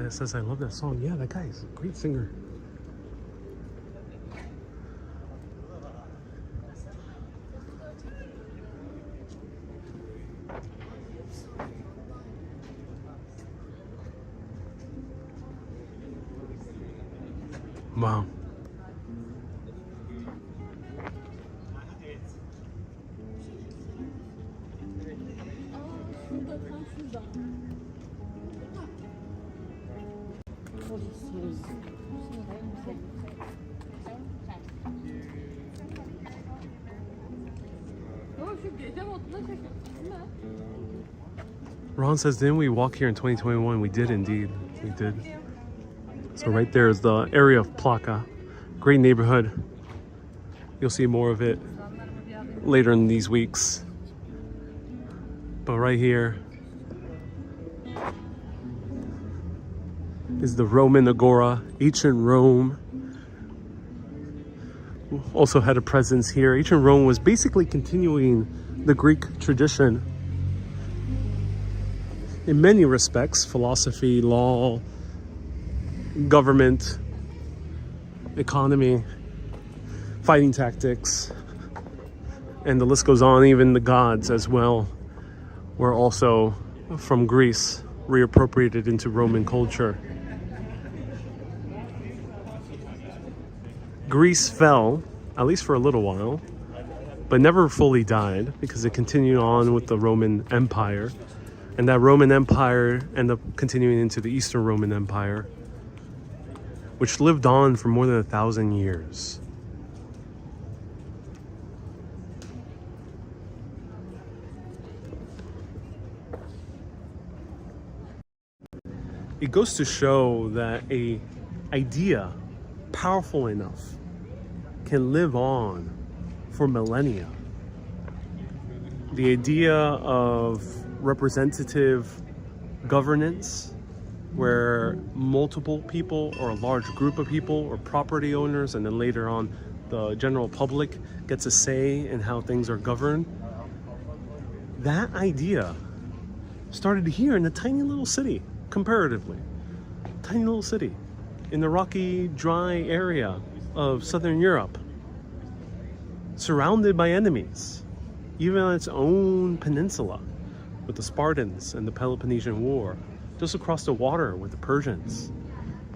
It says, I love that song. Yeah, that guy is a great singer. Wow. Ron says, didn't we walk here in 2021? We did indeed. We did. So right there is the area of Plaka. Great neighborhood. You'll see more of it later in these weeks. But right here is the Roman Agora. Ancient Rome also had a presence here. Ancient Rome was basically continuing the Greek tradition in many respects: philosophy, law, government, economy, fighting tactics, and the list goes on. Even the gods as well were also from Greece, reappropriated into Roman culture. Greece fell, at least for a little while, but never fully died because it continued on with the Roman Empire. And that Roman Empire ended up continuing into the Eastern Roman Empire, which lived on for more than 1,000 years. It goes to show that a idea powerful enough can live on for millennia. The idea of representative governance, where multiple people or a large group of people or property owners, and then later on the general public gets a say in how things are governed. That idea started here in a tiny little city, comparatively. Tiny little city in the rocky, dry area of Southern Europe, surrounded by enemies, even on its own peninsula with the Spartans and the Peloponnesian War, just across the water with the Persians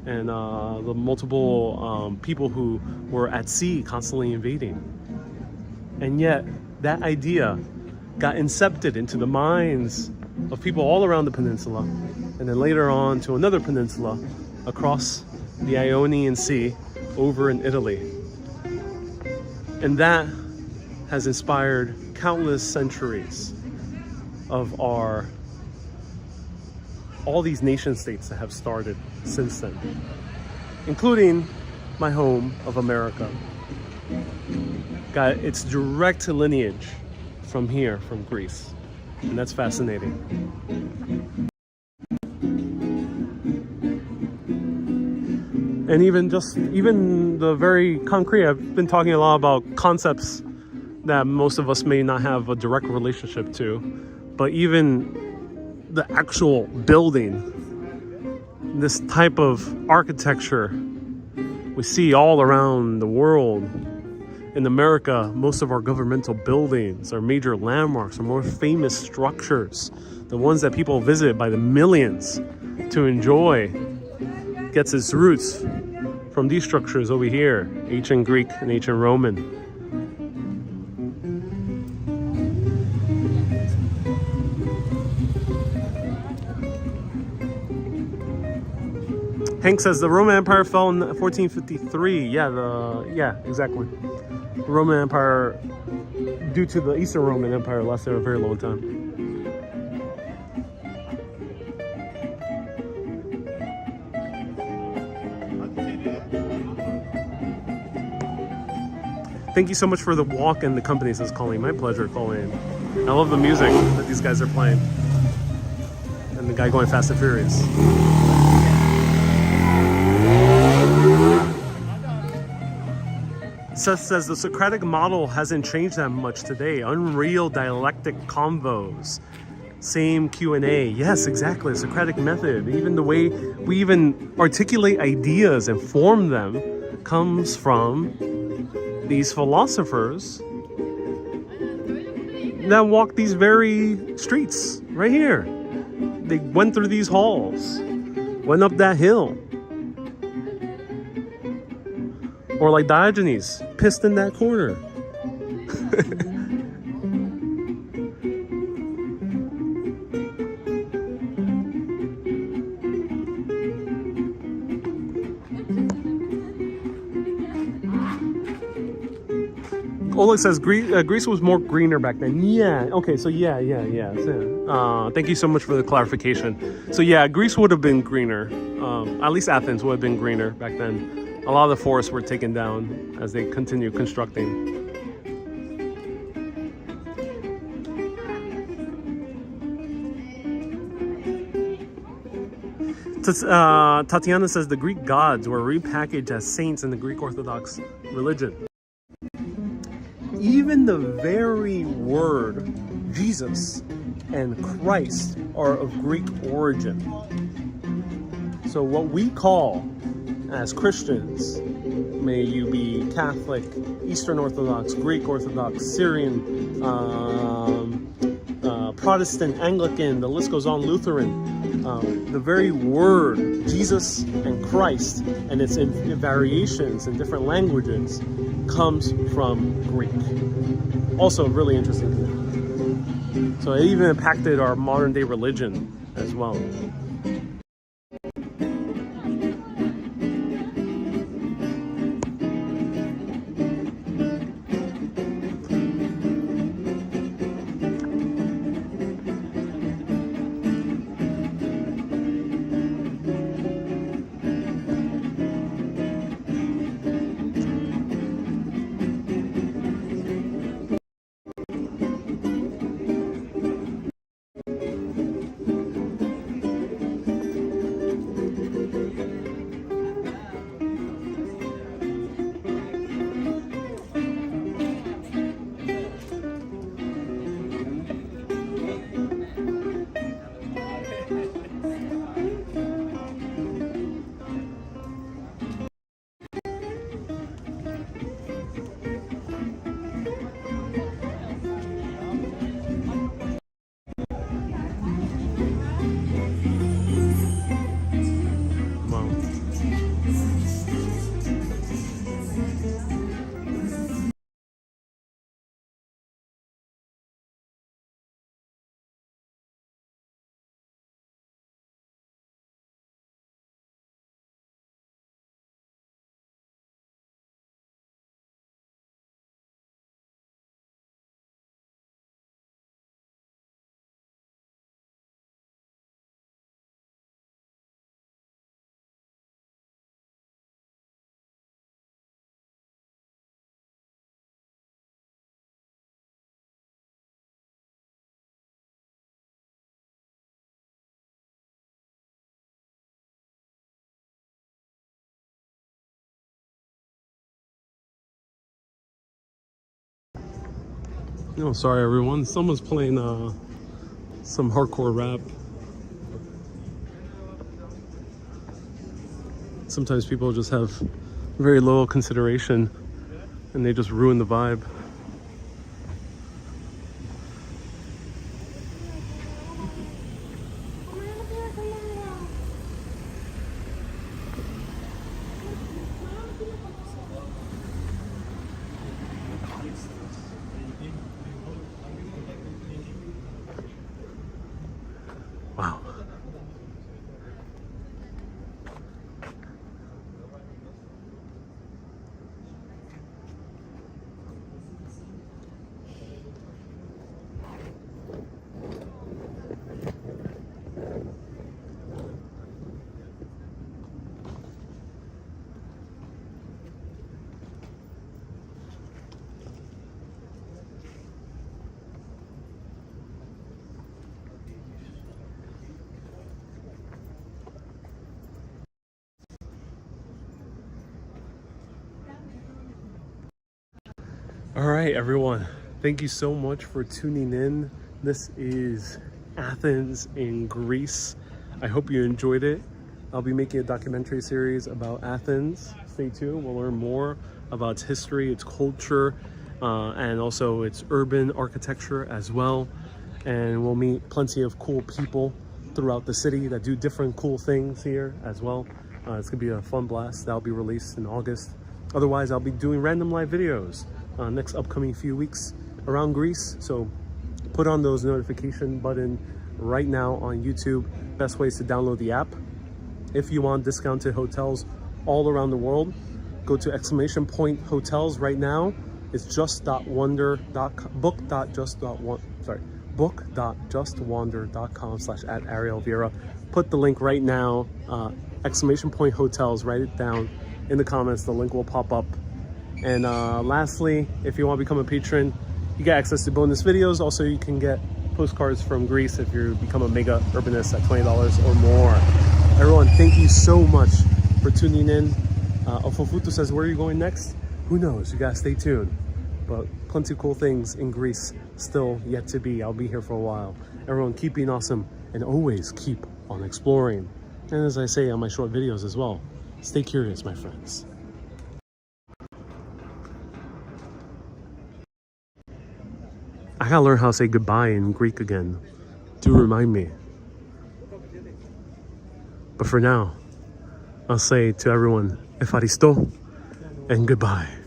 and the multiple people who were at sea constantly invading. And yet that idea got incepted into the minds of people all around the peninsula, and then later on to another peninsula across the Ionian Sea over in Italy. And that has inspired countless centuries of all these nation states that have started since then, including my home of America. Got its direct lineage from here, from Greece, and that's fascinating. And even the very concrete, I've been talking a lot about concepts that most of us may not have a direct relationship to, but even the actual building, this type of architecture we see all around the world. In America, most of our governmental buildings, our major landmarks, our more famous structures, the ones that people visit by the millions to enjoy, gets its roots from these structures over here, ancient Greek and ancient Roman. Hank says the Roman Empire fell in 1453. Yeah, exactly. The Roman Empire, due to the Eastern Roman Empire, lasted a very long time. Thank you so much for the walk and the company, says Colleen. My pleasure, Colleen. I love the music that these guys are playing. And the guy going Fast and Furious. Seth says the Socratic model hasn't changed that much today. Unreal dialectic convos. Same Q&A. Yes, exactly. Socratic method. Even the way we even articulate ideas and form them comes from these philosophers that walk these very streets right here. They went through these halls, went up that hill. Or like Diogenes, pissed in that corner. Oleg says Greece was more greener back then. Yeah, okay, so yeah. Thank you so much for the clarification. So yeah, Greece would have been greener. At least Athens would have been greener back then. A lot of the forests were taken down as they continued constructing. Tatiana says the Greek gods were repackaged as saints in the Greek Orthodox religion. Even the very word Jesus and Christ are of Greek origin. So what we call as Christians, may you be Catholic, Eastern Orthodox, Greek Orthodox, Syrian, Protestant, Anglican, the list goes on, Lutheran, The very word Jesus and Christ and its variations in different languages comes from Greek. Also really interesting thing. So it even impacted our modern day religion as well. No, sorry everyone. Someone's playing some hardcore rap. Sometimes people just have very little consideration and they just ruin the vibe. Wow. All right, everyone. Thank you so much for tuning in. This is Athens in Greece. I hope you enjoyed it. I'll be making a documentary series about Athens. Stay tuned. We'll learn more about its history, its culture, and also its urban architecture as well. And we'll meet plenty of cool people throughout the city that do different cool things here as well. It's gonna be a fun blast. That'll be released in August. Otherwise, I'll be doing random live videos next upcoming few weeks around Greece. So put on those notification button right now on YouTube. Best ways to download the app. If you want discounted hotels all around the world, go to exclamation point hotels right now. It's just.wonder.com, book.justwander.com/@ArielVieira. Put the link right now, exclamation point hotels, write it down in the comments. The link will pop up. And lastly, if you want to become a patron, you get access to bonus videos. Also, you can get postcards from Greece if you become a mega urbanist at $20 or more. Everyone, thank you so much for tuning in. Ofofutu says, where are you going next? Who knows? You gotta stay tuned. But plenty of cool things in Greece still yet to be. I'll be here for a while. Everyone, keep being awesome and always keep on exploring. And as I say on my short videos as well, stay curious, my friends. I gotta learn how to say goodbye in Greek again. Do remind me. But for now, I'll say to everyone, Efaristo and goodbye.